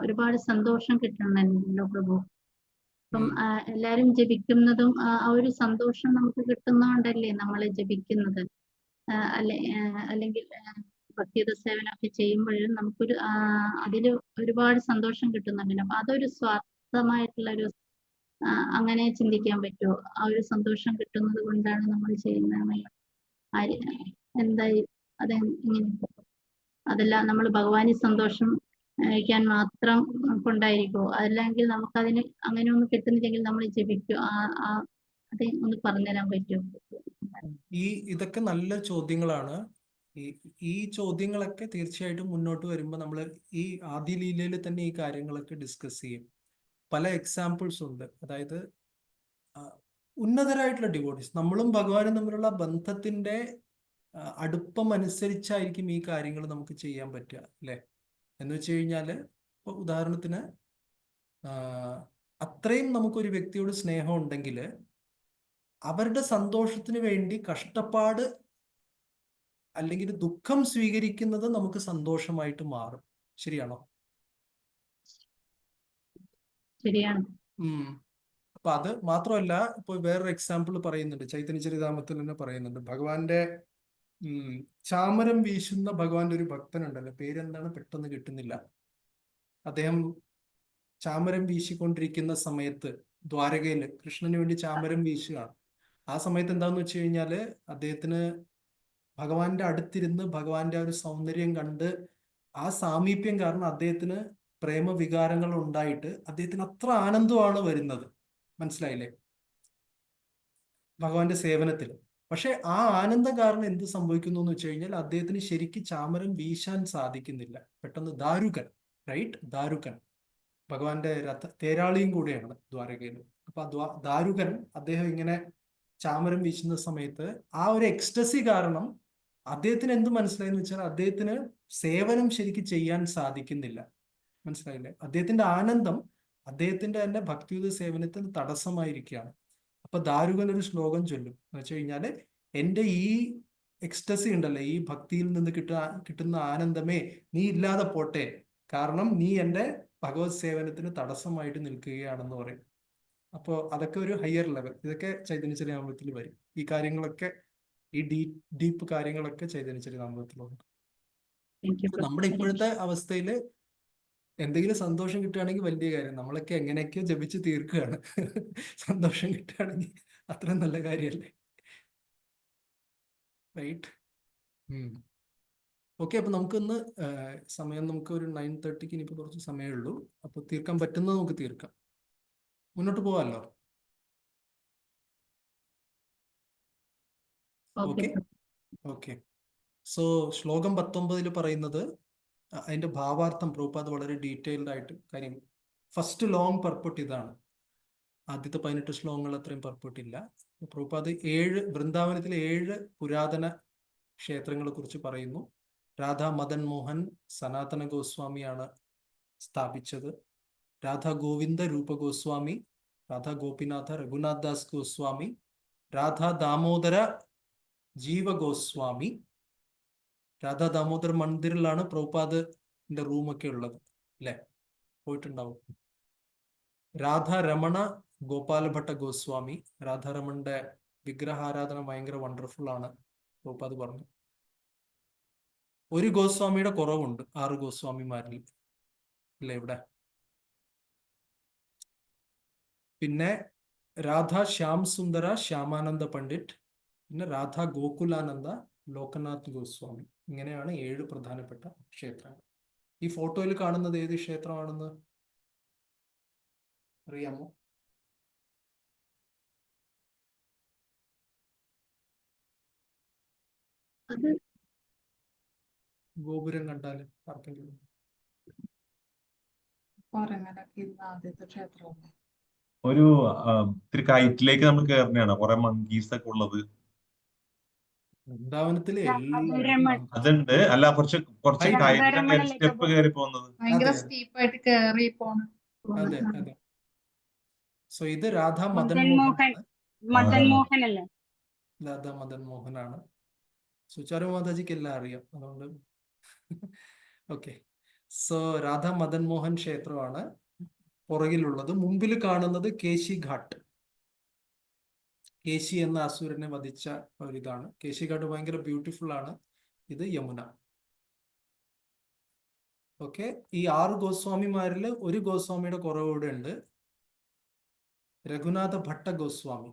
D: ഒരുപാട് സന്തോഷം കിട്ടുന്നുണ്ടല്ലോ പ്രഭു. അപ്പം എല്ലാരും ജപിക്കുന്നതും ആ ഒരു സന്തോഷം നമുക്ക് കിട്ടുന്നോണ്ടല്ലേ നമ്മൾ ജപിക്കുന്നത്? അല്ലെങ്കിൽ ഭക്തിയുത സേവനമൊക്കെ ചെയ്യുമ്പോഴും നമുക്കൊരു അതില് ഒരുപാട് സന്തോഷം കിട്ടുന്നുണ്ടല്ലോ. അപ്പൊ അതൊരു സ്വാർത്ഥമായിട്ടുള്ളൊരു അങ്ങനെ ചിന്തിക്കാൻ പറ്റുമോ? ആ ഒരു സന്തോഷം കിട്ടുന്നത് കൊണ്ടാണ് നമ്മൾ ചെയ്യുന്നത് എന്തായി അതെങ്ങനെ? അതല്ല നമ്മൾ ഭഗവാന് സന്തോഷം ക്കാൻ മാത്രം കൊണ്ടായിരിക്കുമോ? അല്ലെങ്കിൽ നമുക്കതിന് അങ്ങനെ ഒന്നും കിട്ടുന്നില്ലെങ്കിൽ നമ്മൾ ജപിക്കും? അത് ഒന്ന് പറഞ്ഞുതരാൻ പറ്റുമോ?
A: ഇതൊക്കെ നല്ല ചോദ്യങ്ങളാണ്. ഈ ചോദ്യങ്ങളൊക്കെ തീർച്ചയായിട്ടും മുന്നോട്ട് വരുമ്പോൾ നമ്മൾ ഈ ആദ്യ ലീലയിൽ തന്നെ ഈ കാര്യങ്ങളൊക്കെ ഡിസ്കസ് ചെയ്യും. പല എക്സാമ്പിൾസ് ഉണ്ട്. അതായത് ഉന്നതരായിട്ടുള്ള ഡിവോട്ടീസ്, നമ്മളും ഭഗവാനും തമ്മിലുള്ള ബന്ധത്തിന്റെ അടുപ്പം അനുസരിച്ചായിരിക്കും ഈ കാര്യങ്ങൾ നമുക്ക് ചെയ്യാൻ പറ്റുക, അല്ലെ? എന്ന് വെച്ച് കഴിഞ്ഞാല് ഇപ്പൊ ഉദാഹരണത്തിന് അത്രയും നമുക്കൊരു വ്യക്തിയോട് സ്നേഹം ഉണ്ടെങ്കിൽ അവരുടെ സന്തോഷത്തിന് വേണ്ടി കഷ്ടപ്പാട് അല്ലെങ്കിൽ ദുഃഖം സ്വീകരിക്കുന്നത് നമുക്ക് സന്തോഷമായിട്ട് മാറും. ശരിയാണോ?
D: ശരിയാണ്.
A: അപ്പൊ അത് മാത്രമല്ല, ഇപ്പൊ വേറൊരു എക്സാമ്പിൾ പറയുന്നുണ്ട്, ചൈതന്യ ചരിതാമത്തിൽ തന്നെ പറയുന്നുണ്ട്. ഭഗവാന്റെ ചാമരം വീശുന്ന ഭഗവാന്റെ ഒരു ഭക്തനുണ്ടല്ലോ, പേരെന്താണ് പെട്ടെന്ന് കിട്ടുന്നില്ല. അദ്ദേഹം ചാമരം വീശിക്കൊണ്ടിരിക്കുന്ന സമയത്ത് ദ്വാരകയില് കൃഷ്ണന് വേണ്ടി ചാമരം വീശുകയാണ്. ആ സമയത്ത് എന്താന്ന് വെച്ച് കഴിഞ്ഞാല് അദ്ദേഹത്തിന് ഭഗവാന്റെ അടുത്തിരുന്ന് ഭഗവാന്റെ ആ ഒരു സൗന്ദര്യം കണ്ട് ആ സാമീപ്യം കാരണം അദ്ദേഹത്തിന് പ്രേമവികാരങ്ങൾ ഉണ്ടായിട്ട് അദ്ദേഹത്തിന് അത്ര ആനന്ദമാണ് വരുന്നത്. മനസ്സിലായില്ലേ? ഭഗവാന്റെ സേവനത്തിൽ. പക്ഷെ ആ ആനന്ദം കാരണം എന്ത് സംഭവിക്കുന്നു എന്ന് വെച്ച് കഴിഞ്ഞാൽ അദ്ദേഹത്തിന് ശരിക്കും ചാമരം വീശാൻ സാധിക്കുന്നില്ല. പെട്ടെന്ന് ദാരുകൻ, റൈറ്റ്? ദാരുകൻ ഭഗവാന്റെ തേരാളിയും കൂടെയാണ് ദ്വാരകയിൽ. അപ്പൊ ദാരുകൻ അദ്ദേഹം ഇങ്ങനെ ചാമരം വീശുന്ന സമയത്ത് ആ ഒരു എക്സ്റ്റസി കാരണം അദ്ദേഹത്തിന് എന്ത് മനസ്സിലായെന്ന് വെച്ചാൽ അദ്ദേഹത്തിന് സേവനം ശരിക്കും ചെയ്യാൻ സാധിക്കുന്നില്ല. മനസ്സിലായില്ലേ? അദ്ദേഹത്തിന്റെ ആനന്ദം അദ്ദേഹത്തിന്റെ തന്നെ ഭക്തിയുത സേവനത്തിന് തടസ്സമായിരിക്കുകയാണ്. അപ്പൊ ദാരുകൻ ഒരു ശ്ലോകം ചൊല്ലും. എന്ന് വെച്ച് കഴിഞ്ഞാല് എന്റെ ഈ എക്സ്റ്റസി ഉണ്ടല്ലോ, ഈ ഭക്തിയിൽ നിന്ന് കിട്ടുന്ന ആനന്ദമേ നീ ഇല്ലാതെ പോട്ടെ, കാരണം നീ എന്റെ ഭഗവത് സേവനത്തിന് തടസ്സമായിട്ട് നിൽക്കുകയാണെന്ന് പറയും. അപ്പോൾ അതൊക്കെ ഒരു ഹയർ ലെവൽ. ഇതൊക്കെ ചൈതന്യ ചരിതാമൃതത്തിൽ വരും. ഈ കാര്യങ്ങളൊക്കെ, ഈ ഡീപ്പ് കാര്യങ്ങളൊക്കെ ചൈതന്യ ചരിതാമൃതത്തിലുണ്ട്. നമ്മുടെ ഇപ്പോഴത്തെ അവസ്ഥയില് എന്തെങ്കിലും സന്തോഷം കിട്ടുകയാണെങ്കിൽ വലിയ കാര്യം. നമ്മളൊക്കെ എങ്ങനെയൊക്കെയോ ജപിച്ച് തീർക്കുകയാണ്. സന്തോഷം കിട്ടുകയാണെങ്കിൽ അത്ര നല്ല കാര്യമല്ലേ? റൈറ്റ്? ഓക്കെ. അപ്പൊ നമുക്കൊന്ന് സമയം നമുക്ക് ഒരു 9:30 ഇനിയിപ്പോ കുറച്ച് സമയമേ ഉള്ളൂ. അപ്പൊ തീർക്കാൻ പറ്റുന്നത് നമുക്ക് തീർക്കാം. മുന്നോട്ട് പോവാമല്ലോ? Okay okay. സോ ശ്ലോകം 19 പറയുന്നത് അതിന്റെ ഭാവാർത്ഥം പ്രഭുപാദ് വളരെ ഡീറ്റെയിൽഡ് ആയിട്ട് കാര്യം. ഫസ്റ്റ് ലോങ് പർപ്പട്ട് ഇതാണ്. ആദ്യത്തെ 18 ശ്ലോകങ്ങൾ അത്രയും പർപ്പട്ട് ഇല്ല. പ്രഭുപാദ് വൃന്ദാവനത്തിലെ 7 പുരാതന ക്ഷേത്രങ്ങളെ കുറിച്ച് പറയുന്നു. രാധാ മദൻ മോഹൻ സനാതന ഗോസ്വാമിയാണ് സ്ഥാപിച്ചത്. രാധാ ഗോവിന്ദ രൂപ ഗോസ്വാമി, രാധാ ഗോപിനാഥ രഘുനാഥ് ദാസ് ഗോസ്വാമി, രാധാ ദാമോദര ജീവ ഗോസ്വാമി. രാധാ ദാമോദർ മന്ദിറിലാണ് പ്രഭുപാദിന്റെ റൂമൊക്കെ ഉള്ളത്, അല്ലെ? പോയിട്ടുണ്ടാവും. രാധാ രമണ ഗോപാലഭട്ട ഗോസ്വാമി. രാധാരമണന്റെ വിഗ്രഹാരാധന ഭയങ്കര വണ്ടർഫുൾ ആണ്, പ്രഭുപാദ് പറഞ്ഞു. ഒരു ഗോസ്വാമിയുടെ കുറവുണ്ട് 6 ഗോസ്വാമിമാരിൽ, അല്ലെ ഇവിടെ? പിന്നെ രാധാ ശ്യാം സുന്ദര ശ്യാമാനന്ദ പണ്ഡിറ്റ്, പിന്നെ രാധാ ഗോകുലാനന്ദ ലോകനാഥ് ഗോസ്വാമി. ഇങ്ങനെയാണ് 7 പ്രധാനപ്പെട്ട ക്ഷേത്രങ്ങൾ. ഈ ഫോട്ടോയിൽ കാണുന്നത് ഏത് ക്ഷേത്രമാണെന്ന് അറിയാമോ? ഗോപുരം കണ്ടാൽ ആർക്കെങ്കിലും
B: ഒരു ഇത്തിരി കയറ്റിലേക്ക് നമ്മൾ കയറുന്നതാണ്, കുറെ മങ്കീസ് ഒക്കെ ഉള്ളത്.
A: വൃന്ദാവനത്തിലെ
B: അതുണ്ട്. അല്ല, കുറച്ച് സ്റ്റെപ്പ് കയറി പോകുന്നത്.
A: അതെ അതെ. സോ ഇത് രാധാ മദൻ
E: മോഹൻ അല്ലേ?
A: രാധാ മദൻ മോഹനാണ്. സുചാരു മാതാജിക്ക് എല്ലാം അറിയാം, അതുകൊണ്ട് ഓക്കെ. സോ രാധാ മദൻ മോഹൻ ക്ഷേത്രമാണ് പുറകിലുള്ളത്. മുമ്പിൽ കാണുന്നത് കേശി ഘാട്ട്. കേശി എന്ന അസുരനെ വധിച്ച ഒരിതാണ്. കേശി ഘാട്ട് ഭയങ്കര ബ്യൂട്ടിഫുൾ ആണ്. ഇത് യമുന. ഓക്കെ. ഈ 6 ഗോസ്വാമിമാരിൽ ഒരു ഗോസ്വാമിയുടെ കുറവുകൂടെ ഉണ്ട്. രഘുനാഥ ഭട്ട ഗോസ്വാമി.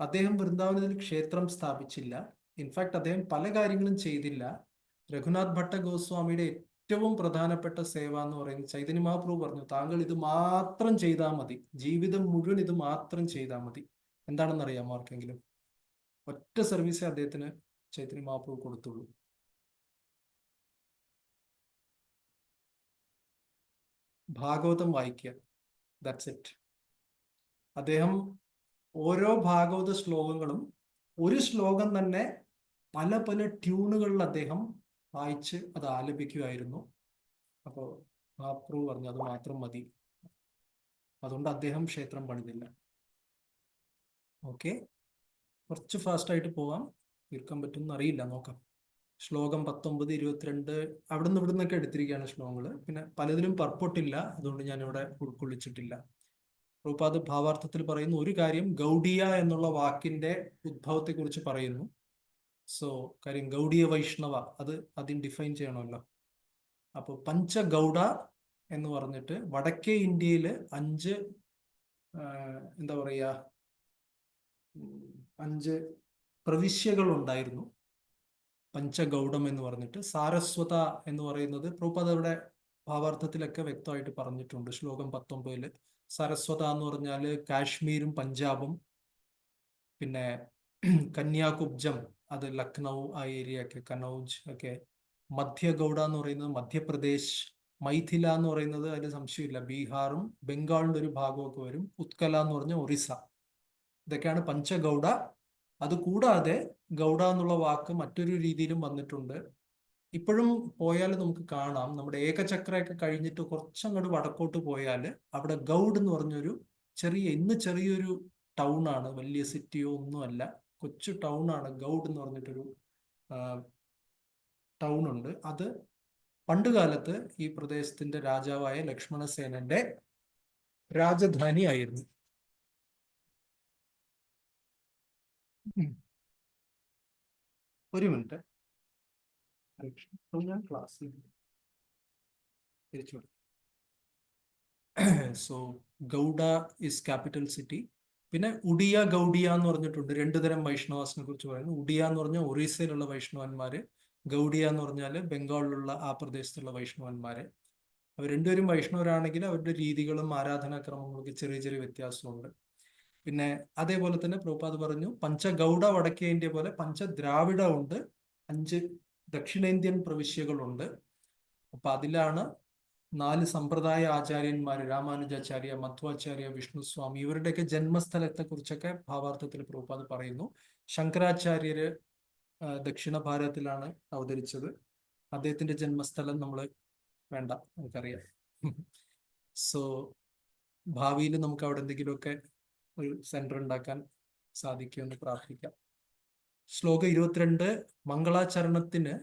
A: അദ്ദേഹം വൃന്ദാവനത്തിൽ ക്ഷേത്രം സ്ഥാപിച്ചില്ല. ഇൻഫാക്ട് അദ്ദേഹം പല കാര്യങ്ങളും ചെയ്തില്ല. രഘുനാഥ് ഭട്ട ഗോസ്വാമിയുടെ ഏറ്റവും പ്രധാനപ്പെട്ട സേവ എന്ന് പറയുന്നത്, ചൈതന്യ മഹാപ്രഭു പറഞ്ഞു, താങ്കൾ ഇത് മാത്രം ചെയ്താൽ മതി, ജീവിതം മുഴുവൻ ഇത് മാത്രം ചെയ്താൽ മതി. എന്താണെന്ന് അറിയാമോ ആർക്കെങ്കിലും? ഒറ്റ സർവീസേ അദ്ദേഹത്തിന് ചൈതന്യ മഹാപ്രഭു കൊടുത്തുള്ളൂ. ഭാഗവതം വായിക്കുക. That's it. അദ്ദേഹം ഓരോ ഭാഗവത ശ്ലോകങ്ങളും ഒരു ശ്ലോകം തന്നെ പല പല ട്യൂണുകളിൽ അദ്ദേഹം വായിച്ച് അത് ആലപിക്കുമായിരുന്നു. അപ്പോൾ മഹാപ്രഭു പറഞ്ഞു അത് മാത്രം മതി, അതുകൊണ്ട് അദ്ദേഹം ക്ഷേത്രം പണിതില്ല. ഓക്കെ, കുറച്ച് ഫാസ്റ്റായിട്ട് പോകാം, തീർക്കാൻ പറ്റുമെന്ന് അറിയില്ല, നോക്കാം. ശ്ലോകം 19, 22 അവിടെ നിന്ന് ഇവിടെ നിന്നൊക്കെ എടുത്തിരിക്കുകയാണ് ശ്ലോകങ്ങൾ. പിന്നെ പലതിലും പർപ്പൊട്ടില്ല, അതുകൊണ്ട് ഞാനിവിടെ ഉൾക്കൊള്ളിച്ചിട്ടില്ല. പ്രഭുപാദ് ഭാവാർത്ഥത്തിൽ പറയുന്ന ഒരു കാര്യം, ഗൗഡിയ എന്നുള്ള വാക്കിന്റെ ഉദ്ഭവത്തെ കുറിച്ച് പറയുന്നു. സോ കാര്യം ഗൗഡിയ വൈഷ്ണവ, അത് ആദ്യം ഡിഫൈൻ ചെയ്യണമല്ലോ. അപ്പോൾ പഞ്ചഗൗഡ എന്ന് പറഞ്ഞിട്ട് വടക്കേ ഇന്ത്യയിൽ 5 എന്താ പറയുക 5 പ്രവിശ്യകൾ ഉണ്ടായിരുന്നു. പഞ്ചഗൗഡം എന്ന് പറഞ്ഞിട്ട്. സാരസ്വത എന്ന് പറയുന്നത് പ്രഭുപാദ് അവിടെ ഭാവാർത്ഥത്തിലൊക്കെ വ്യക്തമായിട്ട് പറഞ്ഞിട്ടുണ്ട്. ശ്ലോകം 19 സാരസ്വത എന്ന് പറഞ്ഞാൽ കാശ്മീരും പഞ്ചാബും, പിന്നെ കന്യാകുബ്ജം അത് ലക്നൗ ആ ഏരിയ ഒക്കെ, കനൗജ് ഒക്കെ. മധ്യഗൗഡ എന്ന് പറയുന്നത് മധ്യപ്രദേശ്. മൈഥില എന്ന് പറയുന്നത് അതിൽ സംശയമില്ല ബീഹാറും ബംഗാളിന്റെ ഒരു ഭാഗമൊക്കെ വരും. ഉത്കല എന്ന് പറഞ്ഞാൽ ഒറീസ. ഇതൊക്കെയാണ് പഞ്ചഗൗഡ. അതുകൂടാതെ ഗൗഡ എന്നുള്ള വാക്ക് മറ്റൊരു രീതിയിലും വന്നിട്ടുണ്ട്. ഇപ്പോഴും പോയാൽ നമുക്ക് കാണാം, നമ്മുടെ ഏകചക്രയൊക്കെ കഴിഞ്ഞിട്ട് കുറച്ചങ്ങോട്ട് വടക്കോട്ട് പോയാൽ അവിടെ ഗൗഡ് എന്ന് പറഞ്ഞൊരു ചെറിയൊരു ടൗൺ ആണ്, വലിയ സിറ്റിയോ ഒന്നുമല്ല, കൊച്ചു ടൗൺ ആണ്. ഗൗഡ് എന്ന് പറഞ്ഞിട്ടൊരു ടൗൺ ഉണ്ട്. അത് പണ്ടുകാലത്ത് ഈ പ്രദേശത്തിന്റെ രാജാവായ ലക്ഷ്മണസേനന്റെ രാജധാനി ആയിരുന്നു. ഒരു മിനിറ്റ്, ഞാൻ ക്ലാസ്സിൽ തിരിച്ചു. So Gauda is capital city. പിന്നെ ഉഡിയ ഗൗഡിയ എന്ന് പറഞ്ഞിട്ടുണ്ട്. 2 തരം വൈഷ്ണവാസിനെ കുറിച്ച് പറയുന്നു. ഉഡിയ എന്ന് പറഞ്ഞാൽ ഒറീസയിലുള്ള വൈഷ്ണവന്മാര്, ഗൗഡിയ എന്ന് പറഞ്ഞാൽ ബംഗാളിലുള്ള ആ പ്രദേശത്തുള്ള വൈഷ്ണവന്മാര്. അവർ രണ്ടുപേരും വൈഷ്ണവരാണെങ്കിൽ അവരുടെ രീതികളും ആരാധനാക്രമങ്ങളൊക്കെ ചെറിയ ചെറിയ വ്യത്യാസമുണ്ട്. പിന്നെ അതേപോലെ തന്നെ പ്രഭുപാദ് പറഞ്ഞു പഞ്ചഗൗഡ വടക്കേ ഇന്ത്യ പോലെ പഞ്ചദ്രാവിഡ ഉണ്ട്, 5 ദക്ഷിണേന്ത്യൻ പ്രവിശ്യകളുണ്ട്. അപ്പൊ അതിലാണ് 4 സമ്പ്രദായ ആചാര്യന്മാർ, രാമാനുജാചാര്യ, മധ്വാചാര്യ, വിഷ്ണുസ്വാമി, ഇവരുടെയൊക്കെ ജന്മസ്ഥലത്തെ കുറിച്ചൊക്കെ ഭാവാർത്ഥത്തിൽ പ്രഭുപാദ് പറയുന്നു. ശങ്കരാചാര്യര് ദക്ഷിണ ഭാരതത്തിലാണ് അവതരിച്ചത്. അദ്ദേഹത്തിന്റെ ജന്മസ്ഥലം വേണ്ട, നമുക്കറിയാം. സോ ഭാവിയിൽ നമുക്ക് അവിടെ എന്തെങ്കിലുമൊക്കെ ഒരു സെന്റർ ഉണ്ടാക്കാൻ സാധിക്കുമെന്ന് പ്രാർത്ഥിക്കാം. ശ്ലോകം 22 മംഗളാചരണത്തിന്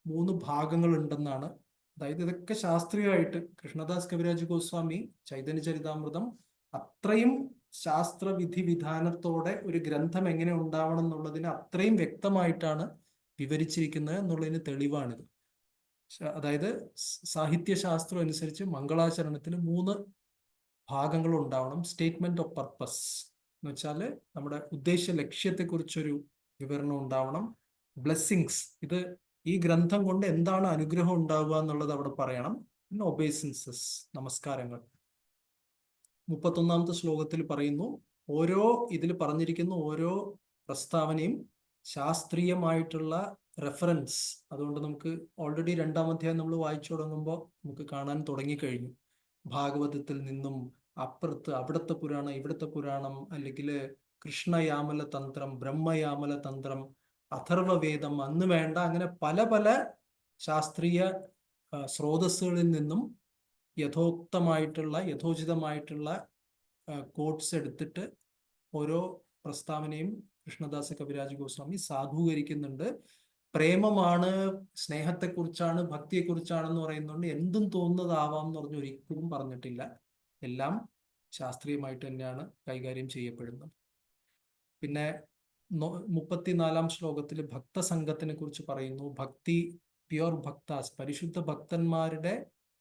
A: 3 ഭാഗങ്ങൾ ഉണ്ടെന്നാണ്. അതായത് ഇതൊക്കെ ശാസ്ത്രീയമായിട്ട് കൃഷ്ണദാസ് കവിരാജ് ഗോസ്വാമി ചൈതന്യ ചരിതാമൃതം അത്രയും ശാസ്ത്രവിധി വിധാനത്തോടെ ഒരു ഗ്രന്ഥം എങ്ങനെ ഉണ്ടാവണം എന്നുള്ളതിന് അത്രയും വ്യക്തമായിട്ടാണ് വിവരിച്ചിരിക്കുന്നത് എന്നുള്ളതിന് തെളിവാണിത്. അതായത് സാഹിത്യശാസ്ത്രം അനുസരിച്ച് മംഗളാചരണത്തിന് 3 ഭാഗങ്ങൾ ഉണ്ടാവണം. സ്റ്റേറ്റ്മെന്റ് ഓഫ് പർപ്പസ് എന്ന് വെച്ചാൽ നമ്മുടെ ഉദ്ദേശ ലക്ഷ്യത്തെക്കുറിച്ചൊരു വിവരണം ഉണ്ടാവണം. ബ്ലെസ്സിങ്സ്, ഇത് ഈ ഗ്രന്ഥം കൊണ്ട് എന്താണ് അനുഗ്രഹം ഉണ്ടാവുക എന്നുള്ളത് അവിടെ പറയണം. പിന്നെ ഒബേസൻസസ്, നമസ്കാരങ്ങൾ. 31-ാമത്തെ ശ്ലോകത്തിൽ പറയുന്നു, ഇതിൽ പറഞ്ഞിരിക്കുന്ന ഓരോ പ്രസ്താവനയും ശാസ്ത്രീയമായിട്ടുള്ള റെഫറൻസ്. അതുകൊണ്ട് നമുക്ക് ഓൾറെഡി 2-ാം അധ്യായം നമ്മൾ വായിച്ചു തുടങ്ങുമ്പോൾ നമുക്ക് കാണാൻ തുടങ്ങിക്കഴിഞ്ഞു. ഭാഗവതത്തിൽ നിന്നും അപ്പുറത്ത് അവിടുത്തെ പുരാണം, ഇവിടുത്തെ പുരാണം, അല്ലെങ്കിൽ കൃഷ്ണയാമല തന്ത്രം, ബ്രഹ്മയാമല തന്ത്രം, അഥർവവേദം, അന്ന് വേണ്ട, അങ്ങനെ പല പല ശാസ്ത്രീയ സ്രോതസ്സുകളിൽ നിന്നും യഥോചിതമായിട്ടുള്ള കോട്ട്സ് എടുത്തിട്ട് ഓരോ പ്രസ്താവനയും കൃഷ്ണദാസ കവിരാജ് ഗോസ്വാമി സാധൂകരിക്കുന്നുണ്ട്. പ്രേമമാണ്, സ്നേഹത്തെക്കുറിച്ചാണ്, ഭക്തിയെക്കുറിച്ചാണെന്ന് പറയുന്നുണ്ട്. എന്തും തോന്നുന്നതാവാം എന്ന് പറഞ്ഞ് ഒരിക്കലും പറഞ്ഞിട്ടില്ല. എല്ലാം ശാസ്ത്രീയമായിട്ട് തന്നെയാണ് കൈകാര്യം ചെയ്യപ്പെടുന്നത്. പിന്നെ 34-ാം ശ്ലോകത്തിൽ ഭക്തസംഘത്തിനെ കുറിച്ച് പറയുന്നു. ഭക്തി, പ്യുവർ ഭക്താസ്, പരിശുദ്ധ ഭക്തന്മാരുടെ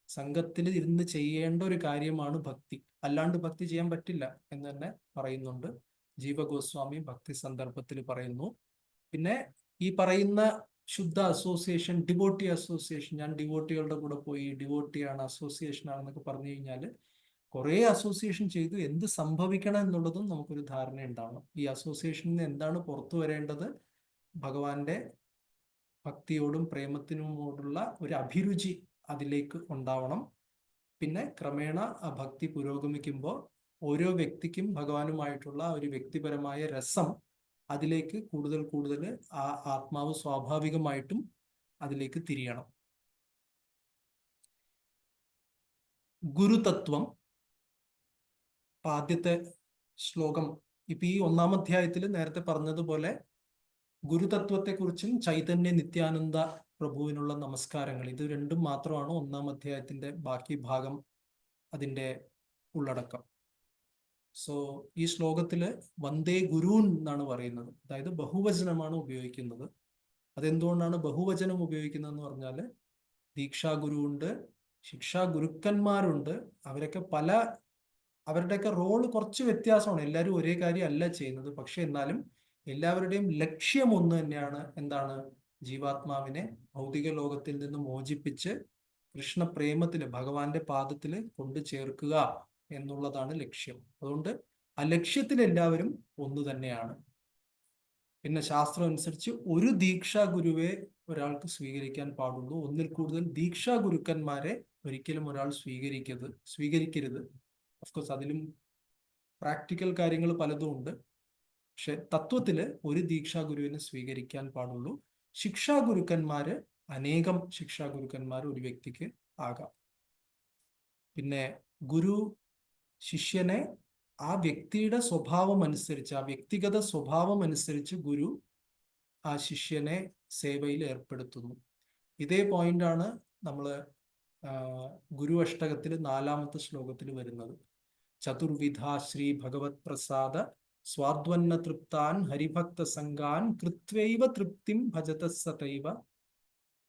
A: സംഘത്തിൽ ഇരുന്ന് ചെയ്യേണ്ട ഒരു കാര്യമാണ് ഭക്തി. അല്ലാണ്ട് ഭക്തി ചെയ്യാൻ പറ്റില്ല എന്ന് തന്നെ പറയുന്നുണ്ട്. ജീവഗോസ്വാമി ഭക്തി സന്ദർഭത്തിൽ പറയുന്നു. പിന്നെ ഈ പറയുന്ന ശുദ്ധ അസോസിയേഷൻ, ഡിവോട്ടി അസോസിയേഷൻ, ഞാൻ ഡിവോട്ടികളുടെ കൂടെ പോയി, ഡിവോട്ടിയാണ്, അസോസിയേഷൻ ആണെന്നൊക്കെ പറഞ്ഞു കഴിഞ്ഞാൽ കുറെ അസോസിയേഷൻ ചെയ്തു എന്ത് സംഭവിക്കണം എന്നുള്ളതും നമുക്കൊരു ധാരണ ഉണ്ടാവണം. ഈ അസോസിയേഷനിൽ നിന്ന് എന്താണ് പുറത്തു വരേണ്ടത്? ഭഗവാന്റെ ഭക്തിയോടും പ്രേമത്തിനോടുള്ള ഒരു അഭിരുചി അതിലേക്ക് ഉണ്ടാവണം. പിന്നെ ക്രമേണ ആ ഭക്തി പുരോഗമിക്കുമ്പോൾ ഓരോ വ്യക്തിക്കും ഭഗവാനുമായിട്ടുള്ള ഒരു വ്യക്തിപരമായ രസം അതിലേക്ക് കൂടുതൽ കൂടുതൽ ആ ആത്മാവ് സ്വാഭാവികമായിട്ടും അതിലേക്ക് തിരിയണം. ഗുരുതത്വം ആദ്യത്തെ ശ്ലോകം. ഇപ്പൊ ഈ 1-ാം അധ്യായത്തിൽ നേരത്തെ പറഞ്ഞതുപോലെ ഗുരുതത്വത്തെക്കുറിച്ചും ചൈതന്യ നിത്യാനന്ദ പ്രഭുവിനുള്ള നമസ്കാരങ്ങൾ, ഇത് രണ്ടും മാത്രമാണ് 1-ാം അധ്യായത്തിന്റെ ബാക്കി ഭാഗം, അതിന്റെ ഉള്ളടക്കം. സോ ഈ ശ്ലോകത്തില് വന്ദേ ഗുരുൻ എന്നാണ് പറയുന്നത്, അതായത് ബഹുവചനമാണ് ഉപയോഗിക്കുന്നത്. അതെന്തുകൊണ്ടാണ് ബഹുവചനം ഉപയോഗിക്കുന്നതെന്ന് പറഞ്ഞാല് ദീക്ഷാഗുരു ഉണ്ട്, ശിക്ഷാ ഗുരുക്കന്മാരുണ്ട്. അവരുടെയൊക്കെ റോള് കുറച്ച് വ്യത്യാസമാണ്. എല്ലാവരും ഒരേ കാര്യം അല്ല ചെയ്യുന്നത്. പക്ഷെ എന്നാലും എല്ലാവരുടെയും ലക്ഷ്യം ഒന്ന് തന്നെയാണ്. എന്താണ്? ജീവാത്മാവിനെ ഭൗതിക ലോകത്തിൽ നിന്ന് മോചിപ്പിച്ച് കൃഷ്ണപ്രേമത്തില് ഭഗവാന്റെ പാദത്തില് കൊണ്ടു ചേർക്കുക എന്നുള്ളതാണ് ലക്ഷ്യം. അതുകൊണ്ട് ആ ലക്ഷ്യത്തിൽ എല്ലാവരും ഒന്ന് തന്നെയാണ്. പിന്നെ ശാസ്ത്രം അനുസരിച്ച് ഒരു ദീക്ഷാ ഗുരുവെ ഒരാൾക്ക് സ്വീകരിക്കാൻ പാടുള്ളൂ. ഒന്നിൽ കൂടുതൽ ദീക്ഷാ ഗുരുക്കന്മാരെ ഒരിക്കലും ഒരാൾ സ്വീകരിക്കരുത്. ഓഫ്കോഴ്സ് അതിലും പ്രാക്ടിക്കൽ കാര്യങ്ങൾ പലതും ഉണ്ട്. പക്ഷെ തത്വത്തില് ഒരു ദീക്ഷാ ഗുരുവിനെ സ്വീകരിക്കാൻ പാടുള്ളൂ. ശിക്ഷാ ഗുരുക്കന്മാര്, അനേകം ശിക്ഷാ ഗുരുക്കന്മാർ ഒരു വ്യക്തിക്ക് ആകാം. പിന്നെ ഗുരു ശിഷ്യനെ ആ വ്യക്തിയുടെ സ്വഭാവം അനുസരിച്ച്, ആ വ്യക്തിഗത സ്വഭാവം അനുസരിച്ച് ഗുരു ആ ശിഷ്യനെ സേവയിൽ ഏർപ്പെടുത്തുന്നു. ഇതേ പോയിന്റാണ് നമ്മള് ഗുരു അഷ്ടകത്തിൽ 4-ാമത്തെ ശ്ലോകത്തിൽ വരുന്നത്. ചതുർവിധ ശ്രീ ഭഗവത് പ്രസാദ സ്വാദ്വന്ന തൃപ്താൻ ഹരിഭക്ത സംഘാൻ കൃത്വൈവ തൃപ്തിം ഭജത സതൈവ.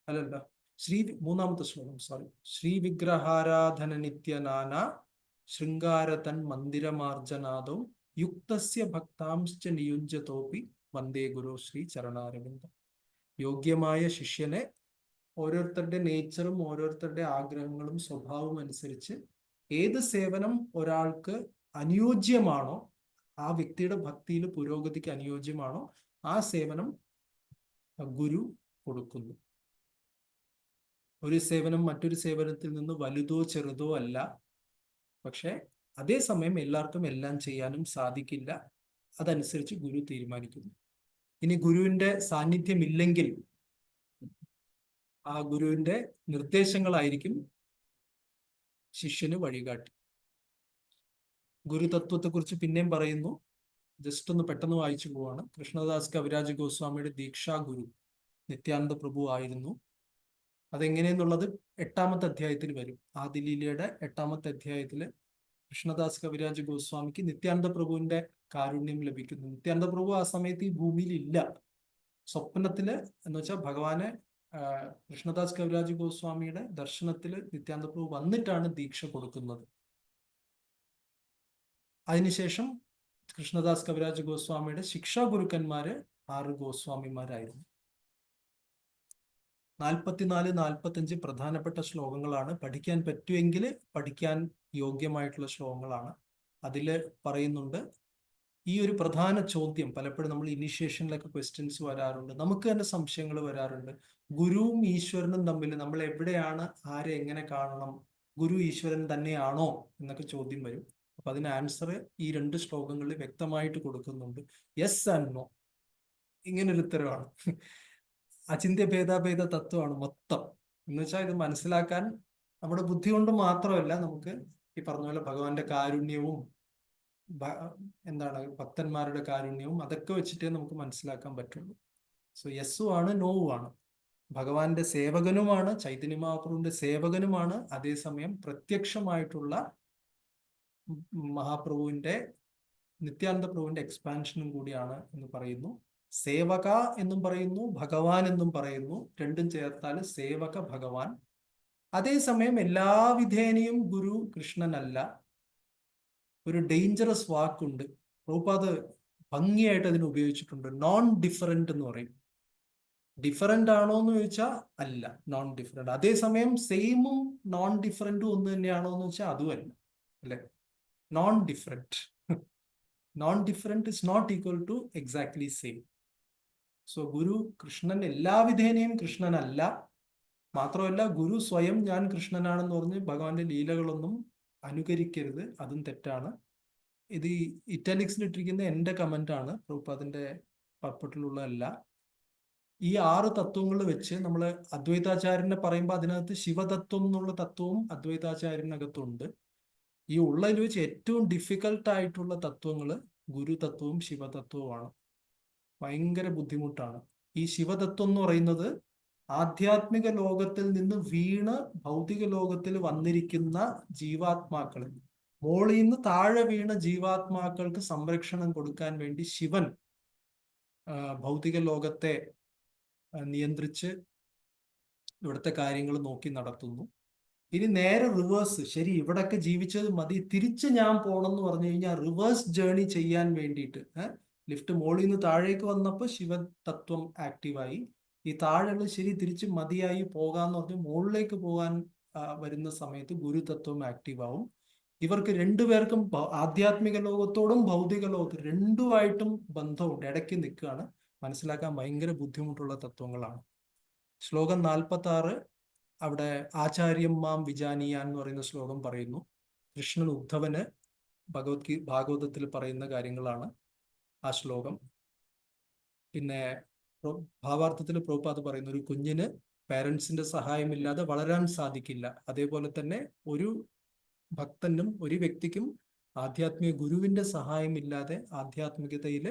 A: അല്ലല്ല, 3-ാമത്തെ ശ്ലോകം, സോറി. ശ്രീ വിഗ്രഹാരാധന നിത്യനാന ശൃംഗാരതൻ മന്ദിരമാർജനാദോ യുക്തസ്യ ഭക്താംശ്ച നിയുഞ്ജതോപി വന്ദേ ഗുരു ശ്രീ ചരണാരവിന്ദം. യോഗ്യമായ ശിഷ്യനെ ഓരോരുത്തരുടെ നേച്ചറും ഓരോരുത്തരുടെ ആഗ്രഹങ്ങളും സ്വഭാവവും അനുസരിച്ച് ഏത് സേവനം ഒരാൾക്ക് അനുയോജ്യമാണോ, ആ വ്യക്തിയുടെ ഭക്തിയിൽ പുരോഗതിക്ക് അനുയോജ്യമാണോ, ആ സേവനം ഗുരു കൊടുക്കുന്നു. ഒരു സേവനം മറ്റൊരു സേവനത്തിൽ നിന്ന് വലുതോ ചെറുതോ അല്ല. പക്ഷെ അതേസമയം എല്ലാവർക്കും എല്ലാം ചെയ്യാനും സാധിക്കില്ല. അതനുസരിച്ച് ഗുരു തീരുമാനിക്കുന്നു. ഇനി ഗുരുവിന്റെ സാന്നിധ്യമില്ലെങ്കിൽ ആ ഗുരുവിന്റെ നിർദ്ദേശങ്ങളായിരിക്കും ശിഷ്യന് വഴികാട്ടി. ഗുരുതത്വത്തെക്കുറിച്ച് പിന്നെയും പറയുന്നു. ജസ്റ്റ് ഒന്ന് പെട്ടെന്ന് വായിച്ചു പോവാണ്. കൃഷ്ണദാസ് കവിരാജ് ഗോസ്വാമിയുടെ ദീക്ഷാ ഗുരു നിത്യാനന്ദ പ്രഭു ആയിരുന്നു. അതെങ്ങനെയെന്നുള്ളത് 8-ാമത്തെ അധ്യായത്തിൽ വരും. ആദിലീലയുടെ 8-ാമത്തെ അധ്യായത്തില് കൃഷ്ണദാസ് കവിരാജ് ഗോസ്വാമിക്ക് നിത്യാനന്ദ പ്രഭുവിന്റെ കാരുണ്യം ലഭിക്കുന്നു. നിത്യാനന്ദ പ്രഭു ആ സമയത്ത് ഈ ഭൂമിയിൽ ഇല്ല. സ്വപ്നത്തില് എന്ന് വെച്ചാൽ ഭഗവാനെ കൃഷ്ണദാസ് കവിരാജ് ഗോസ്വാമിയുടെ ദർശനത്തില് നിത്യാനന്ദ പ്രഭു വന്നിട്ടാണ് ദീക്ഷ കൊടുക്കുന്നത്. അതിനുശേഷം കൃഷ്ണദാസ് കവിരാജ് ഗോസ്വാമിയുടെ ശിക്ഷാ ഗുരുക്കന്മാര് 6 ഗോസ്വാമിമാരായിരുന്നു. 44-45 പ്രധാനപ്പെട്ട ശ്ലോകങ്ങളാണ്. പഠിക്കാൻ പറ്റുമെങ്കിൽ പഠിക്കാൻ യോഗ്യമായിട്ടുള്ള ശ്ലോകങ്ങളാണ്. അതില് പറയുന്നുണ്ട് ഈ ഒരു പ്രധാന ചോദ്യം. പലപ്പോഴും നമ്മൾ ഇനിഷ്യേഷനിലൊക്കെ ക്വസ്റ്റ്യൻസ് വരാറുണ്ട്, നമുക്ക് തന്നെ സംശയങ്ങൾ വരാറുണ്ട്. ഗുരുവും ഈശ്വരനും തമ്മിൽ നമ്മൾ എവിടെയാണ്, ആരെ എങ്ങനെ കാണണം, ഗുരു ഈശ്വരൻ തന്നെയാണോ എന്നൊക്കെ ചോദ്യം വരും. അപ്പൊ അതിന് ആൻസർ ഈ 2 ശ്ലോകങ്ങളിൽ വ്യക്തമായിട്ട് കൊടുക്കുന്നുണ്ട്. യെസ് ആൻഡ് നോ, ഇങ്ങനൊരു ഉത്തരവാണ്. അചിന്ത്യ ഭേദാഭേദ തത്വമാണ് മൊത്തം. എന്ന് വെച്ചാൽ ഇത് മനസ്സിലാക്കാൻ നമ്മുടെ ബുദ്ധി കൊണ്ട് മാത്രമല്ല, നമുക്ക് ഈ പറഞ്ഞ പോലെ ഭഗവാന്റെ കാരുണ്യവും എന്താണ് ഭക്തന്മാരുടെ കാരുണ്യവും അതൊക്കെ വെച്ചിട്ടേ നമുക്ക് മനസ്സിലാക്കാൻ പറ്റുള്ളൂ. സോ യെസ്സും ആണ് നോവും ആണ്. ഭഗവാന്റെ സേവകനുമാണ്, ചൈതന്യ മഹാപ്രഭുവിന്റെ സേവകനുമാണ്. അതേസമയം പ്രത്യക്ഷമായിട്ടുള്ള മഹാപ്രഭുവിന്റെ നിത്യാനന്ദ പ്രഭുവിന്റെ എക്സ്പാൻഷനും കൂടിയാണ് എന്ന് പറയുന്നു. സേവക എന്നും പറയുന്നു, ഭഗവാൻ എന്നും പറയുന്നു. രണ്ടും ചേർത്താൽ സേവക ഭഗവാൻ. അതേസമയം എല്ലാ വിധേനയും ഗുരു കൃഷ്ണനല്ല. ഒരു ഡേഞ്ചറസ് വാക്കുണ്ട്, പ്രഭുപാദ് ഭംഗിയായിട്ട് അതിന് ഉപയോഗിച്ചിട്ടുണ്ട്. നോൺ ഡിഫറൻറ്റ് എന്ന് പറയും. ഡിഫറൻ്റ് ആണോ എന്ന് ചോദിച്ചാൽ അല്ല, നോൺ ഡിഫറൻറ്റ്. അതേസമയം സെയിമും നോൺ ഡിഫറൻറ്റും ഒന്ന് തന്നെയാണോ എന്ന് വെച്ചാൽ അതുമല്ല, അല്ലെ? Non different. Non different is not equal to exactly same. So guru Krishnan എല്ലാ വിധേനയും കൃഷ്ണനല്ല. മാത്രമല്ല ഗുരു സ്വയം ഞാൻ കൃഷ്ണനാണെന്ന് പറഞ്ഞ് ഭഗവാന്റെ ലീലകളൊന്നും അനുകരിക്കരുത്, അതും തെറ്റാണ്. ഇത് ഇറ്റാലിക്സിൽ ഇട്ടിരിക്കുന്ന എൻ്റെ കമന്റ് ആണ്, പ്രഭുപാദിന്റെ പർപ്പട്ടിലുള്ളതല്ല. ഈ 6 തത്വങ്ങൾ വെച്ച് നമ്മൾ അദ്വൈതാചാര്യനെ പറയുമ്പോൾ അതിനകത്ത് ശിവതത്വം എന്നുള്ള തത്വവും അദ്വൈതാചാര്യനകത്തുണ്ട്. ഈ ഉള്ളതിൽ വെച്ച് ഏറ്റവും ഡിഫിക്കൽട്ട് ആയിട്ടുള്ള തത്വങ്ങൾ ഗുരുതത്വവും ശിവതത്വവുമാണ്. ഭയങ്കര ബുദ്ധിമുട്ടാണ്. ഈ ശിവതത്വം എന്ന് പറയുന്നത് ആധ്യാത്മിക ലോകത്തിൽ നിന്ന് വീണ് ഭൗതിക ലോകത്തിൽ വന്നിരിക്കുന്ന ജീവാത്മാക്കൾ, മോളിൽ നിന്ന് താഴെ വീണ ജീവാത്മാക്കൾക്ക് സംരക്ഷണം കൊടുക്കാൻ വേണ്ടി ശിവൻ ഭൗതിക ലോകത്തെ നിയന്ത്രിച്ച് ഇവിടുത്തെ കാര്യങ്ങൾ നോക്കി നടത്തുന്നു. ഇനി നേരെ റിവേഴ്സ്, ശരി ഇവിടൊക്കെ ജീവിച്ചത് മതി, തിരിച്ച് ഞാൻ പോണെന്ന് പറഞ്ഞു കഴിഞ്ഞാൽ റിവേഴ്സ് ജേർണി ചെയ്യാൻ വേണ്ടിയിട്ട് ലിഫ്റ്റ് മോളിൽ നിന്ന് താഴേക്ക് വന്നപ്പോൾ ശിവതത്വം ആക്റ്റീവായി. ഈ താഴെയുള്ള ശരി തിരിച്ച് മതിയായി പോകാന്ന് പറഞ്ഞ് മുകളിലേക്ക് പോകാൻ വരുന്ന സമയത്ത് ഗുരുതത്വം ആക്റ്റീവാവും. ഇവർക്ക് രണ്ടുപേർക്കും ആധ്യാത്മിക ലോകത്തോടും ഭൗതിക ലോകത്തോടും രണ്ടുമായിട്ടും ബന്ധമുണ്ട്, ഇടയ്ക്ക് നിൽക്കുകയാണ്. മനസ്സിലാക്കാൻ ഭയങ്കര ബുദ്ധിമുട്ടുള്ള തത്വങ്ങളാണ്. ശ്ലോകം 46 അവിടെ ആചാര്യം മാം വിജാനീയാൻ എന്ന് പറയുന്ന ശ്ലോകം പറയുന്നു. കൃഷ്ണൻ ഉദ്ധവന് ഭാഗവതത്തിൽ പറയുന്ന കാര്യങ്ങളാണ് ആ ശ്ലോകം. പിന്നെ ഭാവാർത്ഥത്തിൽ പ്രഭുപാദ് പറയുന്നു, ഒരു കുഞ്ഞിന് പാരൻസിന്റെ സഹായമില്ലാതെ വളരാൻ സാധിക്കില്ല. അതേപോലെ തന്നെ ഒരു ഭക്തനും ഒരു വ്യക്തിക്കും ആധ്യാത്മിക ഗുരുവിന്റെ സഹായമില്ലാതെ ആധ്യാത്മികതയിൽ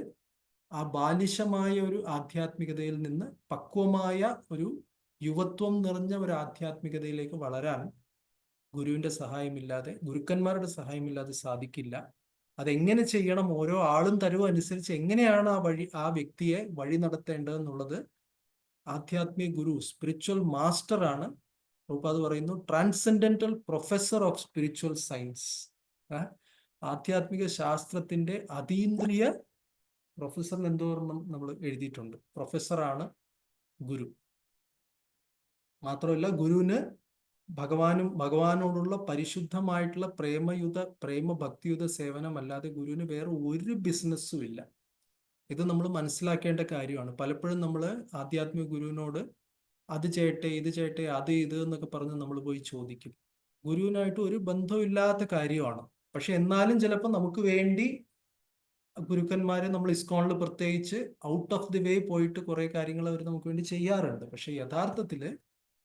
A: ആ ബാലിശമായ ഒരു ആധ്യാത്മികതയിൽ നിന്ന് പക്വമായ ഒരു യുവത്വം നിറഞ്ഞ ഒരു ആധ്യാത്മികതയിലേക്ക് വളരാൻ ഗുരുവിന്റെ സഹായമില്ലാതെ, ഗുരുക്കന്മാരുടെ സഹായമില്ലാതെ സാധിക്കില്ല. അതെങ്ങനെ ചെയ്യണം, ഓരോ ആളും തരവും അനുസരിച്ച് എങ്ങനെയാണ് ആ വ്യക്തിയെ വഴി നടത്തേണ്ടതെന്നുള്ളത് ആധ്യാത്മിക ഗുരു, സ്പിരിച്വൽ മാസ്റ്റർ ആണ്. പ്രഭുപാദ് പറയുന്നു transcendental professor of spiritual science. ആധ്യാത്മിക ശാസ്ത്രത്തിന്റെ അതീന്ദ്രിയ പ്രൊഫസറിന് എന്തോരണം നമ്മൾ എഴുതിയിട്ടുണ്ട്. പ്രൊഫസറാണ് ഗുരു. മാത്രമല്ല ഗുരുവിന് ഭഗവാനോടുള്ള പരിശുദ്ധമായിട്ടുള്ള പ്രേമഭക്തിയുത സേവനമല്ലാതെ ഗുരുവിന് വേറെ ഒരു ബിസിനസ്സും ഇല്ല. ഇത് നമ്മൾ മനസ്സിലാക്കേണ്ട കാര്യമാണ്. പലപ്പോഴും നമ്മൾ ആധ്യാത്മിക ഗുരുവിനോട് അത് ചെയ്യട്ടെ ഇത് ചെയ്യട്ടെ അത് ഇത് എന്നൊക്കെ പറഞ്ഞ് നമ്മൾ പോയി ചോദിക്കും. ഗുരുവിനായിട്ട് ഒരു ബന്ധമില്ലാത്ത കാര്യമാണ്. പക്ഷെ എന്നാലും ചിലപ്പോൾ നമുക്ക് വേണ്ടി ഗുരുക്കന്മാരെ നമ്മൾ ഇസ്കോണിൽ പ്രത്യേകിച്ച് ഔട്ട് ഓഫ് ദി വേ പോയിട്ട് കുറെ കാര്യങ്ങൾ അവർ നമുക്ക് വേണ്ടി ചെയ്യാറുണ്ട്. പക്ഷെ യഥാർത്ഥത്തിൽ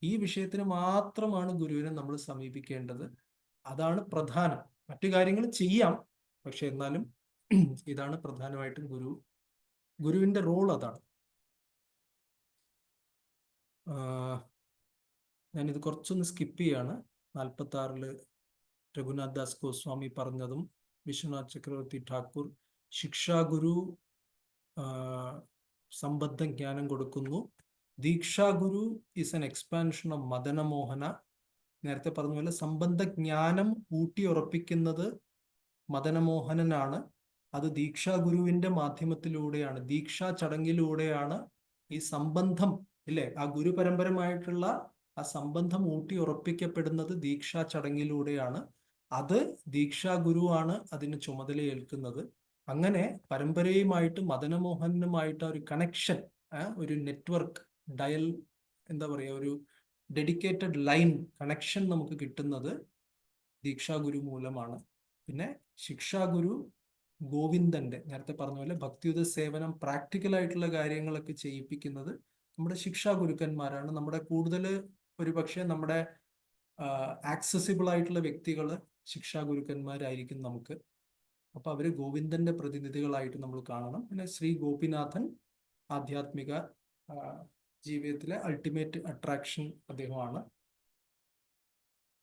A: ഈ വിഷയത്തിന് മാത്രമാണ് ഗുരുവിനെ നമ്മൾ സമീപിക്കേണ്ടത്. അതാണ് പ്രധാനം. മറ്റു കാര്യങ്ങൾ ചെയ്യാം, പക്ഷെ എന്നാലും ഇതാണ് പ്രധാനമായിട്ടും ഗുരുവിന്റെ റോൾ അതാണ്. ഞാനിത് കുറച്ചൊന്ന് സ്കിപ്പ് ചെയ്യാണ്. 46 രഘുനാഥ് ദാസ് ഗോസ്വാമി പറഞ്ഞതും വിശ്വനാഥ് ചക്രവർത്തി ഠാക്കൂർ ശിക്ഷാഗുരു സംബദ്ധ ജ്ഞാനം കൊടുക്കുന്നു. ദീക്ഷാഗുരു ഈസ് എൻ എക്സ്പാൻഷൻ ഓഫ് മദനമോഹന. നേരത്തെ പറഞ്ഞ പോലെ സംബന്ധ ജ്ഞാനം ഊട്ടിയുറപ്പിക്കുന്നത് മദനമോഹനനാണ്. അത് ദീക്ഷാഗുരുവിന്റെ മാധ്യമത്തിലൂടെയാണ്, ദീക്ഷാ ചടങ്ങിലൂടെയാണ് ഈ സംബന്ധം ഇല്ലേ, ആ ഗുരുപരമ്പരമായിട്ടുള്ള ആ സംബന്ധം ഊട്ടിയുറപ്പിക്കപ്പെടുന്നത് ദീക്ഷാ ചടങ്ങിലൂടെയാണ്. അത് ദീക്ഷാഗുരുവാണ് അതിന് ചുമതലയേൽക്കുന്നത്. അങ്ങനെ പരമ്പരയുമായിട്ട് മദനമോഹനുമായിട്ട് ഒരു കണക്ഷൻ, ഒരു നെറ്റ്വർക്ക് ഡയൽ എന്താ പറയുക, ഒരു ഡെഡിക്കേറ്റഡ് ലൈൻ കണക്ഷൻ നമുക്ക് കിട്ടുന്നത് ദീക്ഷാഗുരു മൂലമാണ്. പിന്നെ ശിക്ഷാഗുരു ഗോവിന്ദന്റെ നേരത്തെ പറഞ്ഞ പോലെ ഭക്തിയുത സേവനം പ്രാക്ടിക്കലായിട്ടുള്ള കാര്യങ്ങളൊക്കെ ചെയ്യിപ്പിക്കുന്നത് നമ്മുടെ ശിക്ഷാഗുരുക്കന്മാരാണ്. നമ്മുടെ കൂടുതൽ ഒരുപക്ഷെ നമ്മുടെ ആക്സസിബിൾ ആയിട്ടുള്ള വ്യക്തികൾ ശിക്ഷാഗുരുക്കന്മാരായിരിക്കും നമുക്ക്. അപ്പൊ അവര് ഗോവിന്ദന്റെ പ്രതിനിധികളായിട്ട് നമ്മൾ കാണണം. പിന്നെ ശ്രീ ഗോപിനാഥൻ ആധ്യാത്മിക ജീവിതത്തിലെ അൾട്ടിമേറ്റ് അട്രാക്ഷൻ അദ്ദേഹമാണ്.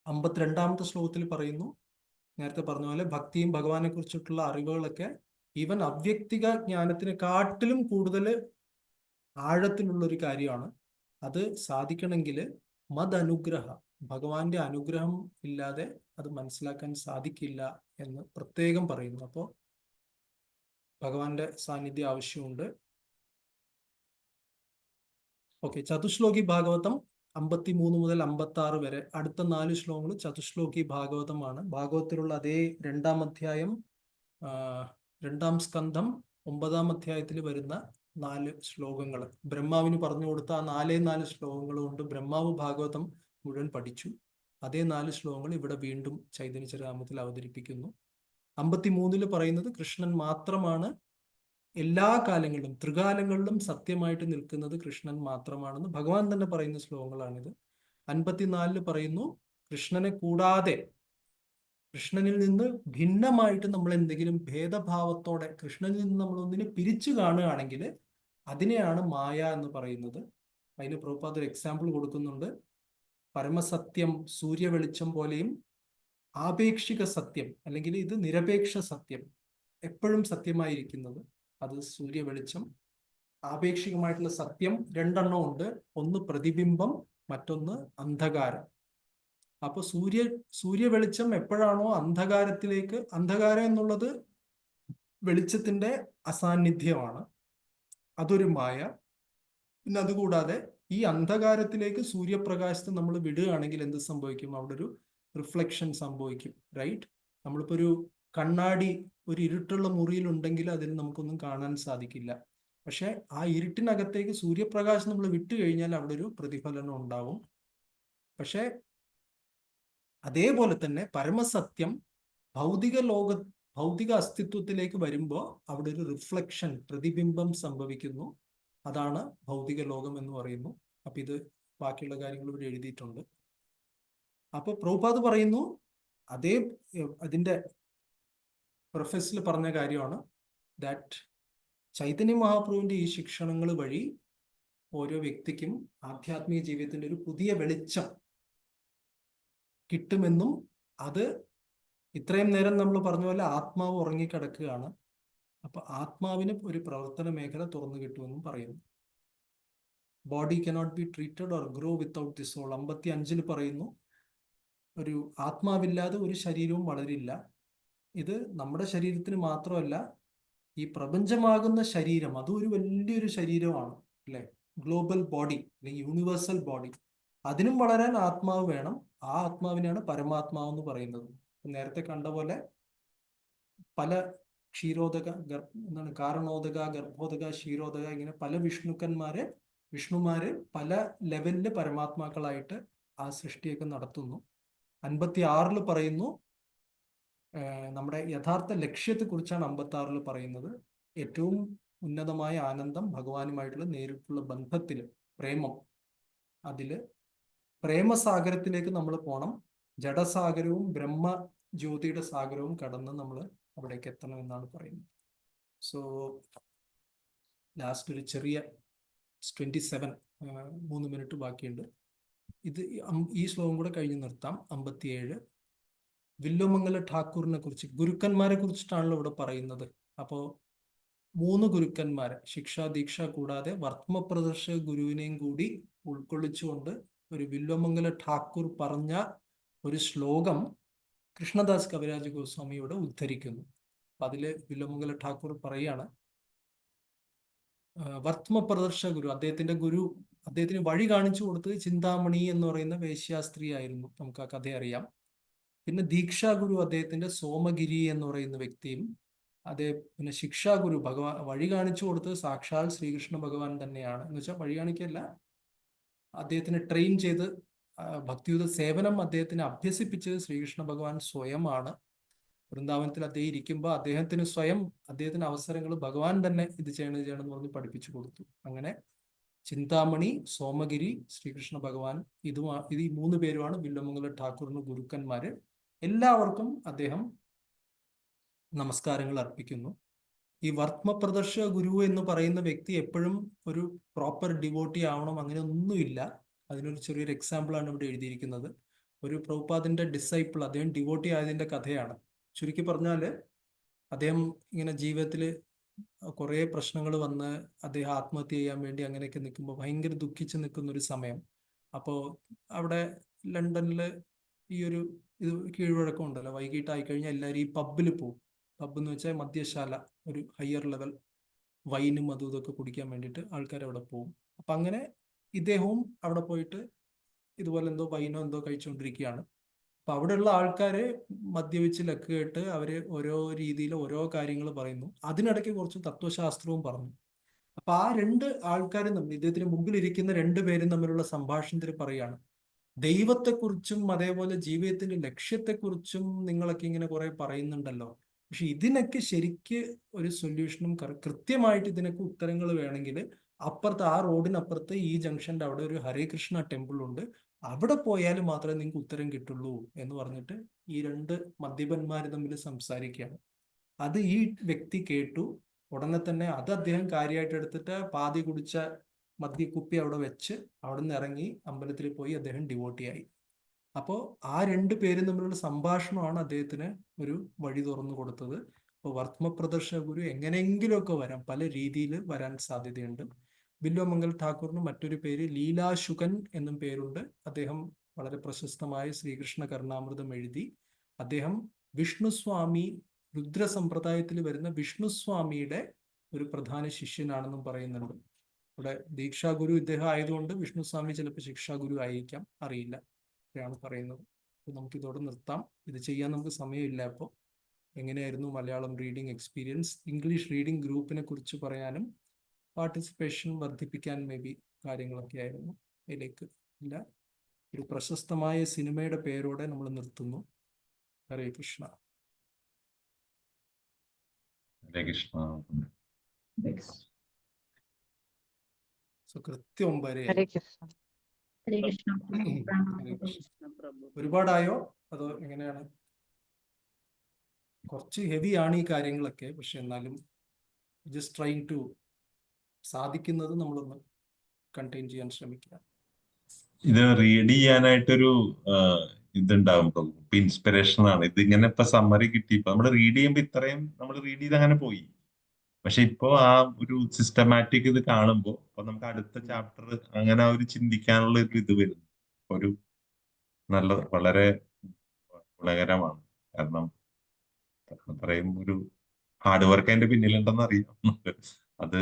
A: 52ാമത്തെ ശ്ലോകത്തിൽ പറയുന്നു, നേരത്തെ പറഞ്ഞ പോലെ ഭക്തിയും ഭഗവാനെ കുറിച്ചിട്ടുള്ള അറിവുകളൊക്കെ ഈവൻ അവ്യക്തിക ജ്ഞാനത്തിനെക്കാട്ടിലും കൂടുതൽ ആഴത്തിലുള്ളൊരു കാര്യമാണ്. അത് സാധിക്കണമെങ്കിൽ മദനുഗ്രഹ, ഭഗവാന്റെ അനുഗ്രഹം ഇല്ലാതെ അത് മനസ്സിലാക്കാൻ സാധിക്കില്ല എന്ന് പ്രത്യേകം പറയുന്നു. അപ്പോൾ ഭഗവാന്റെ സാന്നിധ്യം ആവശ്യമുണ്ട്. ഓക്കെ, ചതുശ്ലോകി ഭാഗവതം 53 മുതൽ 56 വരെ അടുത്ത 4 ശ്ലോകങ്ങൾ ചതുശ്ലോകി ഭാഗവതമാണ്. ഭാഗവതത്തിലുള്ള അതേ 2ാം അധ്യായം 2ാം സ്കന്ധം 9ാം അധ്യായത്തിൽ വരുന്ന 4 ശ്ലോകങ്ങൾ ബ്രഹ്മാവിന് പറഞ്ഞു കൊടുത്ത ആ 4 ശ്ലോകങ്ങൾ കൊണ്ട് ബ്രഹ്മാവ് ഭാഗവതം മുഴുവൻ പഠിച്ചു. അതേ 4 ശ്ലോകങ്ങൾ ഇവിടെ വീണ്ടും ചൈതന്യ ചരിതാമൃതത്തിൽ അവതരിപ്പിക്കുന്നു. 53 പറയുന്നത് കൃഷ്ണൻ മാത്രമാണ് എല്ലാ കാലങ്ങളിലും, ത്രികാലങ്ങളിലും സത്യമായിട്ട് നിൽക്കുന്നത് കൃഷ്ണൻ മാത്രമാണെന്ന് ഭഗവാൻ തന്നെ പറയുന്ന ശ്ലോകങ്ങളാണിത്. 54 പറയുന്നു കൃഷ്ണനെ കൂടാതെ, കൃഷ്ണനിൽ നിന്ന് ഭിന്നമായിട്ട് നമ്മൾ എന്തെങ്കിലും ഭേദഭാവത്തോടെ കൃഷ്ണനിൽ നിന്ന് നമ്മൾ ഒന്നിനെ പിരിച്ചു കാണുകയാണെങ്കിൽ അതിനെയാണ് മായ എന്ന് പറയുന്നത്. അതിന് പ്രഭുപാദ് ഒരു എക്സാമ്പിൾ കൊടുക്കുന്നുണ്ട്. പരമസത്യം സൂര്യവെളിച്ചം പോലെയും ആപേക്ഷിക സത്യം, അല്ലെങ്കിൽ ഇത് നിരപേക്ഷ സത്യം, എപ്പോഴും സത്യമായിരിക്കുന്നത് അത് സൂര്യവെളിച്ചം. ആപേക്ഷികമായിട്ടുള്ള സത്യം രണ്ടെണ്ണം ഉണ്ട്. ഒന്ന് പ്രതിബിംബം, മറ്റൊന്ന് അന്ധകാരം. അപ്പൊ സൂര്യവെളിച്ചം എപ്പോഴാണോ അന്ധകാരത്തിലേക്ക്, അന്ധകാരം എന്നുള്ളത് വെളിച്ചത്തിന്റെ അസാന്നിധ്യമാണ്, അതൊരു മായ. പിന്നെ അതുകൂടാതെ ഈ അന്ധകാരത്തിലേക്ക് സൂര്യപ്രകാശത്തെ നമ്മൾ വിടുകയാണെങ്കിൽ എന്ത് സംഭവിക്കും? അവിടെ ഒരു റിഫ്ലക്ഷൻ സംഭവിക്കും, റൈറ്റ്? നമ്മളിപ്പോ ഒരു കണ്ണാടി ഒരു ഇരുട്ടുള്ള മുറിയിൽ ഉണ്ടെങ്കിൽ അതിൽ നമുക്കൊന്നും കാണാൻ സാധിക്കില്ല. പക്ഷെ ആ ഇരുട്ടിനകത്തേക്ക് സൂര്യപ്രകാശം നമ്മൾ വിട്ടു കഴിഞ്ഞാൽ അവിടെ ഒരു പ്രതിഫലനം ഉണ്ടാവും. പക്ഷെ അതേപോലെ തന്നെ പരമസത്യം ഭൗതിക അസ്തിത്വത്തിലേക്ക് വരുമ്പോൾ അവിടെ ഒരു റിഫ്ലക്ഷൻ, പ്രതിബിംബം സംഭവിക്കുന്നു. അതാണ് ഭൗതിക ലോകം എന്ന് പറയുന്നു. അപ്പൊ ഇത് ബാക്കിയുള്ള കാര്യങ്ങൾ ഇവിടെ എഴുതിയിട്ടുണ്ട്. അപ്പൊ പ്രഭുപാദ് പറയുന്നു, അതിന്റെ പ്രൊഫസിൽ പറഞ്ഞ കാര്യമാണ് ദാറ്റ് ചൈതന്യ മഹാപ്രഭുവിന്റെ ഈ ശിക്ഷണങ്ങൾ വഴി ഓരോ വ്യക്തിക്കും ആധ്യാത്മിക ജീവിതത്തിന്റെ ഒരു പുതിയ വെളിച്ചം കിട്ടുമെന്നും, അത് ഇത്രയും നേരം നമ്മൾ പറഞ്ഞ പോലെ ആത്മാവ് ഉറങ്ങിക്കിടക്കുകയാണ്. അപ്പൊ ആത്മാവിന് ഒരു പ്രവർത്തന മേഖല തുറന്നു കിട്ടുമെന്നും പറയുന്നു. Body cannot be treated or grow without the soul. 55 പറയുന്നു ഒരു ആത്മാവില്ലാതെ ഒരു ശരീരവും വളരില്ല. ഇത് നമ്മുടെ ശരീരത്തിന് മാത്രമല്ല, ഈ പ്രപഞ്ചമാകുന്ന ശരീരം അതും ഒരു വലിയൊരു ശരീരമാണ്, അല്ലെ? ഗ്ലോബൽ ബോഡി അല്ലെങ്കിൽ യൂണിവേഴ്സൽ ബോഡി, അതിനും വളരാൻ ആത്മാവ് വേണം. ആ ആത്മാവിനെയാണ് പരമാത്മാവ് എന്ന് പറയുന്നത്. നേരത്തെ കണ്ട പോലെ പല ക്ഷീരോദക, കാരണോദക, ഗർഭോദക, ക്ഷീരോദക, ഇങ്ങനെ പല വിഷ്ണുമാര് പല ലെവലില് പരമാത്മാക്കളായിട്ട് ആ സൃഷ്ടിയൊക്കെ നടത്തുന്നു. 56 പറയുന്നു നമ്മുടെ യഥാർത്ഥ ലക്ഷ്യത്തെക്കുറിച്ചാണ് 56 പറയുന്നത്. ഏറ്റവും ഉന്നതമായ ആനന്ദം ഭഗവാനുമായിട്ടുള്ള നേരിട്ടുള്ള ബന്ധത്തില്, പ്രേമം, അതില് പ്രേമസാഗരത്തിലേക്ക് നമ്മൾ പോകണം. ജഡസാഗരവും ബ്രഹ്മജ്യോതിയുടെ സാഗരവും കടന്ന് നമ്മൾ അവിടേക്ക് എത്തണം എന്നാണ് പറയുന്നത്. സോ ലാസ്റ്റ് ഒരു ചെറിയ 27 3 മിനിറ്റ് ബാക്കിയുണ്ട്. ഈ ശ്ലോകം കൂടെ കഴിഞ്ഞ് നിർത്താം. 57 വില്വമംഗല ഠാക്കൂറിനെ കുറിച്ച്, ഗുരുക്കന്മാരെ കുറിച്ചിട്ടാണല്ലോ ഇവിടെ പറയുന്നത്. അപ്പോ 3 ഗുരുക്കന്മാരെ, ശിക്ഷാ ദീക്ഷ കൂടാതെ വർത്തമപ്രദർശക ഗുരുവിനെയും കൂടി ഉൾക്കൊള്ളിച്ചുകൊണ്ട് ഒരു വില്വമംഗല ഠാക്കൂർ പറഞ്ഞ ഒരു ശ്ലോകം കൃഷ്ണദാസ് കവിരാജ ഗോസ്വാമിയോട് ഉദ്ധരിക്കുന്നു. അപ്പൊ അതില് വില്വമംഗല ഠാക്കൂർ പറയാണ്, വർത്തമപ്രദർശക ഗുരു, അദ്ദേഹത്തിന് വഴി കാണിച്ചു കൊടുത്തത് ചിന്താമണി എന്ന് പറയുന്ന വേശ്യാസ്ത്രീ ആയിരുന്നു. നമുക്ക് ആ കഥ അറിയാം. പിന്നെ ദീക്ഷാഗുരു അദ്ദേഹത്തിന്റെ സോമഗിരി എന്ന് പറയുന്ന വ്യക്തിയും, പിന്നെ ശിക്ഷാഗുരു വഴി കാണിച്ചു കൊടുത്തത് സാക്ഷാൽ ശ്രീകൃഷ്ണ ഭഗവാൻ തന്നെയാണ്. എന്ന് വെച്ചാൽ വഴി കാണിക്കല്ല, അദ്ദേഹത്തിന് ട്രെയിൻ ചെയ്ത് ഭക്തിയുത സേവനം അദ്ദേഹത്തിന് അഭ്യസിപ്പിച്ചത് ശ്രീകൃഷ്ണ ഭഗവാൻ സ്വയമാണ്. വൃന്ദാവനത്തിൽ അദ്ദേഹം ഇരിക്കുമ്പോൾ അദ്ദേഹത്തിന് അവസരങ്ങൾ ഭഗവാൻ തന്നെ ഇത് ചെയ്യണമെന്ന് പറഞ്ഞ് പഠിപ്പിച്ചു കൊടുത്തു. അങ്ങനെ ചിന്താമണി, സോമഗിരി, ശ്രീകൃഷ്ണ ഭഗവാൻ, ഇത് ഈ 3 പേരുമാണ് വില്വമംഗല ഠാക്കൂറിന് ഗുരുക്കന്മാര്. എല്ലാവർക്കും അദ്ദേഹം നമസ്കാരങ്ങൾ അർപ്പിക്കുന്നു. ഈ വർത്തമപ്രദർശക ഗുരു എന്ന് പറയുന്ന വ്യക്തി എപ്പോഴും ഒരു പ്രോപ്പർ ഡിവോട്ടി ആവണം അങ്ങനെ ഒന്നുമില്ല. അതിനൊരു ചെറിയൊരു എക്സാമ്പിളാണ് ഇവിടെ എഴുതിയിരിക്കുന്നത്. ഒരു പ്രഭുപാദിന്റെ ഡിസൈപ്പിൾ, അദ്ദേഹം ഡിവോട്ടി ആയതിന്റെ കഥയാണ്. ചുരുക്കി പറഞ്ഞാല് അദ്ദേഹം ഇങ്ങനെ ജീവിതത്തിൽ കുറെ പ്രശ്നങ്ങൾ വന്ന് അദ്ദേഹം ആത്മഹത്യ ചെയ്യാൻ വേണ്ടി അങ്ങനെയൊക്കെ നിൽക്കുമ്പോൾ ഭയങ്കര ദുഃഖിച്ച് നിൽക്കുന്ന ഒരു സമയം. അപ്പോൾ അവിടെ ലണ്ടനില് ഇത് കീഴ്വഴക്കം ഉണ്ടല്ലോ, വൈകിട്ട് ആയിക്കഴിഞ്ഞാൽ എല്ലാവരും ഈ പബ്ബിൽ പോകും. പബ് എന്ന് വെച്ചാൽ മദ്യശാല, ഒരു ഹയർ ലെവൽ വൈനും അതും ഇതൊക്കെ കുടിക്കാൻ വേണ്ടിയിട്ട് ആൾക്കാർ അവിടെ പോകും. അപ്പൊ അങ്ങനെ ഇദ്ദേഹവും അവിടെ പോയിട്ട് ഇതുപോലെ എന്തോ വൈനോ എന്തോ കഴിച്ചുകൊണ്ടിരിക്കുകയാണ്. അപ്പൊ അവിടെയുള്ള ആൾക്കാര് മദ്യപിച്ച് ലക്കുകേട്ട് അവര് ഓരോ രീതിയിൽ ഓരോ കാര്യങ്ങൾ പറയുന്നു. അതിനിടയ്ക്ക് കുറച്ച് തത്വശാസ്ത്രവും പറഞ്ഞു. അപ്പൊ ആ 2 ആൾക്കാരും തമ്മിൽ, ഇദ്ദേഹത്തിന് മുമ്പിൽ ഇരിക്കുന്ന 2 പേരും തമ്മിലുള്ള സംഭാഷണത്തിൽ പറയാണ്, ദൈവത്തെക്കുറിച്ചും അതേപോലെ ജീവിതത്തിന്റെ ലക്ഷ്യത്തെക്കുറിച്ചും നിങ്ങളൊക്കെ ഇങ്ങനെ കുറെ പറയുന്നുണ്ടല്ലോ, പക്ഷെ ഇതിനൊക്കെ ശരിക്ക് ഒരു സൊല്യൂഷനും കൃത്യമായിട്ട് ഇതിനൊക്കെ ഉത്തരങ്ങൾ വേണമെങ്കിൽ അപ്പുറത്ത് ആ റോഡിനപ്പുറത്ത് ഈ ജംഗ്ഷന്റെ അവിടെ ഒരു ഹരേ കൃഷ്ണ ടെമ്പിൾ ഉണ്ട്, അവിടെ പോയാൽ മാത്രമേ നിങ്ങൾക്ക് ഉത്തരം കിട്ടുള്ളൂ എന്ന് പറഞ്ഞിട്ട് ഈ രണ്ട് മദ്യപന്മാർ തമ്മിൽ സംസാരിക്കുകയാണ്. അത് ഈ വ്യക്തി കേട്ടു. ഉടനെ തന്നെ അത് അദ്ദേഹം കാര്യമായിട്ട് എടുത്തിട്ട് പാതി കുടിച്ച മദ്യക്കുപ്പി അവിടെ വെച്ച് അവിടെ നിന്ന് ഇറങ്ങി അമ്പലത്തിൽ പോയി അദ്ദേഹം ഡിവോട്ടിയായി. അപ്പോൾ ആ രണ്ടു പേരും തമ്മിലുള്ള സംഭാഷണമാണ് അദ്ദേഹത്തിന് ഒരു വഴി തുറന്നു കൊടുത്തത്. അപ്പോൾ വർത്തമ പ്രദർശന ഗുരു എങ്ങനെയെങ്കിലുമൊക്കെ വരാം, പല രീതിയിൽ വരാൻ സാധ്യതയുണ്ട്. ബില്വമംഗൽ ഠാക്കൂറിന് മറ്റൊരു പേര് ലീലാശുകൻ എന്നും പേരുണ്ട്. അദ്ദേഹം വളരെ പ്രശസ്തമായ ശ്രീകൃഷ്ണ കർണാമൃതം എഴുതി. അദ്ദേഹം വിഷ്ണുസ്വാമി, രുദ്ര സമ്പ്രദായത്തിൽ വരുന്ന വിഷ്ണുസ്വാമിയുടെ ഒരു പ്രധാന ശിഷ്യനാണെന്നും പറയുന്നുണ്ട്. ഇവിടെ ദീക്ഷാഗുരു ഇദ്ദേഹം ആയതുകൊണ്ട് വിഷ്ണുസ്വാമി ചിലപ്പോൾ ശിക്ഷാഗുരു ആയിരിക്കാം, അറിയില്ല, ാണ് പറയുന്നത്. അപ്പോൾ നമുക്ക് ഇതോടെ നിർത്താം. ഇത് ചെയ്യാൻ നമുക്ക് സമയമില്ല. അപ്പോൾ എങ്ങനെയായിരുന്നു Malayalam reading experience? English reading ഗ്രൂപ്പിനെ കുറിച്ച് പറയാനും പാർട്ടിസിപ്പേഷൻ വർദ്ധിപ്പിക്കാൻ മേ ബി കാര്യങ്ങളൊക്കെ ആയിരുന്നു. അതിലേക്ക് ഇല്ല. ഒരു പ്രശസ്തമായ സിനിമയുടെ പേരോടെ നമ്മൾ നിർത്തുന്നു. ഹരേ കൃഷ്ണ.
B: ഹരേ കൃഷ്ണ.
A: സോ കൃത്യം 9:00
E: ഹരേ കൃഷ്ണ.
D: ഹരേ കൃഷ്ണ.
A: ഹരേ കൃഷ്ണ. ഒരുപാടായോ അതോ എങ്ങനെയാണ്? കുറച്ച് ഹെവിയാണ് ഈ കാര്യങ്ങളൊക്കെ, പക്ഷെ എന്നാലും ജസ്റ്റ് ട്രൈങ് ടു സാധിക്കുന്നത് നമ്മളൊന്ന് കണ്ടെയ്ൻ ചെയ്യാൻ ശ്രമിക്കുക.
B: ഇത് റീഡ് ചെയ്യാനായിട്ടൊരു ഇതുണ്ടാവും, ഇൻസ്പിറേഷൻ ആണ്. ഇതിങ്ങനെ ഇപ്പൊ സമ്മറി കിട്ടി. ഇപ്പൊ നമ്മൾ റീഡ് ചെയ്യുമ്പോ ഇത്രയും നമ്മൾ റീഡ് ചെയ്ത് അങ്ങനെ പോയി. പക്ഷെ ഇപ്പോ ആ ഒരു സിസ്റ്റമാറ്റിക് ഇത് കാണുമ്പോ അപ്പൊ നമുക്ക് അടുത്ത ചാപ്റ്റർ അങ്ങനെ ആ ഒരു ചിന്തിക്കാനുള്ള ഒരു ഇത് വരുന്നു. ഒരു നല്ല വളരെ ഗുണകരമാണ്. കാരണം അത്രയും ഒരു ഹാർഡ് വർക്ക് അതിന്റെ പിന്നിലുണ്ടെന്ന് അറിയാം. അത്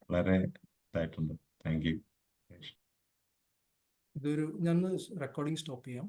B: വളരെ ഇതായിട്ടുണ്ട്. Thank you.
A: ഇതൊരു ഞാൻ റെക്കോർഡിംഗ് സ്റ്റോപ്പ് ചെയ്യാം.